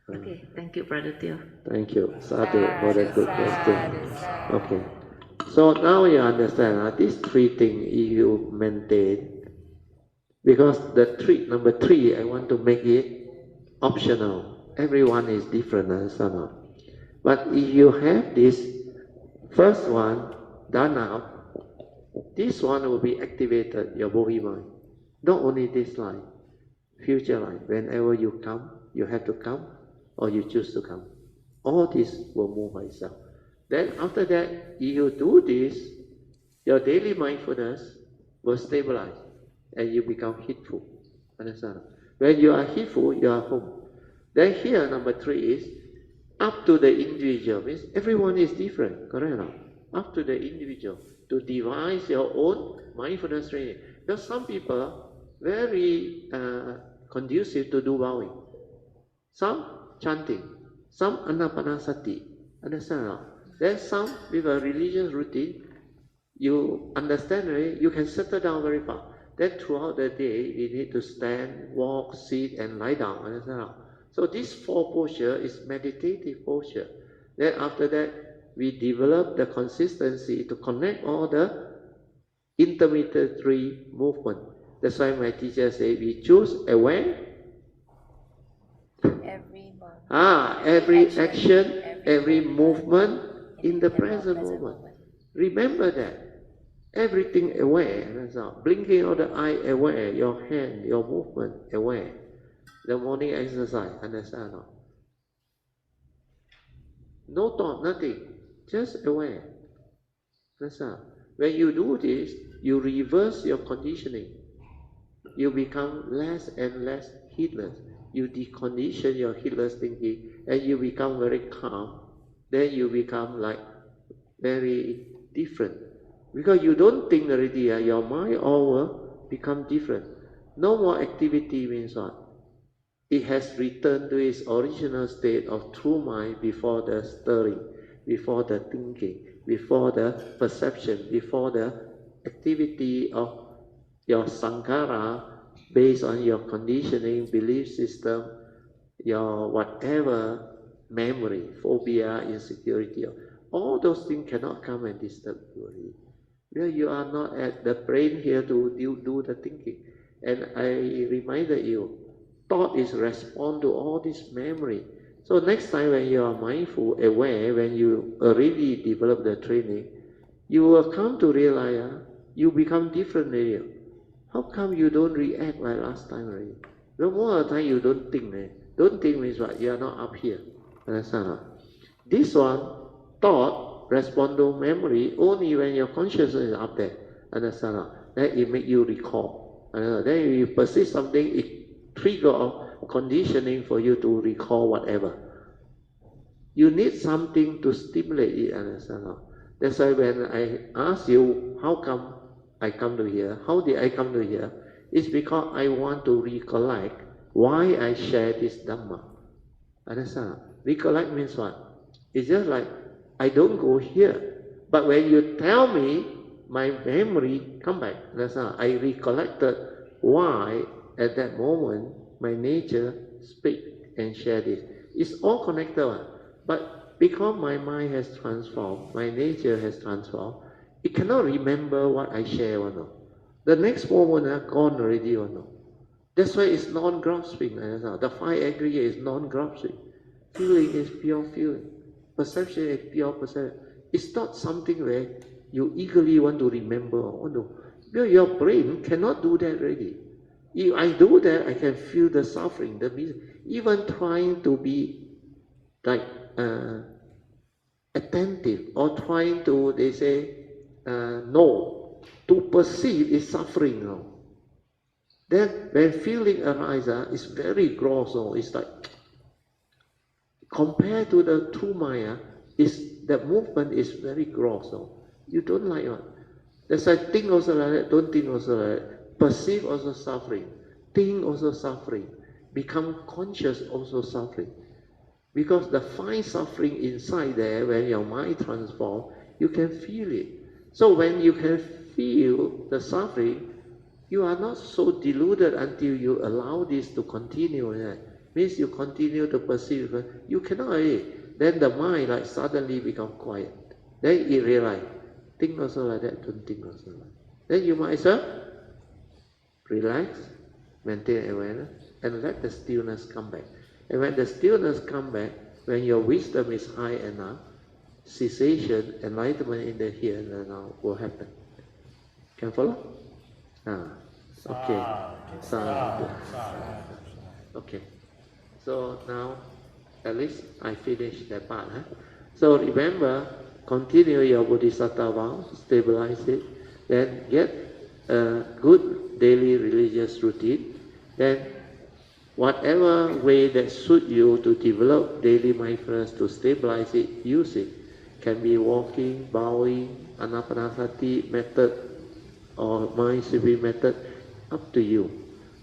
Okay, thank you, Brother Teo. Thank you. Sadhu for that good question. Okay. So now you understand these three things you maintain. Because the number three, I want to make it optional. Everyone is different, understand? But if you have this first one done out, this one will be activated, your body mind. Not only this life, future life. Whenever you come, you have to come, or you choose to come. All this will move by itself. Then after that, if you do this, your daily mindfulness will stabilize, and you become heedful. Understand? When you are heedful, you are home. Then here, number three is up to the individual. Means everyone is different, correct or not? Up to the individual to devise your own mindfulness training. Because some people very conducive to do bowing. Some chanting, some anapanasati. Understand or not? Then some with a religious routine, you understand, right? You can settle down very fast. Then throughout the day, we need to stand, walk, sit, and lie down. Understand? So this 4 posture is meditative posture. Then after that, we develop the consistency to connect all the intermediary movement. That's why my teacher say we choose aware. Every action, every movement in the present moment. Remember that. Everything aware. That's all. Blinking of the eye aware. Your hand, your movement aware. The morning exercise. Understand? No thought, nothing. Just aware. That's all. When you do this, you reverse your conditioning. You become less and less heedless. You decondition your heedless thinking and you become very calm. Then you become like very different. Because you don't think already, your mind all will become different. No more activity means what? It has returned to its original state of true mind before the stirring, before the thinking, before the perception, before the activity of your sankhara based on your conditioning, belief system, your whatever memory, phobia, insecurity, all those things cannot come and disturb you. Well, you are not at the brain here to do the thinking. And I reminded you, thought is respond to all this memory. So next time when you are mindful, aware, when you already develop the training, you will come to realize you become different already. How come you don't react like last time already? Well, most of the time you don't think. Don't think means what? You are not up here. Understand? This one, thought, respond to memory only when your consciousness is up there. Understand? Then it make you recall. Then you persist something, it trigger of conditioning for you to recall whatever. You need something to stimulate it. Understand? That's why when I ask you, how come I come to here? How did I come to here? It's because I want to recollect why I share this Dhamma. Understand? Recollect means what? It's just like, I don't go here. But when you tell me, my memory come back. Understand? I recollected why at that moment my nature speak and share this. It's all connected. But because my mind has transformed, my nature has transformed, it cannot remember what I share or not. The next moment gone already or not. That's why it's non-grasping. The 5 aggregate is non-grasping. Feeling is pure feeling. Perception is pure perception. It's not something where you eagerly want to remember or want to. Because your brain cannot do that already. If I do that, I can feel the suffering, the misery. Even trying to be like attentive or trying to, they say, no, to perceive is suffering now. Then when feeling arises, it's very gross. It's like, compared to the true Maya, the movement is very gross. You don't like it. That's why think also like that, don't think also like that. Perceive also suffering. Think also suffering. Become conscious also suffering. Because the fine suffering inside there, when your mind transforms, you can feel it. So when you can feel the suffering, you are not so deluded until you allow this to continue. Means you continue to perceive. You cannot. Then the mind like suddenly become quiet. Then it realize, think also like that, don't think also like that. Then you might as well relax, maintain awareness, and let the stillness come back. And when the stillness come back, when your wisdom is high enough, cessation, enlightenment in the here and now will happen. Can follow? Okay. Okay. So now, at least I finished that part. So remember, continue your Bodhisattva vow, stabilize it, then get a good daily religious routine, then whatever way that suits you to develop daily mindfulness to stabilize it, use it. Can be walking, bowing, anapanasati method, or mind sweeping method, up to you.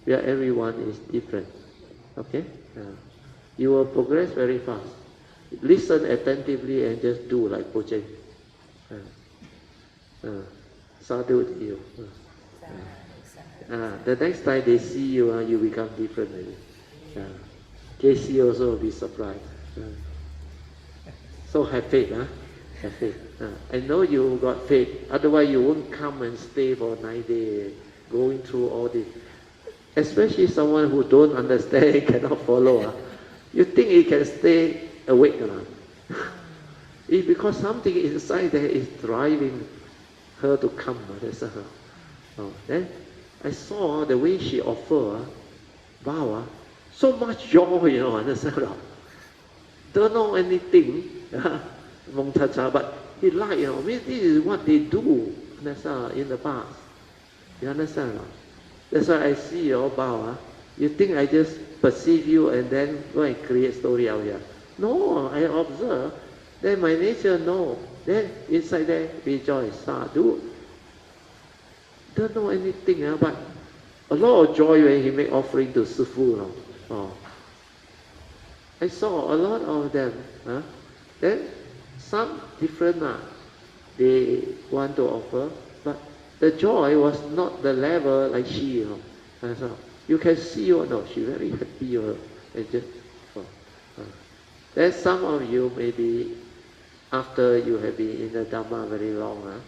Where everyone is different. Okay? You will progress very fast. Listen attentively and just do like Pojeng. Sadhu to you. The next time they see you, you become different already. KC also will be surprised. So have faith, have faith. I know you got faith, otherwise you won't come and stay for 9 days, going through all this. Especially someone who don't understand, cannot follow. You think he can stay awake or not? It's because something inside there is driving her to come. That's her. Then I saw the way she offered, wow, so much joy, understand? Don't know anything, but he like, this is what they do, understand, in the past. You understand? That's why I see your bow. You think I just perceive you and then go and create story out here? No, I observe. Then my nature know. Then inside there rejoice. Sadhu. Don't know anything, but a lot of joy when he make offering to Sifu. I saw a lot of them. Then some different, they want to offer, but the joy was not the level like she. You can see, she's very happy. And just, then some of you maybe after you have been in the Dhamma very long,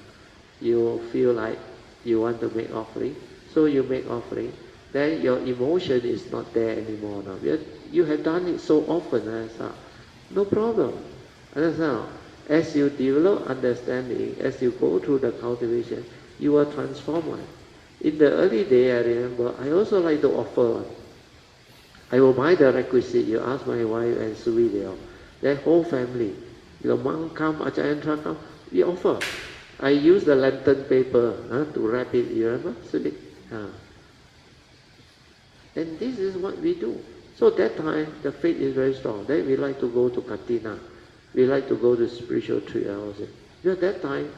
you feel like you want to make offering, so you make offering. Then your emotion is not there anymore. You have done it so often, no problem. Understand? As you develop understanding, as you go through the cultivation, you will transform. In the early day, I remember, I also like to offer. I will buy the requisite. You ask my wife and Sui Leo, their whole family. The monk come, Jayanta come, we offer. I use the lantern paper to wrap it, you remember? And this is what we do. So that time, the faith is very strong. Then we like to go to Katina. We like to go to spiritual tree. At that time,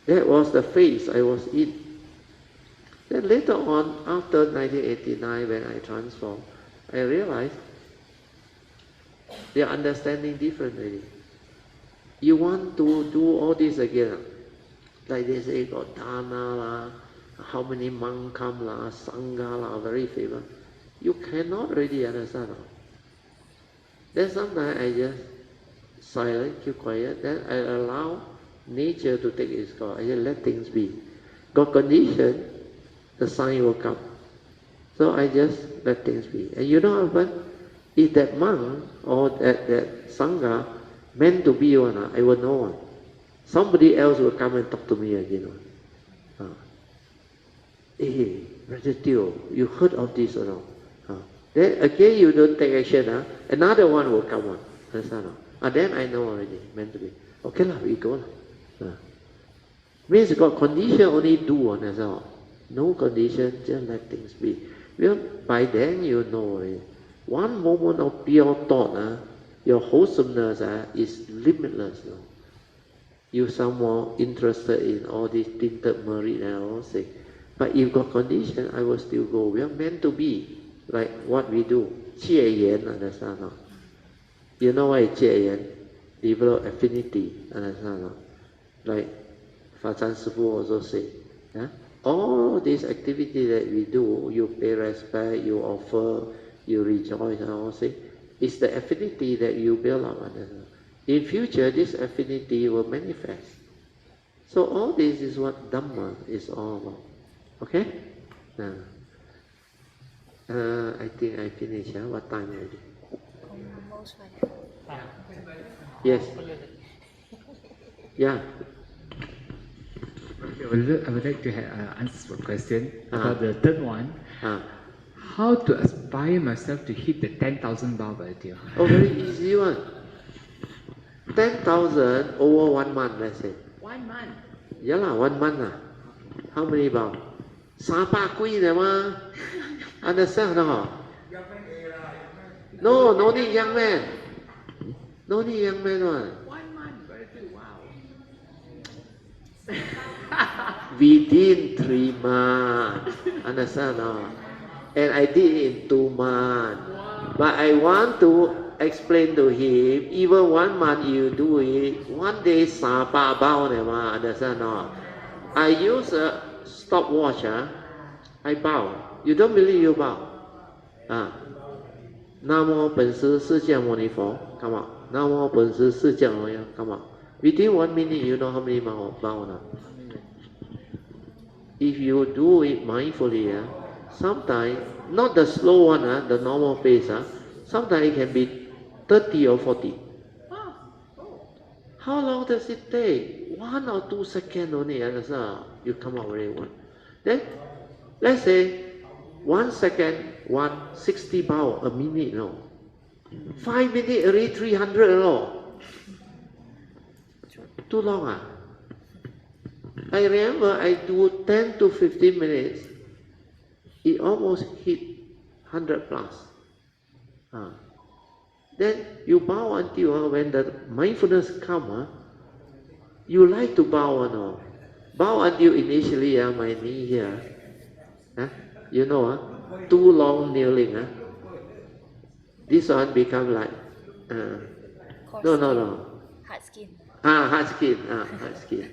that was the phase I was in. Then later on, after 1989, when I transformed, I realized they are understanding differently. You want to do all this again, like they say, got Dana, how many monks come, Sangha, very famous. You cannot really understand. Then sometimes I just silent, keep quiet, then I allow nature to take its course. I just let things be. Got condition, the sign will come. So I just let things be. And you know what? If that monk or that Sangha meant to be one, I will know one. Somebody else will come and talk to me again. Hey, Brother Teo, you heard of this or not? Then again you don't take action, another one will come on. Then I know already, meant to be. Okay lah, we go lah. Means got condition only do on as well. No condition, just let things be. Well, by then you know already. One moment of pure thought, your wholesomeness is limitless. You somehow interested in all this tinted merit and all say. But if got condition, I will still go. We are meant to be like what we do. 戒言, understand not? You know why 戒言? Develop affinity, understand not? Like Fazan Sifu also say, all this activity that we do, you pay respect, you offer, you rejoice, and all say, it's the affinity that you build up. In future, this affinity will manifest. So all this is what Dhamma is all about. Okay? I think I finished. What time already? Almost 1 hour. Yes. Yeah. I would like to answer a question about the third one. How to aspire myself to hit the 10,000 bar by the Oh, very easy one. 10,000 over 1 month, let's say. 1 month. Yeah lah, 1 month lah. How many bar? 300 quy there ma. Understand no? No, no need young man. No need young man one. 1 month, very good. Wow. Within 3 months. Understand no? And I did it in 2 months. Wow. But I want to explain to him, even 1 month you do it, 1 day 300 bao ne ma, understand no? I use a stopwatch, I bow. You don't believe, you bow. Namo本Sư释迦牟尼佛. Come on. Namo本Sư释迦牟尼佛. Come on. Within 1 minute, you know how many bow now. If you do it mindfully, sometimes, not the slow one, the normal pace, sometimes it can be 30 or 40. How long does it take? 1 or 2 seconds only, you come out very well. Then, let's say, 1 second, 160 bow a minute, no. 5 minutes already 300, no. Too long, I remember I do 10 to 15 minutes. It almost hit 100 plus. Then you bow until when the mindfulness come, you like to bow, no? Bow until initially my knee here. You know, too long kneeling. This one become like, no. Hard skin. Hard skin, hard skin.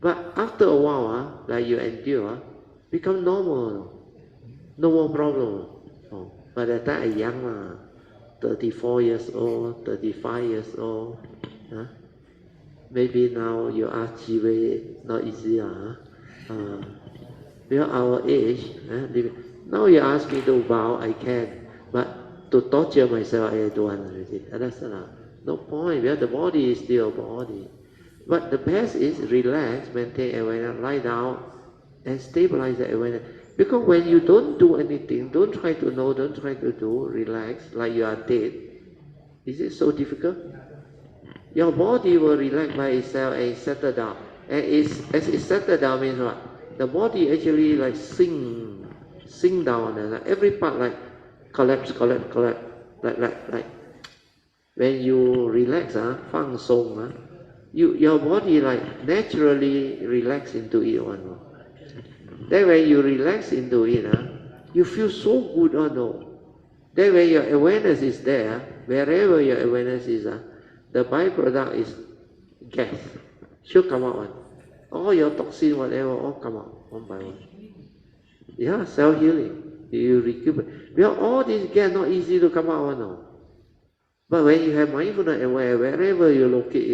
But after a while, like you endure, become normal. No more problem. By the time I'm young, 34 years old, 35 years old. Maybe now you ask Jiwei, not easy. Because our age, now you ask me to bow, I can. But to torture myself, I don't want already. Understand? No point, because the body is still a body. But the best is relax, maintain awareness, lie down, and stabilize the awareness. Because when you don't do anything, don't try to know, don't try to do, relax, like you are dead, is it so difficult? Your body will relax by itself and settle down. And as it settles down means what? The body actually like sink down, and like every part like collapse. Like when you relax, 放松, your body like naturally relax into it one. Then when you relax into it, you feel so good, no. Then when your awareness is there, wherever your awareness is, the byproduct is gas. Should come out one. All your toxin, whatever, all come out one by one. Yeah, self-healing. You recuperate. Because all this gas not easy to come out, no. But when you have mindfulness aware, wherever you locate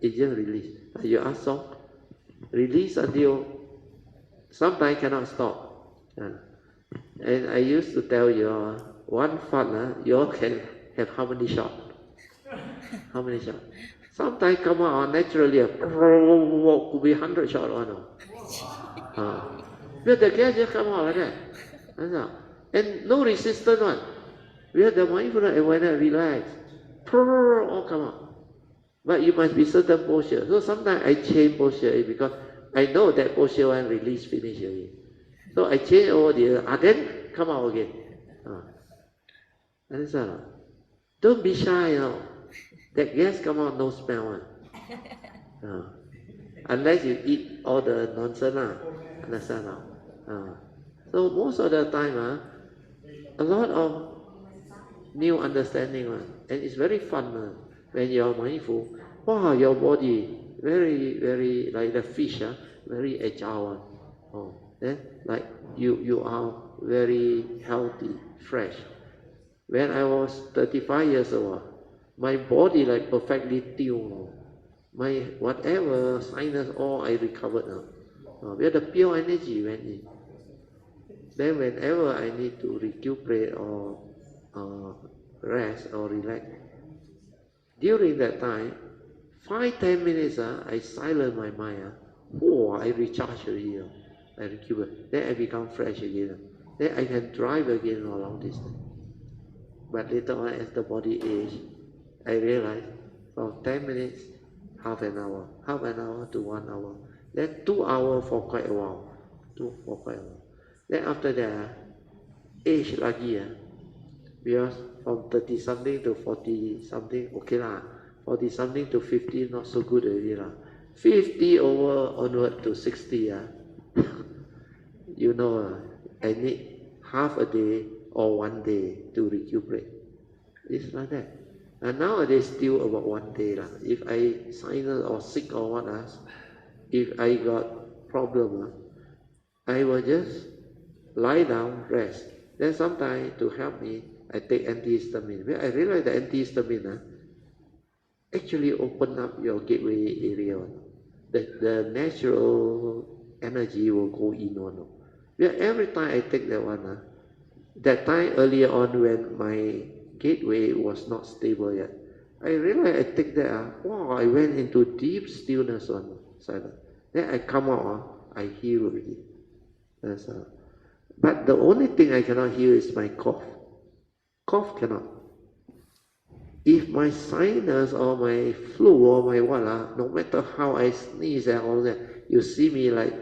it just release. Like you ask song, release until sometimes cannot stop. And I used to tell you, one fart, you all can have how many shots? How many shots? Sometimes come out naturally, could be 100 shots or no. But the gas just come out like that. And no resistance one. We have the mindfulness awareness, relax. All come out. But you must be certain posture. So sometimes I change posture because I know that posture one release finish already. So I change over the other, then come out again. Understand? Don't be shy, That gas come out, no smell one. Unless you eat all the nonsense, understand? So most of the time, a lot of new understanding one, and it's very fun when you are mindful. Wow, your body very, very like the fish, very agile one. Then like you are very healthy, fresh. When I was 35 years old, my body like perfectly tuned. My whatever sinus, all I recovered now. Where the pure energy went in. Then whenever I need to recuperate or rest or relax, during that time, 5-10 minutes, I silence my mind. I recharge already. I recuperate. Then I become fresh again. Then I can drive again a long distance. But later on, as the body ages, I realize from 10 minutes, half an hour to 1 hour, then 2 hours for quite a while. Then after that, age lagi, because from 30 something to 40 something, okay lah. 40 something to 50, not so good already lah. 50 onward to 60, you know, I need half a day or 1 day to recuperate. It's like that. And nowadays still about 1 day lah. If I sinus or sick or what, if I got problem, I will just lie down, rest. Then sometimes to help me, I take antihistamine. When I realize the antihistamine actually open up your gateway area. The natural energy will go in one. Every time I take that one, that time earlier on when my gateway was not stable yet, I realized I take that, wow, I went into deep stillness on silent. Then I come out, I heal already. But the only thing I cannot heal is my cough. Cough cannot. If my sinus or my flu or my what, no matter how I sneeze and all that, you see me like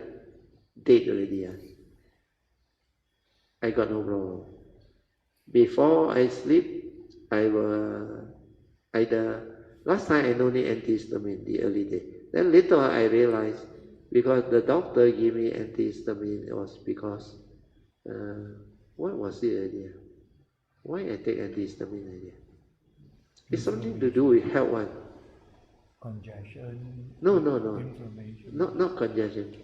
dead already. I got no problem. Before I sleep, I will last time I no need antihistamine the early day. Then later on I realized because the doctor gave me antihistamine, it was because what was it earlier? Why I take antihistamine earlier? It's something to do with health one. Congestion. No. Inflammation. Not congestion.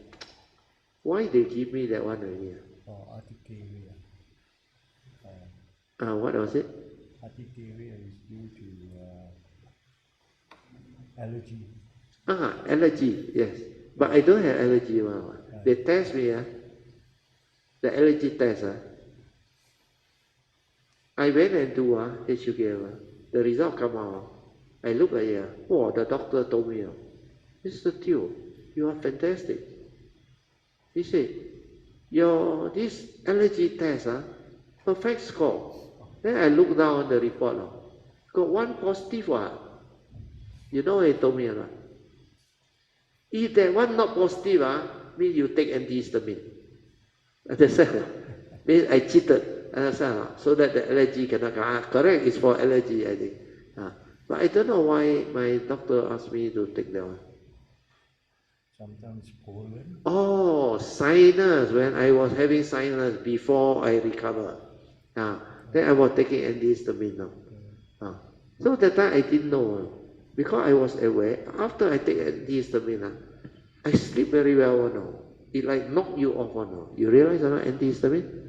Why they give me that one earlier? Or urticaria. What was it? Urticaria is due to allergy. Allergy, yes. But I don't have allergy. They test me, the allergy test. I went and do HUK. The result come out. I look at it. Oh, the doctor told me, Mr. Teo, you are fantastic. He said, this allergy test, perfect score. Then I look down on the report. Got one positive one. You know what he told me or not? If that one not positive, means you take antihistamine. Understand? Means I cheated. Understand? So that the allergy cannot come. Correct, it's for allergy, I think. But I don't know why my doctor asked me to take that one. Sometimes pollen. Oh, sinus. When I was having sinus before I recovered. Then I was taking antihistamine now. So that time I didn't know. Because I was aware, after I take antihistamine, I sleep very well now. It like knock you off now. You realize or not antihistamine?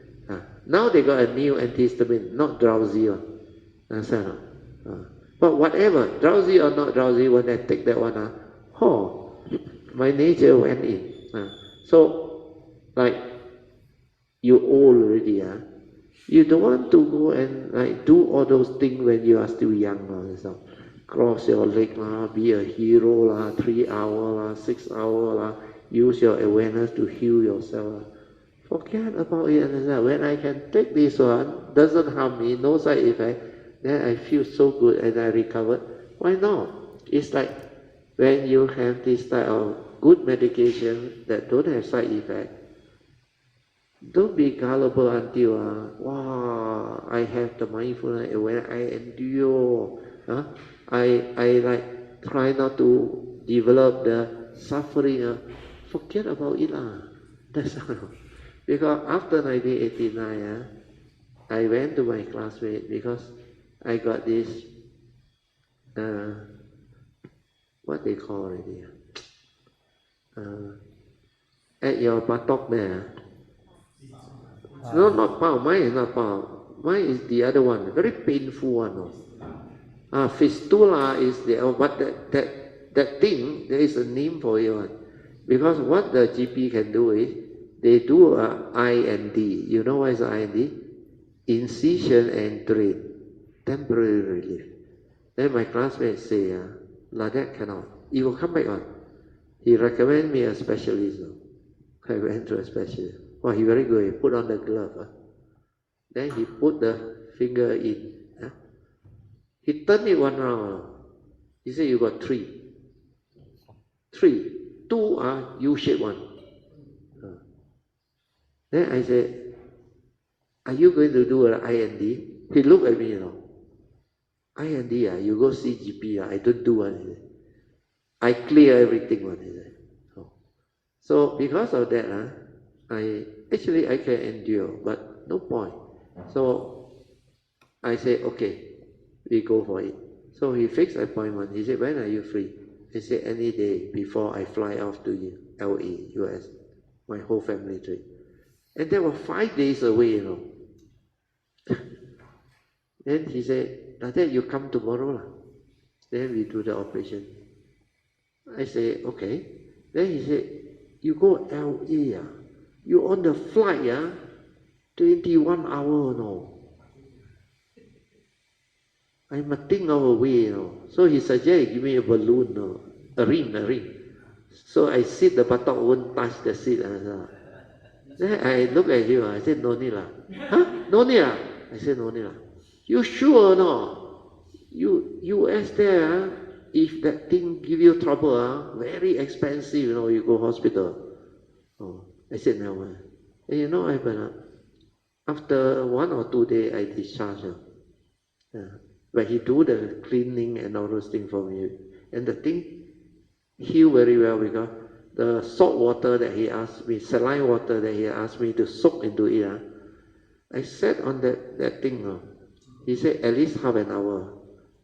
Now they got a new antihistamine, not drowsy one. Understand? But whatever, drowsy or not drowsy, when I take that one, my nature went in. So, like, you old already, you don't want to go and like do all those things when you are still young. Cross your leg, be a hero, 3 hours, 6 hours, use your awareness to heal yourself. Forget about it. When I can take this one, doesn't harm me, no side effect, then I feel so good and I recovered. Why not? It's like when you have this type of good medication that don't have side effect, don't be gullible until, wow, I have the mindfulness when I endure. I like try not to develop the suffering. Forget about it. That's all. Because after 1989, I went to my classmate because I got this, what they call it, at your buttock there. No, not power. Mine is not power. Mine is the other one, very painful one. Fistula is the, but that thing, there is a name for it. Because what the GP can do is, they do a IND. You know what is IND? Incision and drain. Temporary relief. Then my classmates say, like that cannot. It will come back on. He recommended me a specialist. I went to a specialist. Well, he very good. He put on the glove. Then he put the finger in. He turned it one round. He said, you got 3. 3. 2 are U-shaped one. Then I said, are you going to do an IND? He looked at me, IND, you go see GP, I don't do one. I clear everything one. So because of that, I can endure, but no point. So I said, okay, we go for it. So he fixed appointment. He said, when are you free? I said, any day before I fly off to LA, US, my whole family trip. And they were 5 days away, you know. Then he said, like that you come tomorrow lah. Then we do the operation. I say, okay. Then he said, you go LA, you on the flight, 21 hours, no. I'm a thing of a way, you know. So he suggested, give me a balloon, no. A ring. So I sit, the buttock won't touch the seat. Then I look at him, I said, no need lah. Huh? No need lah? I said, no need lah. You sure or not? US there, if that thing give you trouble, very expensive, you know, you go hospital. Oh, I said, no man. And you know what happened? After 1 or 2 days, I discharged. But he do the cleaning and all those things for me. And the thing healed very well because the salt water that he asked me, saline water that he asked me to soak into it, I sat on that thing. He said at least half an hour.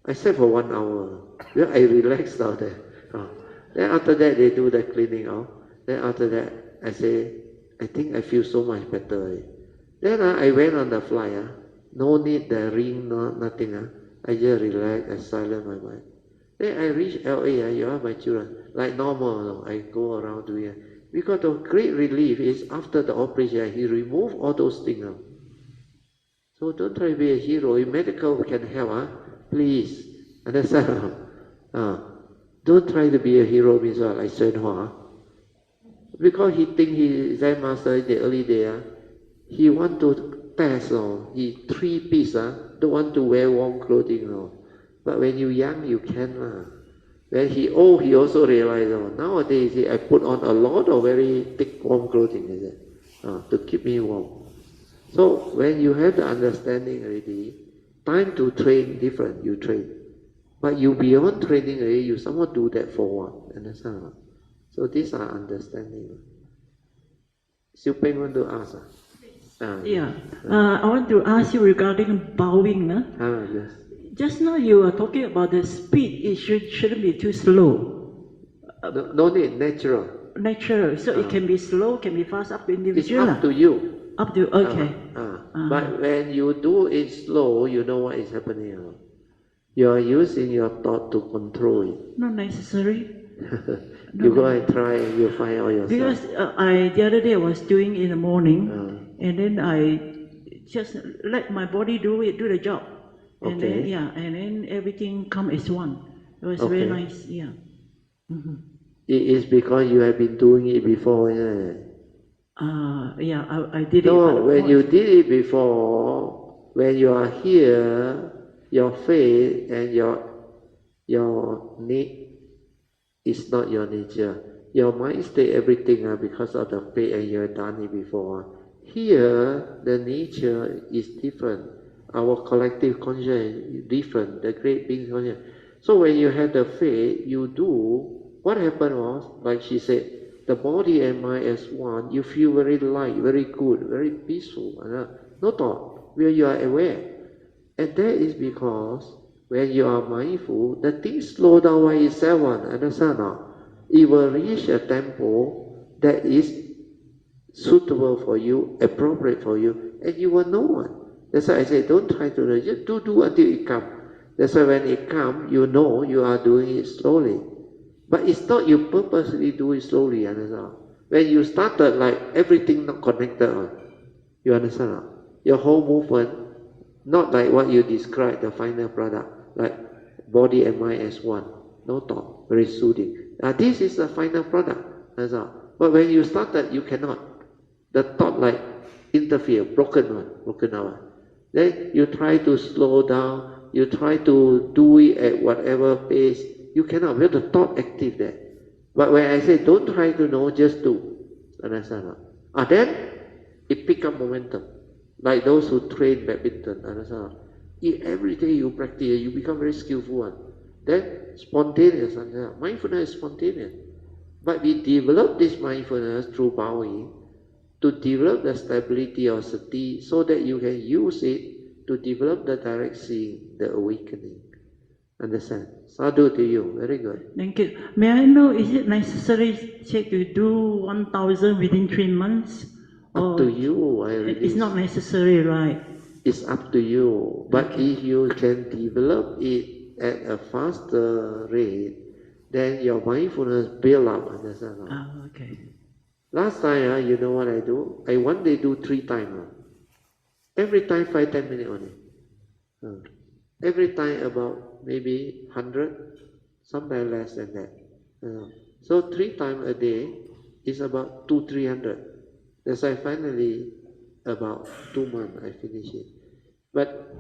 I sat for 1 hour. Then I relaxed out there. Then after that, they do the cleaning out. Then after that, I say, I think I feel so much better. Then I went on the flight. No need the ring, no, nothing. I just relax, I silence my mind. Then I reach LA, you are my children. Like normal, I go around doing it. Because the great relief is after the operation, he removed all those things. So don't try to be a hero. If medical can help, please. Understand? Don't try to be a hero, means what? Like Xuan Hua. Because he think he is Zen master in the early day. He want to test. He 3-piece. Don't want to wear warm clothing. But when you young, you can. When he old, he also realized, nowadays I put on a lot of very thick warm clothing to keep me warm. So when you have the understanding already, time to train different, you train. But you beyond training already, you somewhat do that for what? Understand? So these are understanding. Siu Pin want to ask? I want to ask you regarding bowing. Yes. Just now you were talking about the speed, it shouldn't be too slow. No need, natural. Natural, so it can be slow, can be fast, up to individual. It's up to you. Up to, okay. But when you do it slow, you know what is happening. You are using your thought to control it. Not necessary. You go and try and you find out yourself. Because the other day I was doing in the morning, and then I just let my body do the job. And then, and then everything come as one. It was very nice, It is because you have been doing it before, isn't it? I did it. No, when you did it before, when you are here, your faith and your need is not your nature. Your mind stay everything because of the faith and you have done it before. Here, the nature is different. Our collective consciousness is different, the great being consciousness. So when you have the faith, you do, what happened was, like she said, the body and mind as one, you feel very light, very good, very peaceful. No thought, where you are aware. And that is because when you are mindful, the things slow down by itself. Understand now? It will reach a tempo that is suitable for you, appropriate for you, and you will know. That's why I say, don't try to just do until it comes. That's why when it comes, you know you are doing it slowly. But it's not you purposely do it slowly, understand? When you started, like everything not connected, you understand? Your whole movement, not like what you described, the final product, like body and mind as one. No thought, very soothing. This is the final product, understand? But when you started, you cannot. The thought like interfere, broken out. Then you try to slow down, you try to do it at whatever pace, you cannot, because the thought active there. But when I say don't try to know, just do. Understand? Then it pick up momentum. Like those who train badminton, understand? If every day you practice, you become very skillful. Then spontaneous, understand? Mindfulness is spontaneous. But we develop this mindfulness through bowing, to develop the stability of sati so that you can use it to develop the direct seeing, the awakening. Understand? Sadhu to you. Very good. Thank you. May I know, is it necessary to do 1,000 within 3 months? Up to you. It's not necessary, right? It's up to you. But if you can develop it at a faster rate, then your mindfulness build up. Understand? Okay. Last time, you know what I do? I one day do 3 times. Every time 5-10 minutes only. Every time about maybe 100, sometimes less than that. So 3 times a day is about 200-300. That's why finally about 2 months I finish it. But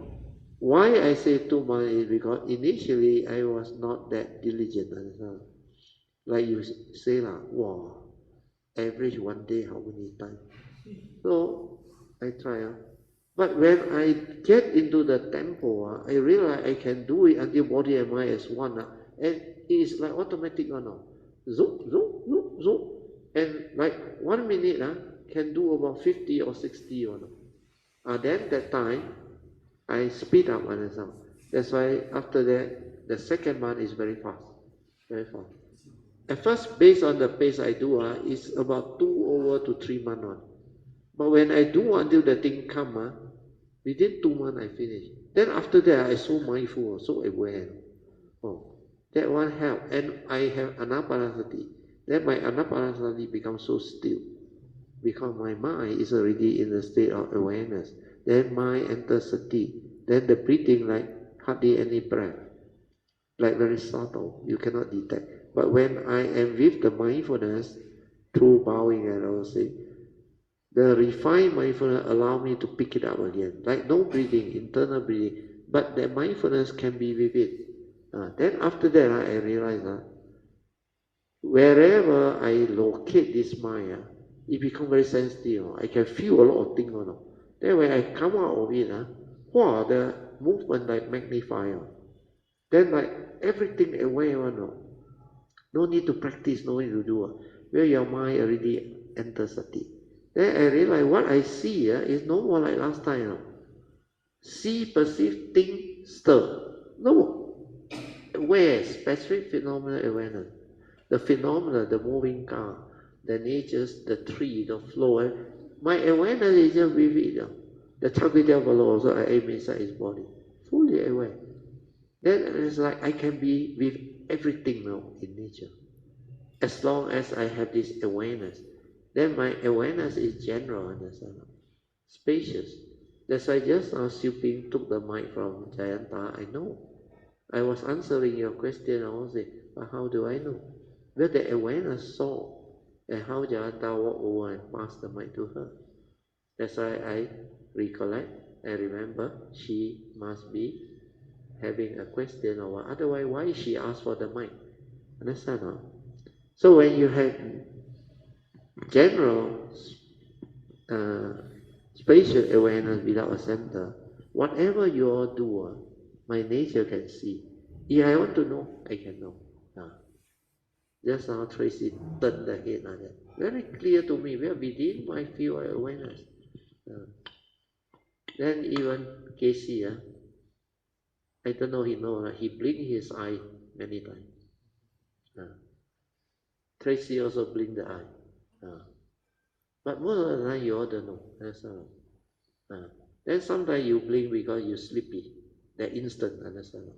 why I say 2 months is because initially I was not that diligent. Like you say wow, average 1 day how many times? So I try. But when I get into the tempo, I realize I can do it until body and mind as one. And it is like automatic. Zoom, zoom, zoom, zoom. And like 1 minute can do about 50 or 60. Then that time, I speed up. That's why after that, the second month is very fast. Very fast. At first, based on the pace I do, it's about 2 over to 3 months. But when I do until the thing come, within 2 months I finish. Then after that, I so mindful, so aware. That one help. And I have anapanasati. Then my anapanasati becomes so still. Because my mind is already in the state of awareness. Then mind enters sati. Then the breathing like hardly any breath. Like very subtle. You cannot detect. But when I am with the mindfulness, through bowing and all things, the refined mindfulness allow me to pick it up again. Like no breathing, internal breathing. But the mindfulness can be with it. Then after that, I realize wherever I locate this mind, it becomes very sensitive. I can feel a lot of things. Then when I come out of it, the movement like magnifier. Then like everything away. No need to practice, no need to do. Where your mind already enters sati. Then I realize what I see is no more like last time. See, perceive, think, stir. No. Where? Specific phenomenal awareness. The phenomena, the moving car, the natures, the tree, the flow. My awareness is just with it. The Chakritya Valo also I aim inside his body. Fully aware. Then it's like I can be with everything now in nature. As long as I have this awareness. Then my awareness is general, understand? Spacious. That's why just now Siow Pin took the mic from Jayanta. I know. I was answering your question. I was saying, but how do I know? Well, the awareness saw and how Jayanta walked over and passed the mic to her. That's why I recollect and remember she must be having a question or what. Otherwise, why she asked for the mic? Understand? No? So when you have general spatial awareness without a center, whatever you all do, my nature can see. If I want to know, I can know. Just now Tracy turned the head like that. Very clear to me, we are within my field of awareness. Then even Casey, I don't know, he blinked his eye many times. Tracy also blinked the eye. But most of the time you all don't know. That's all. Then sometimes you blink because you're sleepy. That instant, understand?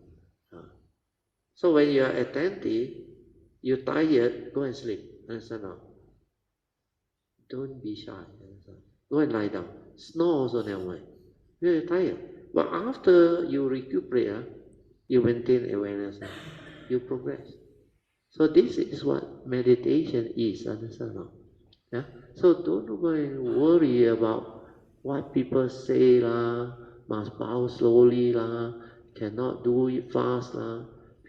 So when you are attentive, you're tired, go and sleep. Understand? Don't be shy. Understand? Go and lie down. Snore also never mind. You're tired. But after you recuperate, you maintain awareness. You progress. So this is what meditation is. Understand? Yeah? So don't go and worry about what people say must bow slowly cannot do it fast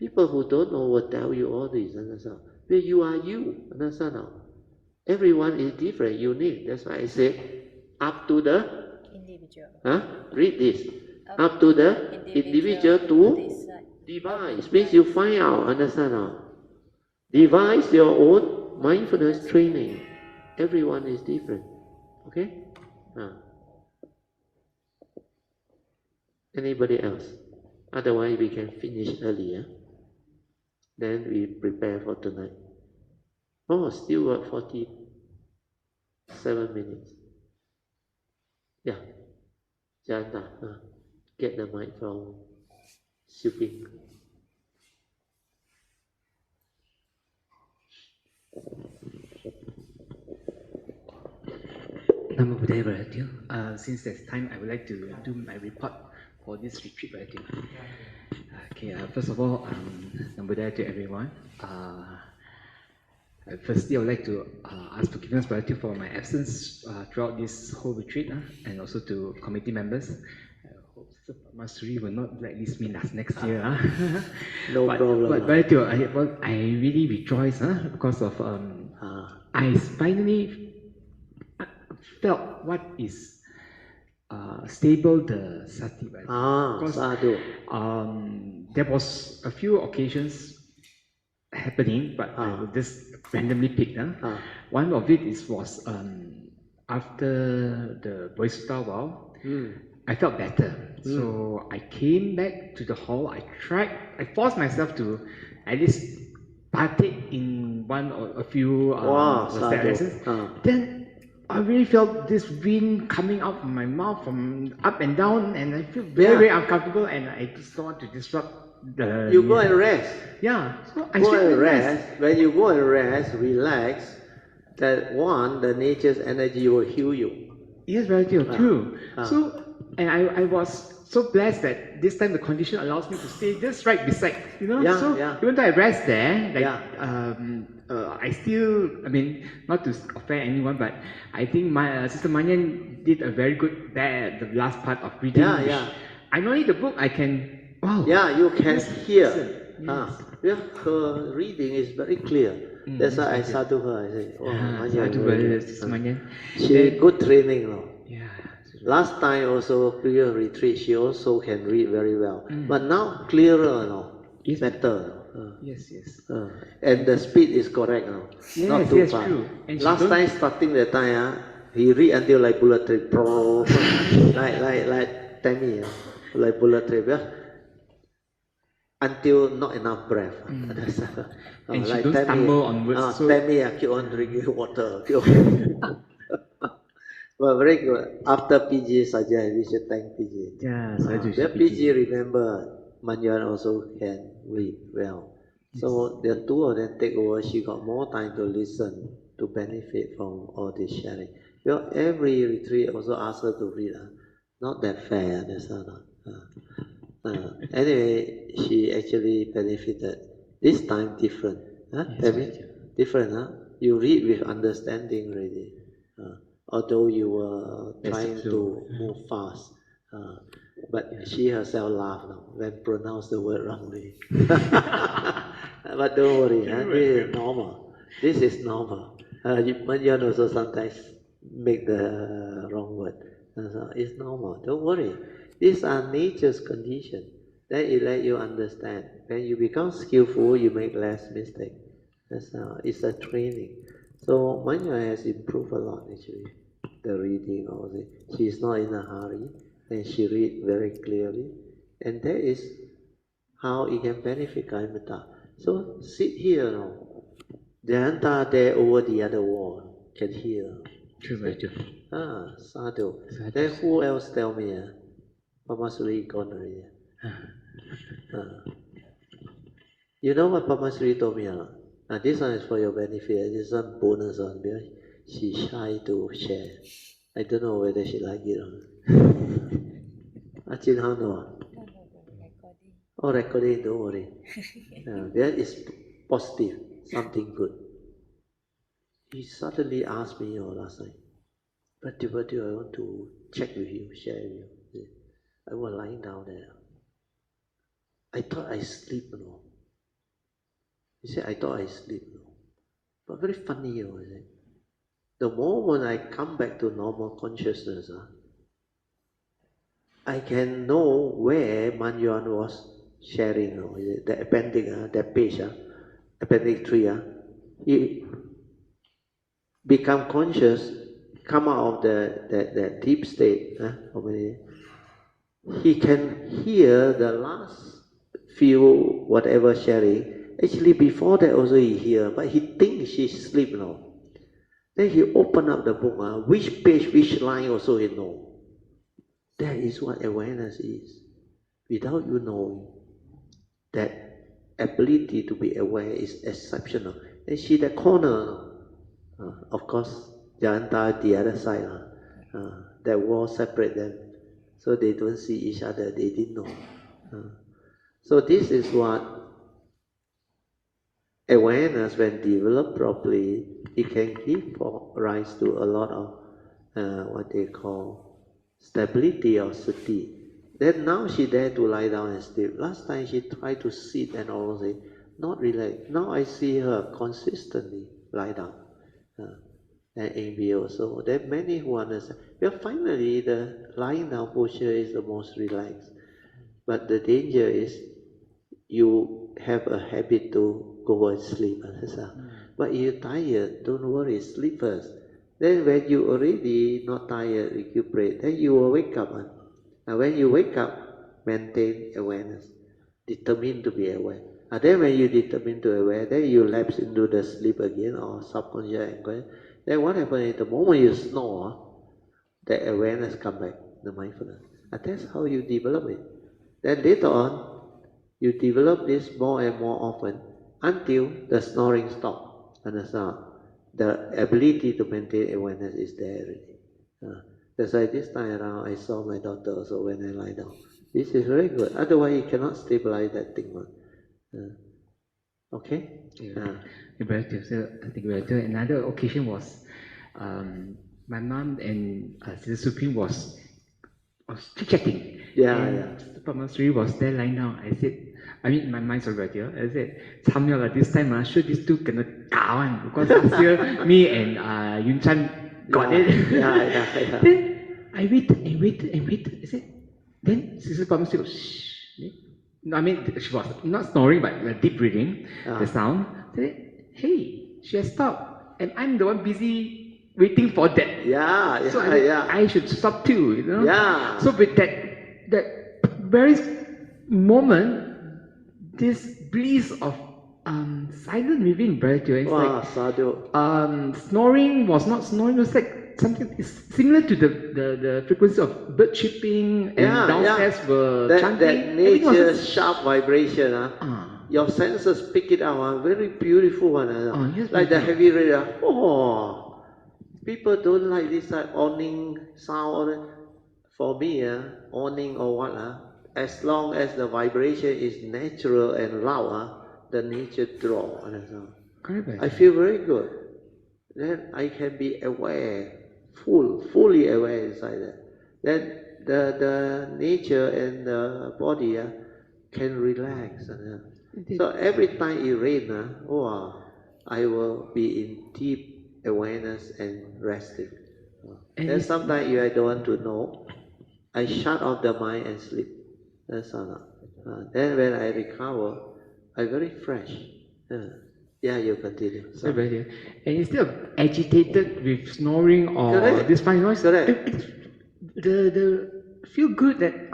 People who don't know will tell you all this, understand? But you are you, understand? Everyone is different, unique. That's why I say, up to the individual. Read this. Up to the individual to devise. Means you find out, understand? Devise your own mindfulness training. Everyone is different. Okay? Anybody else? Otherwise, we can finish earlier. Then we prepare for tonight. Oh, still got 47 minutes. Yeah, Jayanta, get the mic from Siow Pin. Namo Buddhaya Bharatiya. Since there's time, I would like to do my report for this retreat Bharatiya. Okay, first of all, Namo Buddhaya to everyone. Firstly, I would like to ask forgiveness Bharatiya for my absence throughout this whole retreat, and also to committee members. I hope Masuri will not blacklist me next year. No problem. But Bharatiya, I really rejoice because of I finally felt what is stable the sati. Sadhu. There was a few occasions happening, but I will just randomly pick. One of it was after the Bodhisattva vow, I felt better. So I came back to the hall. I forced myself to at least partake in one or a few lessons. Then I really felt this wind coming out from my mouth, from up and down, and I feel very uncomfortable, and I just don't want to disrupt the... You go and rest. Yeah. So I go and rest. When you go and rest, relax, that the nature's energy will heal you. Yes, very true. So, and I was so blessed that this time the condition allows me to stay just right beside, even though I rest there, I still, not to offend anyone, but I think my Sister Manyan did a very good the last part of reading. I don't need the book, I can, you can hear. Her reading is very clear. That's why I sadhu her. I say, Sister Manyan. She good training. Last time also, previous retreat, she also can read very well. But now clearer, better. Yes. And the speed is correct now. Not too fast. True. Last time, starting the time, he read until like bullet train. like Tammy, like bullet train. Until not enough breath. And like she don't stumble on words. Tammy, keep on drinking water. But very good. After PG Sajai, we should thank PG. The PG, remember, Manyan also can read well. Yes. So the two of them take over, she got more time to listen, to benefit from all this sharing. Every retreat also ask her to read. Not that fair, that's not. Anyway, she actually benefited. This time different. Different, You read with understanding already. Although you were trying to move fast. But she herself laughed when pronounced the word wrongly. But don't worry, this is normal. This is normal. Manyan also sometimes make the wrong word. It's normal, don't worry. These are nature's conditions. Then it let you understand. When you become skillful, you make less mistake. It's a training. So Manyan has improved a lot actually. The reading also. She is not in a hurry and she read very clearly. And that is how it can benefit Kaimata. So sit here now. Jayanta there over the other wall can hear. True. Sadhu. Then who else tell me? Pamasuri gone already. You know what Pamasuri told me? This one is for your benefit. This one bonus on because she's shy to share. I don't know whether she like it or not. Achin, how no? Oh, recording, don't worry. That is positive, something good. He suddenly asked me last night, but I want to check with you, share with you. I was lying down there. I thought I sleep, He said, I thought I sleep, But very funny, The moment I come back to normal consciousness, I can know where Manyan was sharing, the appendix, that page, appendix 3. He become conscious, come out of the deep state. He can hear the last few whatever sharing. Actually, before that also he hear, but he thinks she's asleep now. Then he open up the book, which page, which line also he know. That is what awareness is. Without you knowing, that ability to be aware is exceptional. And see that corner, of course, Jayanta the other side, that wall separate them, so they don't see each other. They didn't know. So this is what awareness, when developed properly, it can give rise to a lot of what they call stability or sati. Then now she dare to lie down and sleep. Last time she tried to sit and all say, not relax. Now I see her consistently lie down. And Amy also. There are many who understand. Well, finally, the lying down posture is the most relaxed. But the danger is you have a habit to go and sleep. But if you're tired, don't worry, sleep first. Then when you already not tired, recuperate, then you will wake up. And when you wake up, maintain awareness. Determine to be aware. And then when you determine to aware, then you lapse into the sleep again or subconscious angle. Then what happens is the moment you snore, the awareness come back, the mindfulness. And that's how you develop it. Then later on, you develop this more and more often until the snoring stops. Understand? The ability to maintain awareness is there already. That's why this time around I saw my daughter also when I lie down. This is very good. Otherwise you cannot stabilize that thing. Okay? Yeah. I think another occasion was my mom and Sis Soo Pin was chit-chatting. Papa Sri was there lying down. I said, I mean, my mind's already here. I said, Samuel, this time, I'm sure these two gonna go because last year, me and Yun Chan got it. Then I wait and wait and wait. I said, then Sister Papa Sri goes, shh. No, I mean, she was not snoring, but deep breathing, the sound. I said, hey, she has stopped. And I'm the one busy waiting for that. So I should stop too, you know? So with that very moment, this bliss of silence within breathing, it's like snoring was not snoring, it was like something similar to the frequency of bird chirping and downstairs were chanting. That nature sharp vibration, your senses pick it up, very beautiful one. Yes, like the heavy rain, people don't like this awning sound. For me, awning or what, as long as the vibration is natural and loud, the nature draw. I feel very good. Then I can be aware, fully aware inside that. Then the nature and the body can relax. So every time it rains, I will be in deep awareness and resting. Then sometimes if I don't want to know, I shut off the mind and sleep. That's all. Then when I recover, I'm very fresh. You continue. And instead of agitated with snoring or this fine noise, the feel good that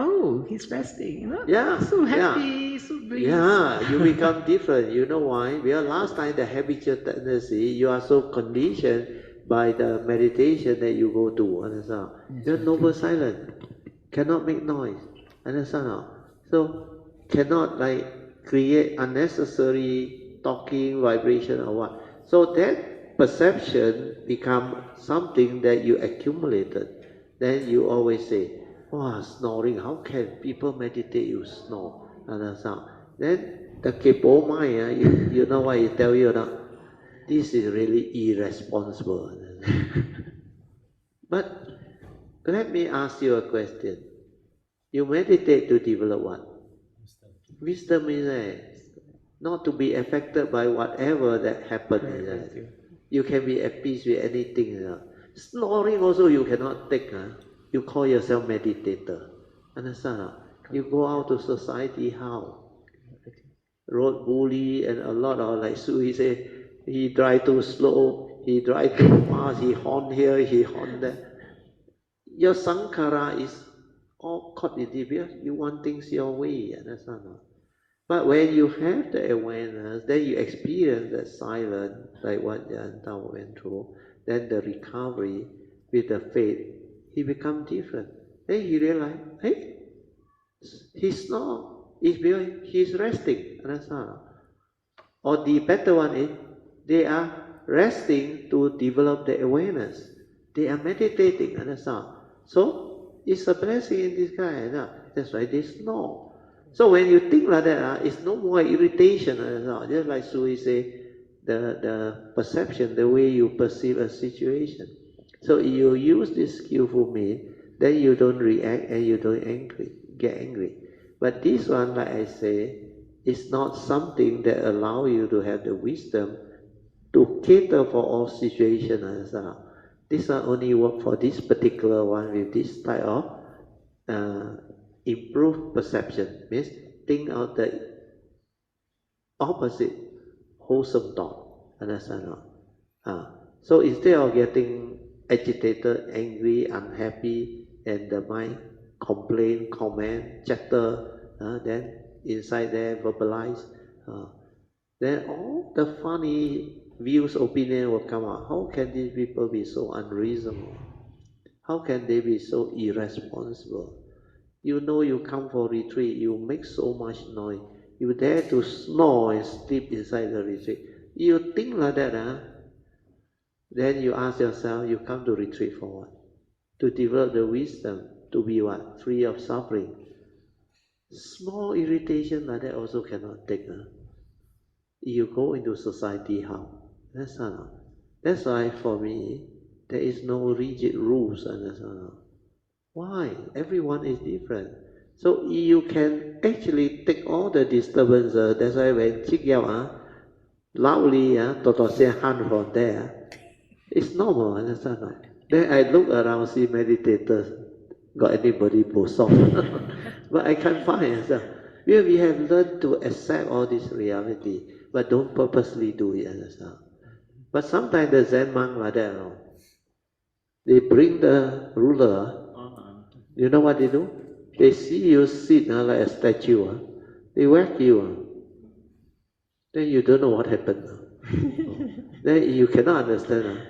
he's resting, you know? So happy, so bliss. You become different. You know why? Because last time the habitual tendency, you are so conditioned by the meditation that you go to. Understand? You're noble silent, cannot make noise. Understand? So cannot create unnecessary talking, vibration or what. So that perception become something that you accumulated. Then you always say, snoring, how can people meditate, you snore? Then the kepo mind, you know what I tell you now? This is really irresponsible. But let me ask you a question. You meditate to develop what? Wisdom is not to be affected by whatever that happens. You can be at peace with anything. Snoring also you cannot take. You call yourself meditator. Understand? You go out to society, how? Road bully and a lot of, like Sui say, he drive too slow, he drive too fast, he horn here, he horn there. Your sankhara is all caught in it. You want things your way. Understand? But when you have the awareness, then you experience that silence, like what Jayanta went through, then the recovery with the faith, it becomes different. Then he realized, hey, he's not, he's resting, understand? Or the better one is, they are resting to develop the awareness. They are meditating, understand? So, it's a blessing in disguise. That's why they snore. So when you think like that, it's no more irritation. Just like Soo Yee say, the perception, the way you perceive a situation. So you use this skillful means, then you don't react and you don't get angry. But this one, like I say, is not something that allow you to have the wisdom to cater for all situations. This one only work for this particular one with this type of improved perception. Means think out the opposite wholesome thought. Understand? So instead of getting agitated, angry, unhappy, and the mind complain, comment, chatter, then inside there verbalize, then all the funny views, opinion will come out. How can these people be so unreasonable? How can they be so irresponsible? You know you come for retreat, you make so much noise, you dare to snore and sleep inside the retreat. You think like that, then you ask yourself, you come to retreat for what? To develop the wisdom, to be what? Free of suffering. Small irritation like that also cannot take. You go into society, how? That's why for me, there is no rigid rules. Why? Everyone is different. So you can actually take all the disturbances. That's why when Chik Yao loudly say hand from there, it's normal, understand? Then I look around, see meditators, got anybody both off. But I can't find. We have learned to accept all this reality, but don't purposely do it, understand? But sometimes the Zen monk like that, they bring the ruler. You know what they do? They see you sit like a statue. They whack you. Then you don't know what happened. Then you cannot understand.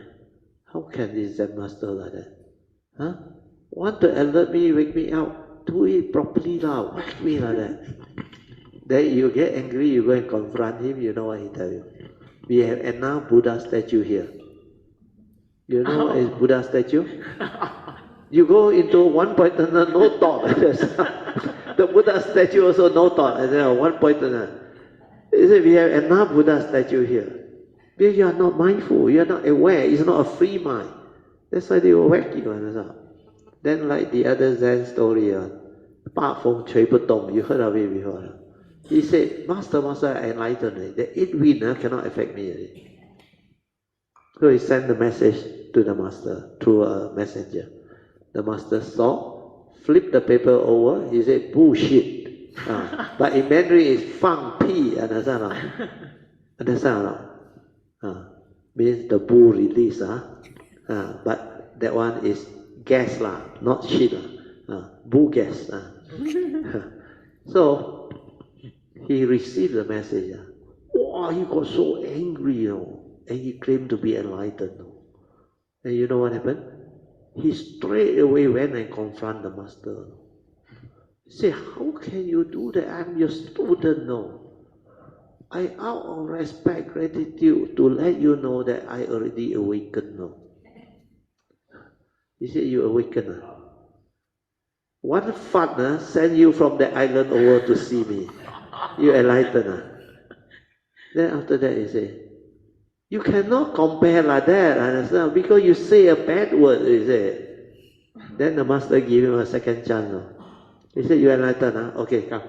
How can this Zen master like that? Want to alert me, wake me up, do it properly now, whack me like that. Then you get angry, you go and confront him, you know what he tell you? We have enough Buddha statue here. You know what is Buddha statue? You go into one pointer, no thought. The Buddha statue also no thought. I said, one pointer. He said, we have enough Buddha statue here. Because you are not mindful, you are not aware, it's not a free mind. That's why they will whack you. Then like the other Zen story, Pa Feng Chui Bu Dong, you heard of it before. He said, Master, enlightened. The 8 wind cannot affect me already. So he sent the message to the master through a messenger. The master saw, flipped the paper over, he said, bullshit. But in Mandarin it's Fang Pi, understand? Understand? Means the bull release. But that one is gas, not shit. Bull gas. So he received the message. Wow, he got so angry, and he claimed to be enlightened. And you know what happened? He straight away went and confronted the master. He said, how can you do that? I'm your student, I out of respect, gratitude to let you know that I already awakened. He said, you awakened. One fat send you from the island over to see me. You enlightened. Then after that he said, you cannot compare like that, understand? Because you say a bad word, he said. Then the master gave him a second chance. He said, you enlightened, okay, come.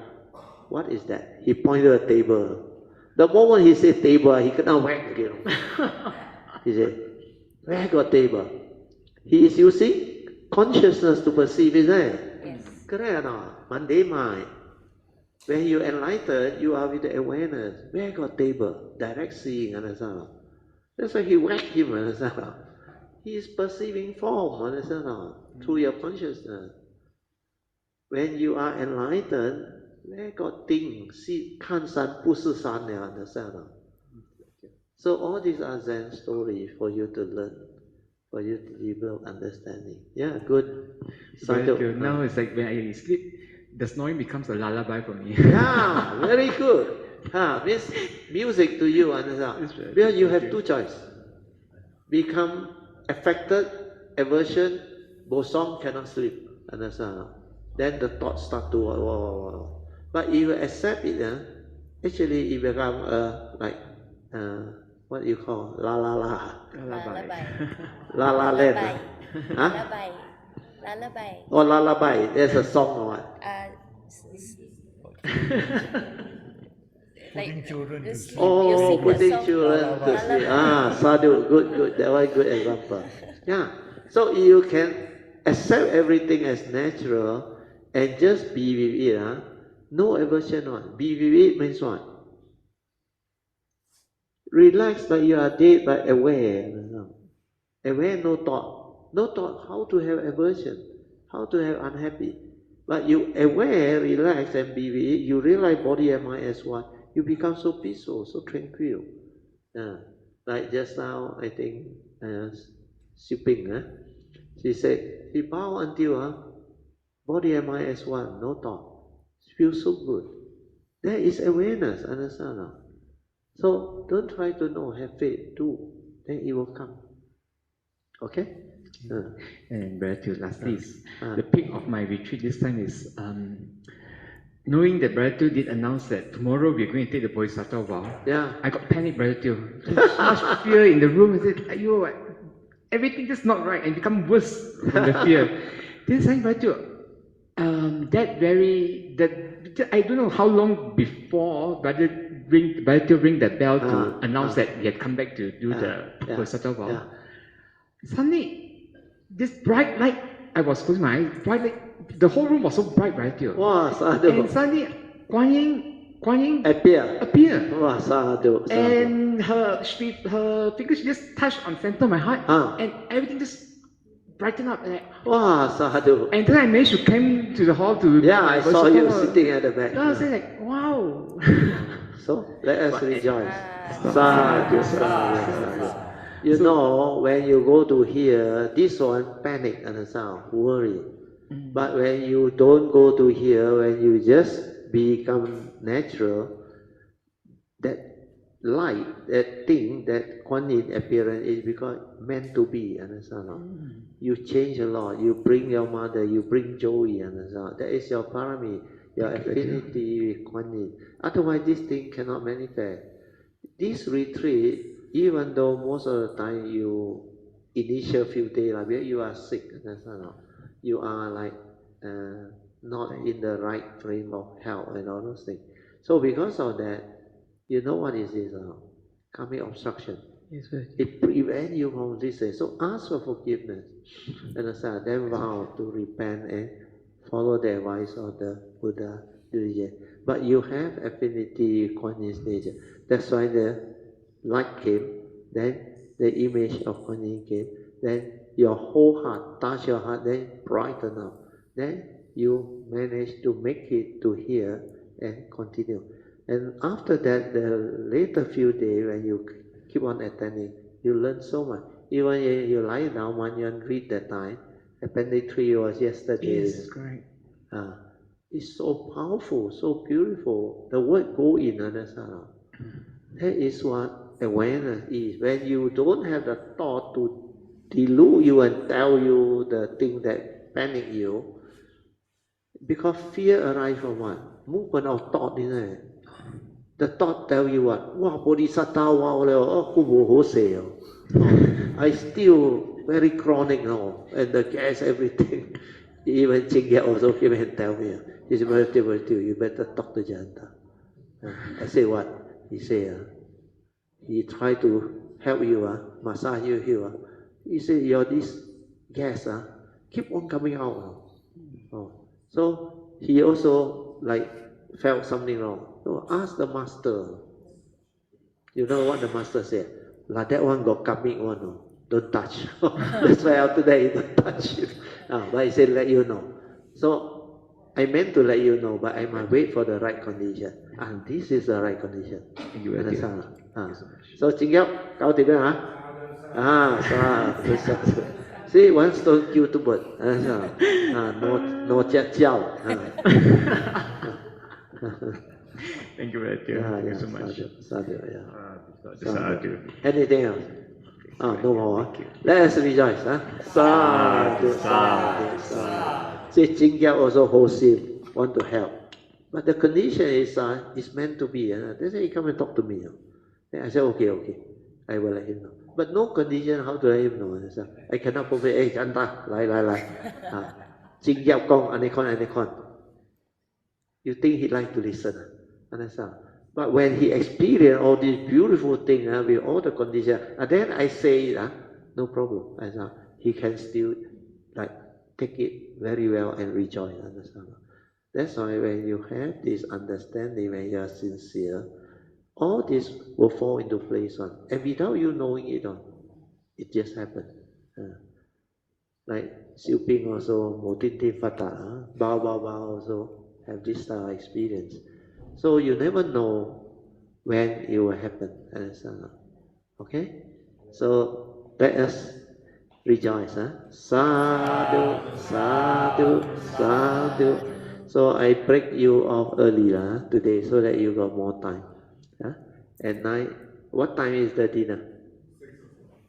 What is that? He pointed at a table. The moment he said table, he could not whack again. He said, where got table? He is using consciousness to perceive, isn't it? Yes. Correct or not? Mundane mind. When you enlighten, you are with the awareness. Where got table? Direct seeing, understand? That's why he whacked him, understand? He is perceiving form, understand? Through your consciousness. When you are enlightened, where got things? See, 看山不是山 understand? So all these are Zen stories for you to learn, for you to develop understanding. Yeah, good. Now it's like when I sleep, the snoring becomes a lullaby for me. Yeah, very good. Means music to you, understand? Because you have two choices. Become affected, aversion, bosom, cannot sleep, understand? Then the thoughts start to wow. But if you accept it, actually it become like what you call lullaby. La la land. Lullaby. Lullaby. Oh, lullaby. There's a song or what? Putting children to sleep. Oh, putting children to sleep. Sadhu, good. That was a good example. Yeah. So you can accept everything as natural and just be with it. No aversion on. Be with it means what? Relax, but you are dead, but aware. Aware, no thought. No thought how to have aversion, how to have unhappy. But you aware, relax, and be with it. You realize body and mind as one. You become so peaceful, so tranquil. Like just now, I think, Soo Pin, she said, she bow until body and mind as one, no thought. She feels so good. That is awareness, understand? So don't try to know, have faith, do. Then it will come. Okay? And gratitude, lastly, the peak of my retreat this time is knowing that Gratitude did announce that tomorrow we're going to take the Bodhisattva vow. Yeah. I got panic, Gratitude. So much fear in the room. I said, everything just not right, and become worse from the fear. This time, Gratitude, I don't know how long before Gratitude ring the bell to announce that he had come back to do the Bodhisattva vow. Suddenly, this bright light, I was closing my eyes, bright light, the whole room was so bright, Gratitude. Wow, Sadhu. And suddenly, Guan Yin appear. Wow, Sadhu. And her fingers just touched on center of my heart, and everything just brightened up. Wow, Sadhu. And then I managed to come to the hall to... Yeah, I saw you sitting at the back. I was like, wow. So, let us rejoice. Sadhu, Sadhu. You know, when you go to here, this one panic and sound, worry. But when you don't go to here, when you just become natural, that light, that thing, that Kuan Yin appearance is because meant to be, understand? You change a lot. You bring your mother, you bring joy, understand? That is your parami, your affinity with Kuan Yin. Otherwise, this thing cannot manifest. This retreat, even though most of the time you initial few days, like you are sick, you are like not in the right frame of health and all those things. So because of that, you know what is this? Karmic obstruction. Yes, sir. It prevents you from this. So ask for forgiveness, then vow to repent and follow the advice of the Buddha. But you have affinity with Kuan Yin's nature. That's why the light came, then the image of Kuan Yin came, then your whole heart, touch your heart, then brighten up. Then you manage to make it to here and continue. And after that, the later few days when you keep on attending, you learn so much. Even if you lie down, one you read that time, Appendix 3 was yesterday. Yes, correct. It's so powerful, so beautiful. The word go in, understand? That is what awareness is. When you don't have the thought to delude you and tell you the thing that panic you, because fear arises from what? Movement of thought, isn't it? The thought tell you what? Wow, Bodhisattva, wow, I still very chronic now, and the gas, everything. Even Chingyat also came and tell me, it's very you better talk to Jayanta. I say what? He say, he try to help you, massage you here. He say, your this gas keep on coming out. So he also like felt something wrong. So ask the master. You know what the master said? Like that one got coming one. Don't touch. That's why after that he don't touch it. But he said let you know. So I meant to let you know, but I must wait for the right condition. And this is the right condition. Thank you. So Chingyao, kau tidak sadhu, sadhu. See, one stone kill two birds. No chat chow. Thank you, Brother Teo. Thank you so much. Sadhu, Sadhu. Anything else? No more. Let us rejoice. Sadhu, sadhu, sadhu. See, Jingya also wholesale, want to help. But the condition is it's meant to be. They say, come and talk to me. Then I said, okay. I will let him know. But no condition how to let him know. I cannot provide, hey, Jayanta, lai. Jingya Gong, Anikon. You think he like to listen? Understand? But when he experienced all these beautiful things with all the conditions, then I say, no problem. He can still take it very well and rejoice. Understand? That's why when you have this understanding, when you are sincere, all this will fall into place. And without you knowing it, it just happened. Like Siow Pin also, Mo Tin Tin Fata, Bao also have this style of experience. So you never know when it will happen. Okay? So let us rejoice. Sadhu, sadhu, sadhu. So I break you off early today so that you got more time. At night, what time is the dinner?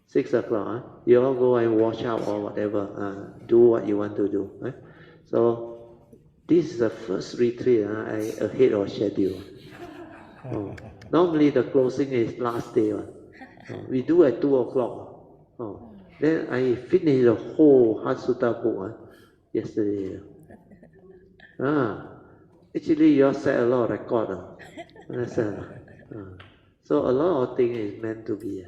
6 o'clock. You all go and wash out or whatever. Do what you want to do. So this is the first retreat I ahead of schedule. Normally the closing is last day. We do at 2 o'clock. Then I finished the whole Hatsuta book yesterday. Actually, you all set a lot of record. So a lot of things is meant to be.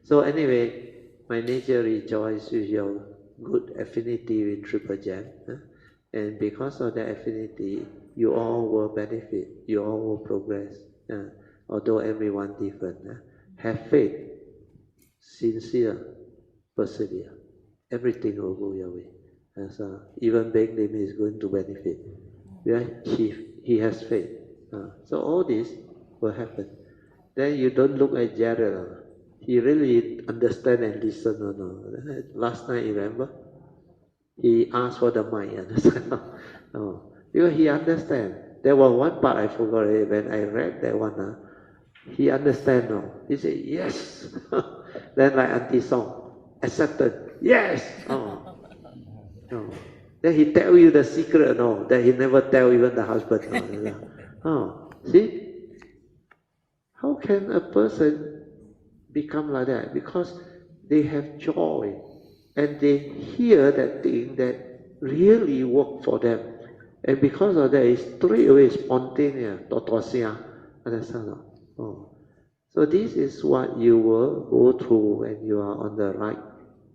So anyway, my nature rejoices with your good affinity with Triple Gem. And because of that affinity, you all will benefit. You all will progress. Although everyone different. Have faith, sincere, persevere. Everything will go your way. Even Beng Lim is going to benefit. He has faith. So all this will happen. Then you don't look at Jared. He really understand and listen or no. Last night, you remember? He asked for the mic. Because he understand. There was one part I forgot when I read that one. He understand. He said, yes. Then like Auntie Song, accepted. Yes. Then he tell you the secret, that he never tell even the husband. See? How can a person become like that? Because they have joy and they hear that thing that really work for them. And because of that, it's straight away spontaneous. Understand? So this is what you will go through when you are on the right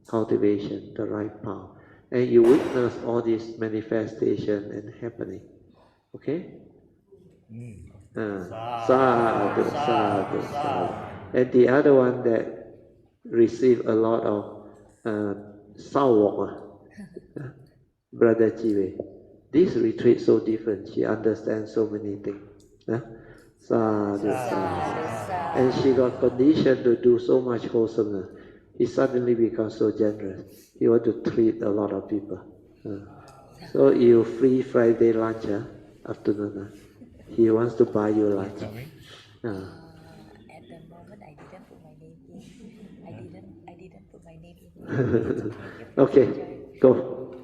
cultivation, the right path. And you witness all this manifestation and happening. Okay? Sadhu, sadhu, sadhu. And the other one that received a lot of sawok, Brother Jive. This retreat so different. She understands so many things. Sadhu, sadhu. And she got conditioned to do so much wholesomeness. He suddenly becomes so generous. He wants to treat a lot of people. So you free Friday lunch afternoon. He wants to buy you lunch. At the moment, I didn't put my name in. I didn't put my name in. Okay, go.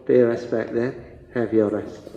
Pay respect then. Have your rest.